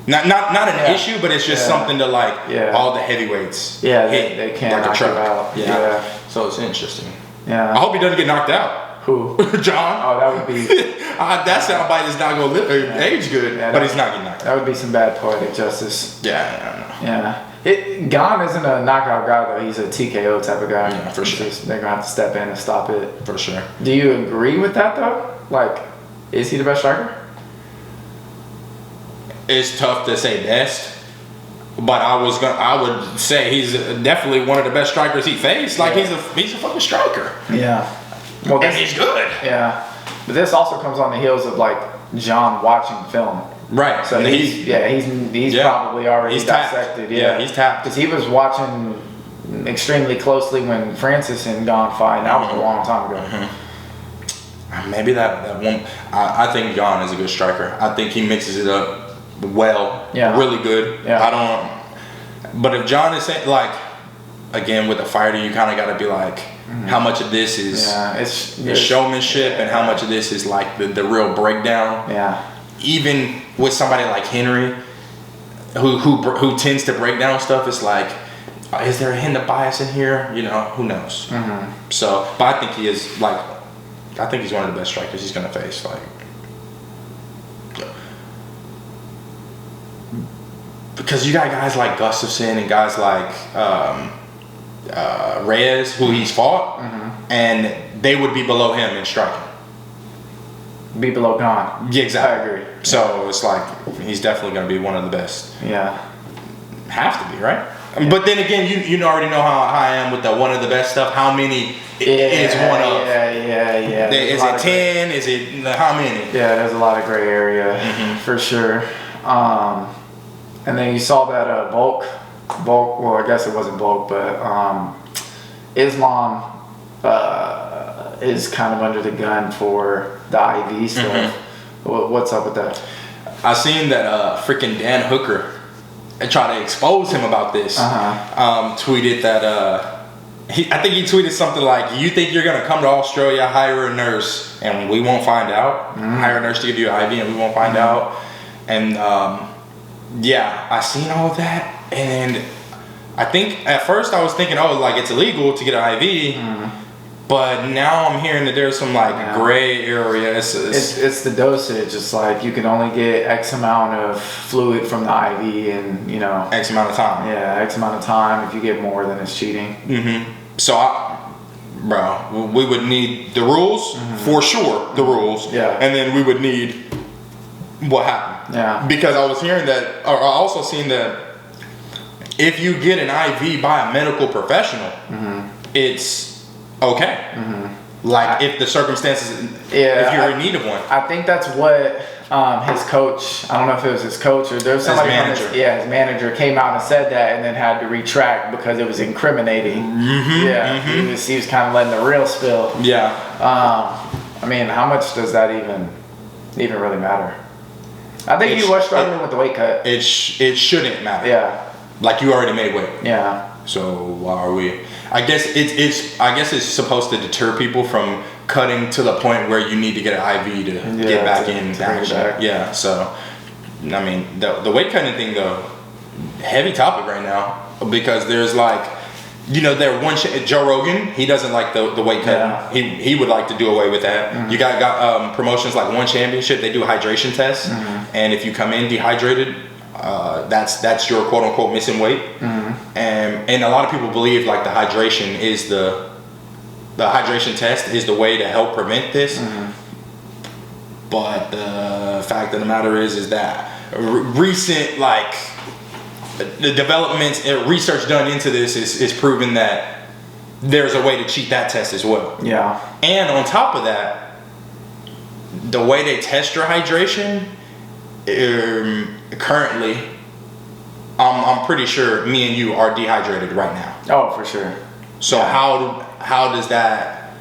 Speaker 1: Not an issue, but it's just something to like all the heavyweights.
Speaker 2: Yeah, they can't
Speaker 1: like
Speaker 2: knock you out.
Speaker 1: Yeah, so it's interesting.
Speaker 2: Yeah,
Speaker 1: I hope he doesn't get knocked out.
Speaker 2: Who?
Speaker 1: Jon.
Speaker 2: Oh, that would be.
Speaker 1: That soundbite is not gonna age good, but he's not getting knocked out.
Speaker 2: That would be some bad poetic justice.
Speaker 1: Yeah.
Speaker 2: Gon isn't a knockout guy though. He's a TKO type of guy.
Speaker 1: Yeah, for sure.
Speaker 2: They're gonna have to step in and stop it.
Speaker 1: For sure.
Speaker 2: Do you agree with that though? Like, is he the best striker?
Speaker 1: It's tough to say best, but I would say he's definitely one of the best strikers he faced. Like he's a fucking striker.
Speaker 2: Yeah. Well,
Speaker 1: and he's good.
Speaker 2: Yeah. But this also comes on the heels of like Jon watching film.
Speaker 1: Right.
Speaker 2: So he's probably already dissected.
Speaker 1: Yeah, he's tapped.
Speaker 2: Because he was watching extremely closely when Francis and Gon fight. And that was a long time ago.
Speaker 1: Maybe that one. I think Jon is a good striker. I think he mixes it up well. Yeah. Really good.
Speaker 2: Yeah.
Speaker 1: But if Jon is saying like, again with a fighter, you kind of got to be like, how much of this is it's showmanship and how much of this is like the real breakdown.
Speaker 2: Yeah. Even
Speaker 1: with somebody like Henry, who tends to break down stuff, it's like, is there a hint of bias in here? Who knows? So, but I think he is like, I think he's one of the best strikers he's gonna face. Like, because you got guys like Gustafsson and guys like Reyes, who he's fought, and they would be below him in striking.
Speaker 2: Be below Gon.
Speaker 1: Yeah, exactly.
Speaker 2: I agree.
Speaker 1: So it's like he's definitely going to be one of the best.
Speaker 2: Yeah.
Speaker 1: Have to be, right? Yeah. But then again, you already know how I am with the one of the best stuff. How many is one of?
Speaker 2: Yeah.
Speaker 1: Is it 10? Is it how many?
Speaker 2: Yeah, there's a lot of gray area for sure. And then you saw that Volk. Well, I guess it wasn't Volk, but Islam is kind of under the gun for the IV stuff. What's up with that?
Speaker 1: I seen that freaking Dan Hooker tried to expose him about this. Tweeted that I think he tweeted something like, "You think you're gonna come to Australia, hire a nurse, and we won't find out? Hire a nurse to give you an IV, and we won't find out?" And I seen all of that, and I think at first I was thinking, oh, like it's illegal to get an IV. But now I'm hearing that there's some like gray area.
Speaker 2: It's the dosage. It's like you can only get X amount of fluid from the IV, and
Speaker 1: X amount of time.
Speaker 2: Yeah, X amount of time. If you get more, then it's cheating.
Speaker 1: So, bro, we would need the rules for sure. The rules.
Speaker 2: Yeah.
Speaker 1: And then we would need what happened.
Speaker 2: Yeah. Because
Speaker 1: I was hearing that, or I also seen that if you get an IV by a medical professional, it's okay. Like if the circumstances, if you're in need of one.
Speaker 2: I think that's what his coach, I don't know if it was his coach or there's somebody his manager came out and said that, and then had to retract because it was incriminating. He was kind of letting the real spill. I mean, how much does that even really matter? I think he was struggling with the weight cut.
Speaker 1: It shouldn't matter. Like you already made weight. So why are we? I guess it's supposed to deter people from cutting to the point where you need to get an IV to get back in action. Yeah. So I mean, the weight cutting thing though, heavy topic right now, because there's like, Joe Rogan, he doesn't like the weight cutting. He would like to do away with that. You got promotions like One Championship. They do a hydration test, and if you come in dehydrated, that's your quote unquote missing weight. And a lot of people believe like the hydration is the hydration test is the way to help prevent this. But the fact of the matter is that recent like the developments and research done into this is proven that there's a way to cheat that test as well. And on top of that, the way they test your hydration, currently, I'm pretty sure me and you are dehydrated right now.
Speaker 2: Oh, for sure.
Speaker 1: So how does that?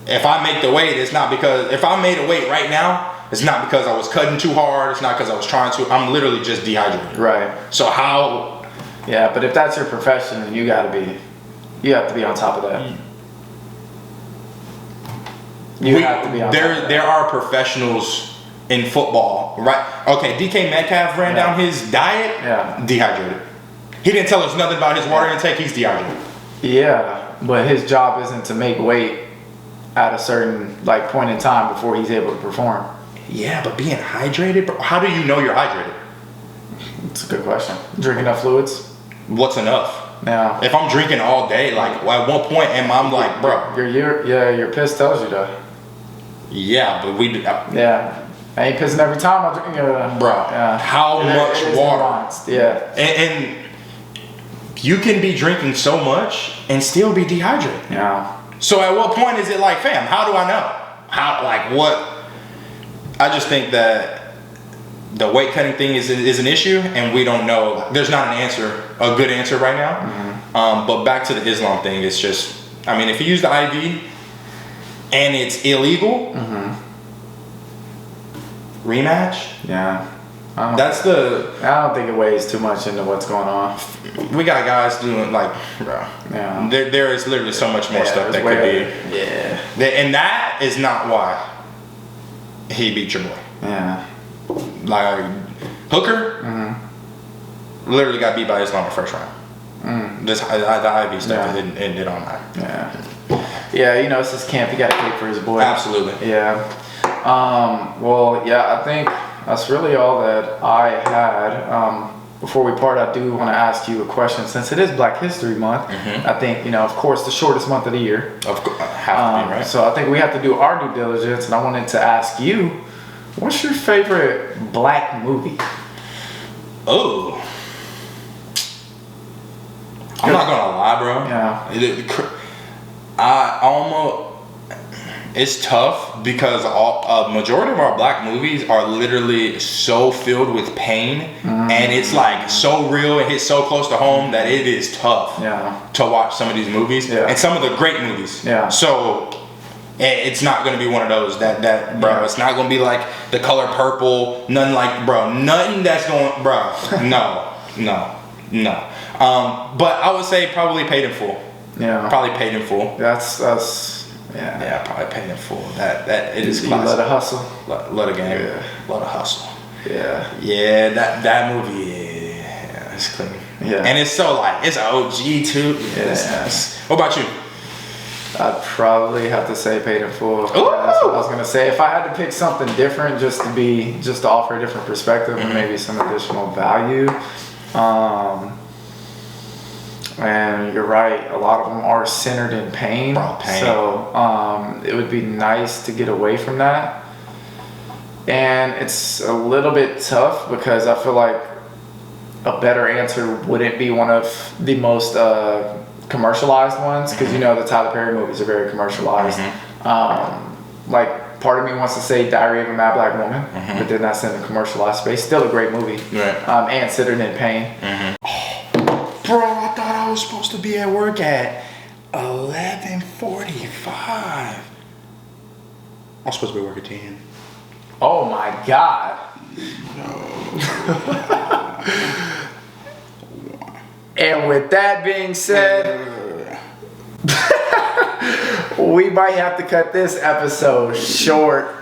Speaker 1: If I make the weight, it's not because if I made a weight right now, it's not because I was cutting too hard. It's not because I was trying to. I'm literally just dehydrated.
Speaker 2: Right.
Speaker 1: So how?
Speaker 2: Yeah, but if that's your profession, then you have to be on top of that.
Speaker 1: There are professionals in football, right? Okay, DK Metcalf ran down his diet. Dehydrated. He didn't tell us nothing about his water intake. He's dehydrated.
Speaker 2: Yeah, but his job isn't to make weight at a certain point in time before he's able to perform.
Speaker 1: Yeah, but being hydrated, bro, how do you know you're hydrated?
Speaker 2: It's a good question. Drink enough fluids?
Speaker 1: What's enough?
Speaker 2: Yeah.
Speaker 1: If I'm drinking all day, like at one point, I'm like, bro.
Speaker 2: Your piss tells you that.
Speaker 1: Yeah, but
Speaker 2: I ain't pissing every time I drink.
Speaker 1: Bro, how much water?
Speaker 2: Nuanced. Yeah.
Speaker 1: And you can be drinking so much and still be dehydrated.
Speaker 2: Yeah.
Speaker 1: So at what point is it like, fam, how do I know? What? I just think that the weight cutting thing is an issue, and we don't know. There's not a good answer right now. But back to the Islam thing, it's just, I mean, if you use the IV and it's illegal, rematch.
Speaker 2: Yeah.
Speaker 1: I
Speaker 2: don't think it weighs too much into what's going on.
Speaker 1: We got guys doing bro.
Speaker 2: Yeah.
Speaker 1: There is literally so much more stuff that could be.
Speaker 2: Yeah.
Speaker 1: And that is not why he beat your boy.
Speaker 2: Yeah.
Speaker 1: Like Hooker, literally got beat by Islam in the first round. This the IV stuff ended on that.
Speaker 2: Yeah. Yeah, it's his camp. He got to kick for his boy.
Speaker 1: Absolutely.
Speaker 2: Yeah. Well, yeah, I think that's really all that I had. Before we part, I do want to ask you a question. Since it is Black History Month, I think, of course, the shortest month of the year.
Speaker 1: Of course, have to be, right?
Speaker 2: So I think we have to do our due diligence, and I wanted to ask you, what's your favorite black movie?
Speaker 1: Oh. I'm not going to lie, bro.
Speaker 2: Yeah.
Speaker 1: It's tough because a majority of our black movies are literally so filled with pain, and it's like so real and hits so close to home that it is tough to watch some of these movies and some of the great movies.
Speaker 2: Yeah.
Speaker 1: So it's not gonna be one of those that bro. It's not gonna be like The Color Purple. Nothing like nothing that's going No. But I would say probably Paid in Full.
Speaker 2: Yeah.
Speaker 1: Probably Paid in Full.
Speaker 2: That's.
Speaker 1: Yeah, probably Paid in Full. That it is
Speaker 2: classic.
Speaker 1: classic.
Speaker 2: Lot of hustle.
Speaker 1: Lot of game. Yeah. Lot of hustle.
Speaker 2: Yeah.
Speaker 1: Yeah, that movie. Yeah, it's clean.
Speaker 2: Yeah.
Speaker 1: And it's so it's an OG too.
Speaker 2: Yeah.
Speaker 1: It's nice. What about you?
Speaker 2: I'd probably have to say Paid in Full.
Speaker 1: Ooh.
Speaker 2: That's what I was gonna say. If I had to pick something different, just to offer a different perspective and maybe some additional value. And you're right, a lot of them are centered in pain.
Speaker 1: Bro, pain.
Speaker 2: So it would be nice to get away from that. And it's a little bit tough because I feel like a better answer wouldn't be one of the most commercialized ones, because you know the Tyler Perry movies are very commercialized. Like part of me wants to say Diary of a Mad Black Woman, but then that's in the commercialized space. Still a great movie,
Speaker 1: Right.
Speaker 2: And Centered in Pain.
Speaker 1: Bro, I thought I was supposed to be at work at 11:45. I was supposed to be working 10.
Speaker 2: Oh my God. And with that being said, we might have to cut this episode short.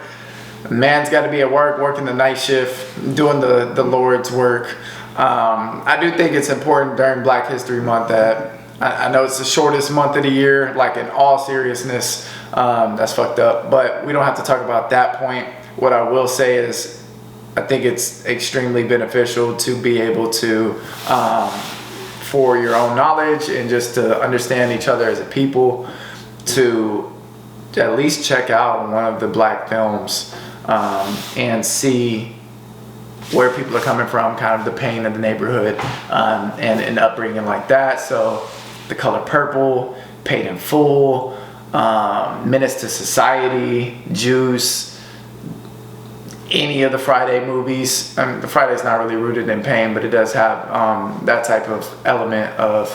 Speaker 2: Man's got to be at work, working the night shift, doing the Lord's work. I do think it's important during Black History Month that I know it's the shortest month of the year, like in all seriousness, that's fucked up, but we don't have to talk about that point. What I will say is I think it's extremely beneficial to be able to, for your own knowledge and just to understand each other as a people, to at least check out one of the Black films and see where people are coming from, kind of the pain of the neighborhood, and an upbringing like that. So The Color Purple, Paid in Full, Menace to Society, Juice, any of the Friday movies. The Friday's not really rooted in pain, but it does have that type of element of,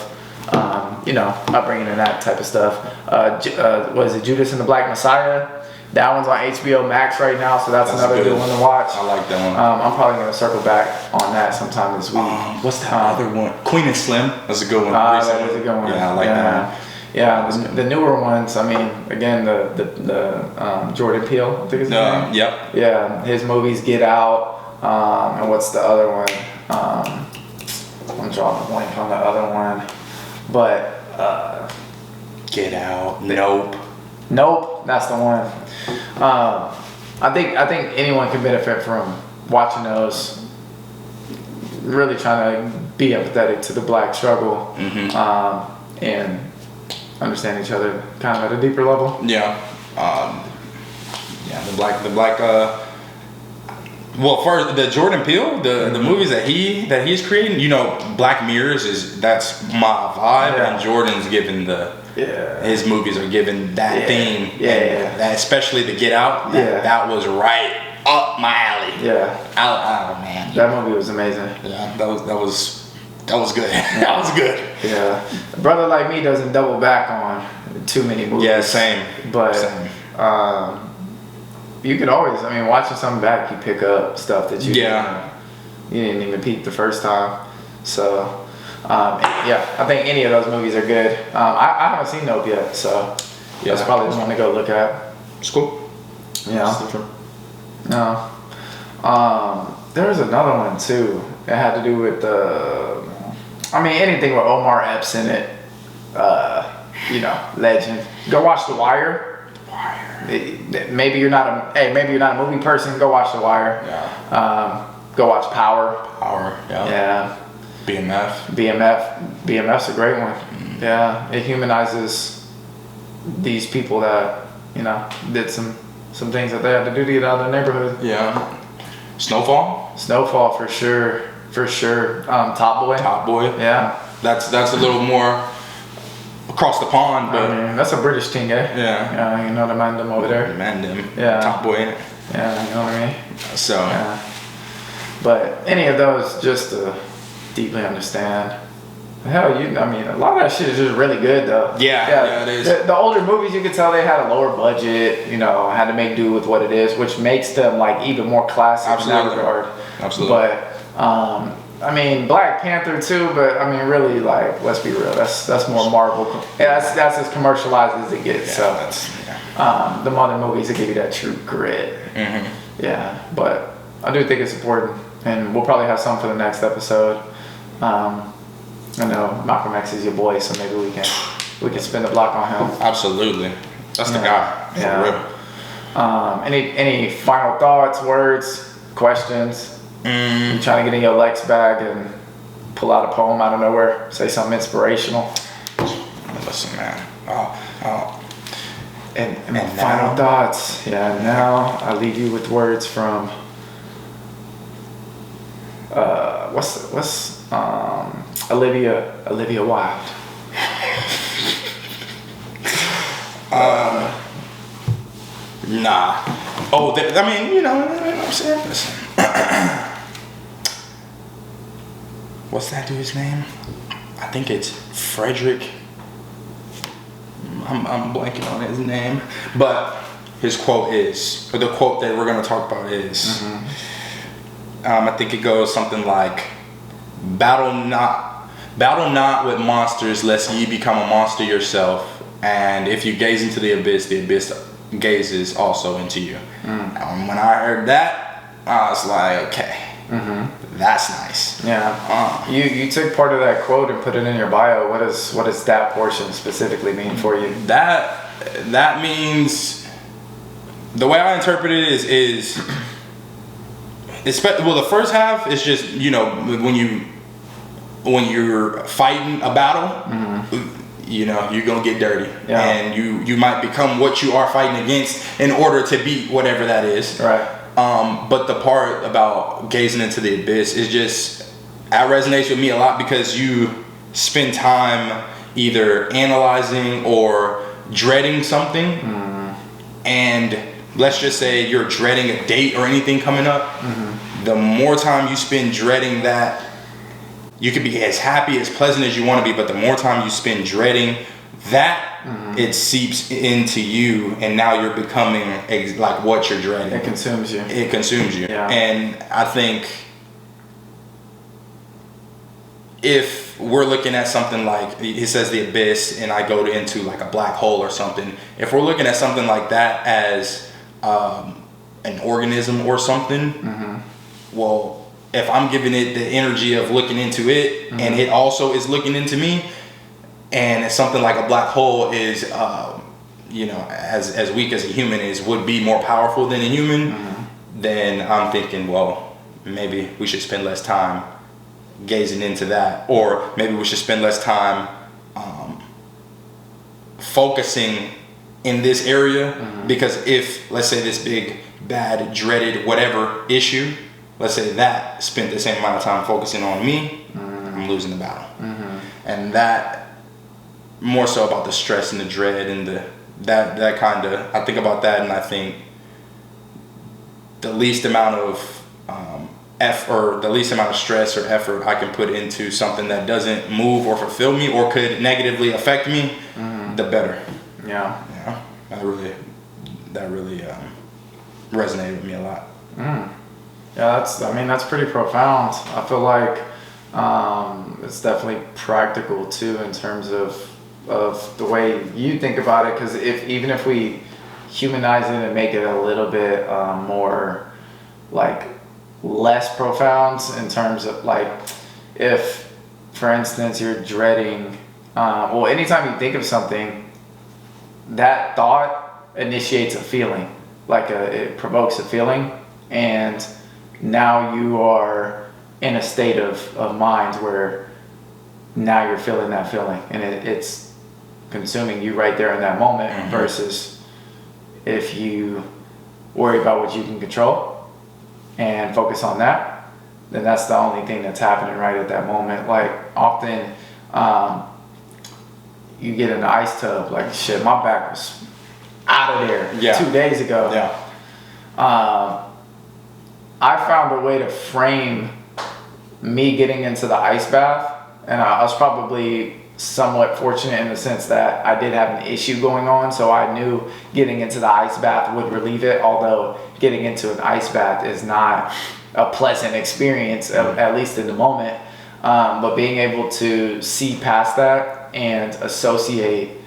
Speaker 2: upbringing and that type of stuff. What is it, Judas and the Black Messiah? That one's on HBO Max right now, so that's another good one to watch.
Speaker 1: I like that one.
Speaker 2: I'm probably going to circle back on that sometime this week.
Speaker 1: What's that other one? Queen and Slim. That's a good one.
Speaker 2: That is a good one.
Speaker 1: Yeah, I like that one.
Speaker 2: Yeah, the newer ones. I mean, again, the Jordan Peele, I think is his name.
Speaker 1: Yep.
Speaker 2: Yeah, his movies Get Out, and what's the other one? I'm drawing a blank on the other one, but
Speaker 1: Get Out. Nope.
Speaker 2: That's the one. I think anyone can benefit from watching those. Really trying to be empathetic to the Black struggle, and understand each other kind of at a deeper level.
Speaker 1: Yeah. The black. Well, first the Jordan Peele, the movies that he's creating. Black Mirrors that's my vibe, and Jordan's given his movies are given that theme. That, especially the Get Out. That was right up my alley. Oh man.
Speaker 2: That movie was amazing.
Speaker 1: Yeah, that was good. That was good.
Speaker 2: Yeah. A brother like me doesn't double back on too many movies.
Speaker 1: Yeah, same.
Speaker 2: But you could always, watching something back, you pick up stuff that you didn't even peep the first time. So, I think any of those movies are good. I haven't seen Nope yet, so that's probably the one to go look at.
Speaker 1: It's cool.
Speaker 2: Yeah. No. There was another one too. It had to do with anything with Omar Epps in it. Legend. Go watch The Wire. Maybe you're not a movie person. Go watch The Wire.
Speaker 1: Yeah.
Speaker 2: Go watch Power.
Speaker 1: Yeah.
Speaker 2: BMF's a great one. Yeah. It humanizes these people that did some things that they had to do to get out of their neighborhood.
Speaker 1: Yeah. Snowfall
Speaker 2: for sure. Top Boy. Yeah.
Speaker 1: That's a little more across the pond, but
Speaker 2: that's a British thing, eh?
Speaker 1: Yeah.
Speaker 2: You know the man them over there. Yeah.
Speaker 1: Top Boy in it.
Speaker 2: Yeah, you know what I mean?
Speaker 1: So.
Speaker 2: Yeah. But any of those, just to deeply understand. Hell, a lot of that shit is just really good, though.
Speaker 1: Yeah, it is.
Speaker 2: The older movies, you could tell they had a lower budget, had to make do with what it is, which makes them, even more classic in that regard.
Speaker 1: Absolutely.
Speaker 2: But, Black Panther, too, but, really, let's be real, that's more Marvel. That's as commercialized as it gets, the other movies that give you that true grit. Yeah, but I do think it's important, and we'll probably have some for the next episode. I know Malcolm X is your boy, so maybe we can we could spin the block on him.
Speaker 1: Absolutely. That's the guy.
Speaker 2: Yeah.
Speaker 1: For real.
Speaker 2: Any final thoughts, words, questions? You trying to get in your Lex bag and pull out a poem out of nowhere? Say something inspirational.
Speaker 1: Listen, man.
Speaker 2: And final thoughts. Yeah, now I leave you with words from what's Olivia Wilde.
Speaker 1: Nah. Oh, I mean, you know what I'm saying? Listen. What's that dude's name? I think it's Frederick. I'm blanking on his name. But his quote is, or the quote that we're going to talk about is, I think it goes something like, battle not with monsters, lest ye become a monster yourself. And if you gaze into the abyss gazes also into you. And when I heard that, I was like, okay, that's nice.
Speaker 2: Yeah. You took part of that quote and put it in your bio. What does that portion specifically mean for you?
Speaker 1: That means, the way I interpret it is well, the first half is just, you know, when you're fighting a battle, you know, you're gonna get dirty, and you might become what you are fighting against in order to beat whatever that is.
Speaker 2: Right.
Speaker 1: But the part about gazing into the abyss is just, that resonates with me a lot, because you spend time either analyzing or dreading something, and let's just say you're dreading a date or anything coming up. The more time you spend dreading that, you could be as happy, as pleasant as you want to be, but the more time you spend dreading that, it seeps into you, and now you're becoming like what you're dreading.
Speaker 2: It consumes you.
Speaker 1: It consumes you.
Speaker 2: Yeah.
Speaker 1: And I think if we're looking at something like, he says the abyss, and I go into like a black hole or something, if we're looking at something like that as an organism or something, well, if I'm giving it the energy of looking into it, and it also is looking into me, and it's something like a black hole is, you know, as weak as a human is, would be more powerful than a human, then I'm thinking, well, maybe we should spend less time gazing into that, or maybe we should spend less time focusing in this area, because if, let's say, this big, bad, dreaded, whatever issue, let's say that spent the same amount of time focusing on me, I'm losing the battle. And that, more so about the stress and the dread and that kind of, I think about that, and I think the least amount of the least amount of stress or effort I can put into something that doesn't move or fulfill me or could negatively affect me, the better.
Speaker 2: Yeah.
Speaker 1: Yeah. That really resonated with me a lot.
Speaker 2: Yeah, that's pretty profound. I feel like it's definitely practical too, in terms of the way you think about it, because even if we humanize it and make it a little bit more like less profound, in terms of like, if for instance you're dreading, well, anytime you think of something, that thought initiates a feeling, like it provokes a feeling, and now you are in a state of mind where now you're feeling that feeling, and it's consuming you right there in that moment, versus if you worry about what you can control and focus on that, then that's the only thing that's happening right at that moment. Like, often you get in the ice tub, like, shit, my back was out of there 2 days ago. I found a way to frame me getting into the ice bath, and I was probably somewhat fortunate in the sense that I did have an issue going on, so I knew getting into the ice bath would relieve it, although getting into an ice bath is not a pleasant experience, at least in the moment, but being able to see past that and associate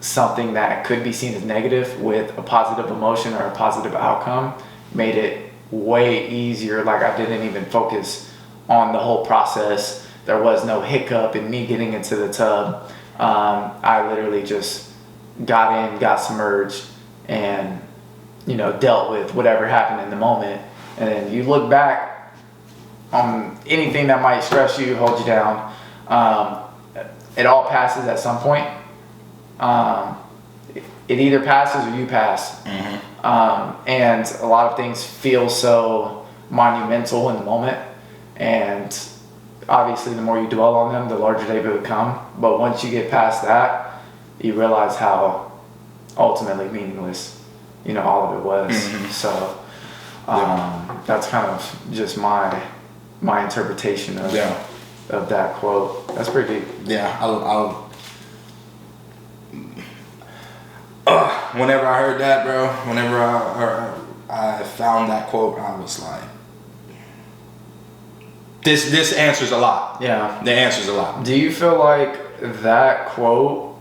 Speaker 2: something that could be seen as negative with a positive emotion or a positive outcome made it way easier. Like, I didn't even focus on the whole process. There was no hiccup in me getting into the tub. I literally just got submerged, and dealt with whatever happened in the moment. And then you look back on anything that might stress you, hold you down. It all passes at some point. It either passes or you pass. And a lot of things feel so monumental in the moment, and obviously the more you dwell on them, the larger they become. But once you get past that, you realize how ultimately meaningless all of it was. So that's kind of just my interpretation of that quote. That's pretty deep.
Speaker 1: Yeah, whenever I heard that, bro, whenever I found that quote, I was like, this answers a lot.
Speaker 2: Yeah.
Speaker 1: The answers a lot.
Speaker 2: Do you feel like that quote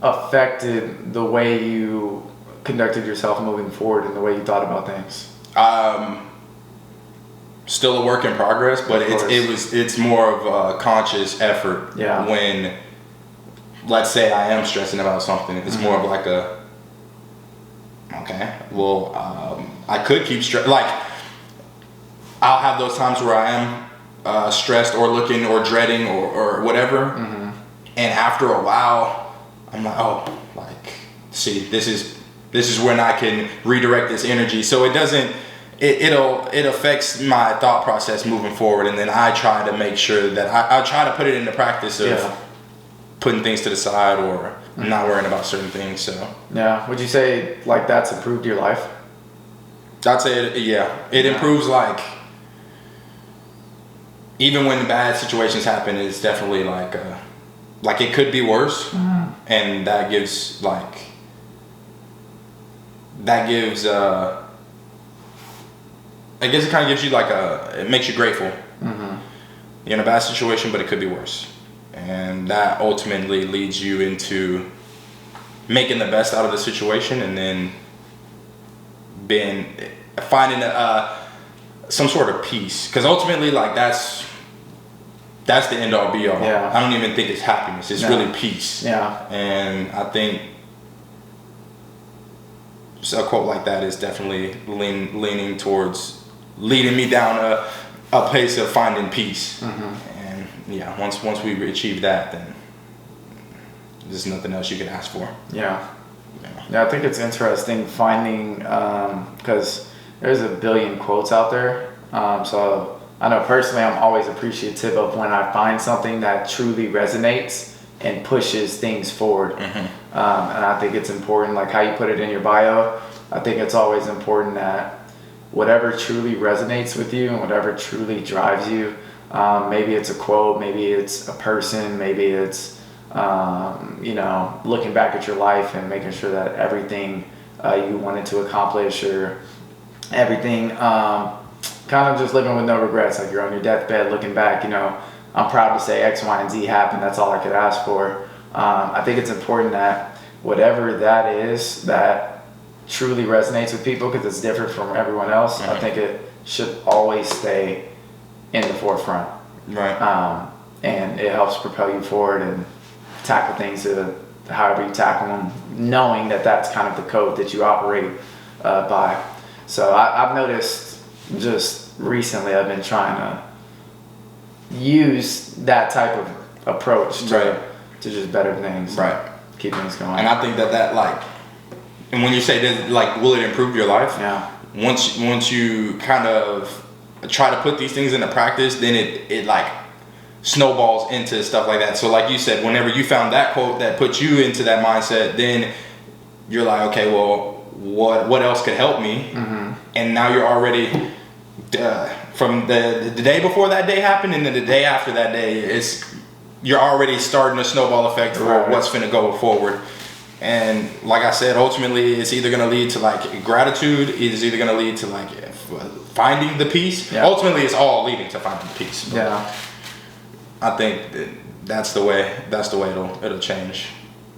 Speaker 2: affected the way you conducted yourself moving forward and the way you thought about things?
Speaker 1: Still a work in progress, but it's more of a conscious effort.
Speaker 2: Yeah.
Speaker 1: When, let's say I am stressing about something, it's more of like I could keep stress. Like, I'll have those times where I am stressed or looking or dreading or whatever, and after a while, I'm like, see, this is when I can redirect this energy. So it doesn't. It affects my thought process moving forward, and then I try to make sure that I try to put it into practice of putting things to the side or not worrying about certain things. So
Speaker 2: would you say like that's improved your life?
Speaker 1: I'd say it improves. Like, even when bad situations happen, it's definitely like it could be worse, and that gives I guess it kind of gives you it makes you grateful. You're in a bad situation, but it could be worse. And that ultimately leads you into making the best out of the situation, and then finding some sort of peace. Because ultimately, that's the end all be all.
Speaker 2: Yeah.
Speaker 1: I don't even think it's happiness. It's really peace.
Speaker 2: Yeah.
Speaker 1: And I think a quote like that is definitely leaning towards leading me down a place of finding peace. And once we achieve that, then there's nothing else you can ask for.
Speaker 2: Yeah, I think it's interesting finding, because there's a billion quotes out there. So I know personally I'm always appreciative of when I find something that truly resonates and pushes things forward. And I think it's important, like how you put it in your bio. I think it's always important that whatever truly resonates with you and whatever truly drives you, maybe it's a quote, maybe it's a person, maybe it's looking back at your life and making sure that everything you wanted to accomplish, or everything, kind of just living with no regrets, like you're on your deathbed looking back, I'm proud to say X, Y, and Z happened. That's all I could ask for. I think it's important that whatever that is that truly resonates with people, because it's different from everyone else, I think it should always stay in the forefront.
Speaker 1: Right.
Speaker 2: And it helps propel you forward and tackle things however you tackle them, knowing that that's kind of the code that you operate by. So I've noticed just recently I've been trying to use that type of approach to just better things.
Speaker 1: Right.
Speaker 2: Keep things going.
Speaker 1: And I think that and when you say that, will it improve your life?
Speaker 2: Yeah.
Speaker 1: Once you kind of try to put these things into practice, then it snowballs into stuff like that. So like you said, whenever you found that quote that put you into that mindset, then you're like, okay, well, what else could help me? And now you're already from the day before that day happened, and then the day after that day, you're already starting a snowball effect for what's finna go forward. And like I said, ultimately it's either gonna lead to gratitude, it's either gonna lead to finding the peace. Ultimately it's all leading to finding the peace. But I think that's the way it'll change.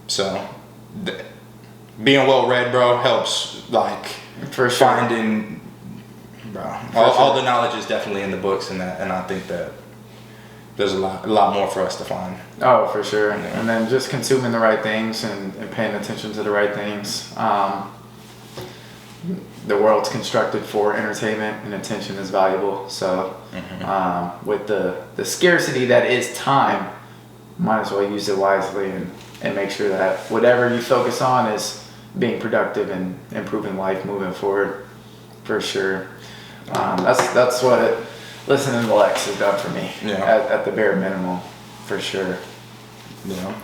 Speaker 1: So being well read, bro, helps
Speaker 2: for sure.
Speaker 1: Finding all the knowledge is definitely in the books, and I think that there's a lot more for us to find.
Speaker 2: Oh, for sure. And then just consuming the right things and paying attention to the right things. The world's constructed for entertainment, and attention is valuable. So with the scarcity that is time, might as well use it wisely and make sure that whatever you focus on is being productive and improving life moving forward, for sure. That's what listening to Lex has done for me. At the bare minimum, for sure.
Speaker 1: Yeah.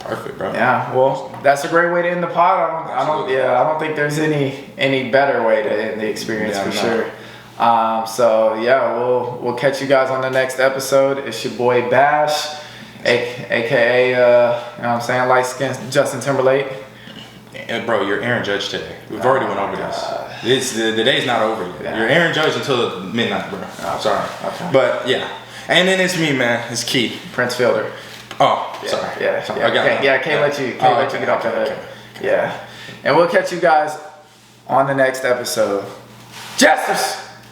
Speaker 1: Perfect, bro.
Speaker 2: Yeah, well, that's a great way to end the pod. I don't think there's any better way to end the experience, for sure. So yeah, we'll catch you guys on the next episode. It's your boy Bash, aka you know what I'm saying, light skinned Justin Timberlake.
Speaker 1: And bro, you're Aaron Judge today. We've already went over this. The day's not over yet. Yeah. You're Aaron Judge until midnight, bro. Sorry. Okay. But yeah. And then it's me, man. It's Key.
Speaker 2: Prince Fielder.
Speaker 1: Oh, sorry.
Speaker 2: Yeah. I can't let you get off the hook. Okay. Yeah. And we'll catch you guys on the next episode. Jesters!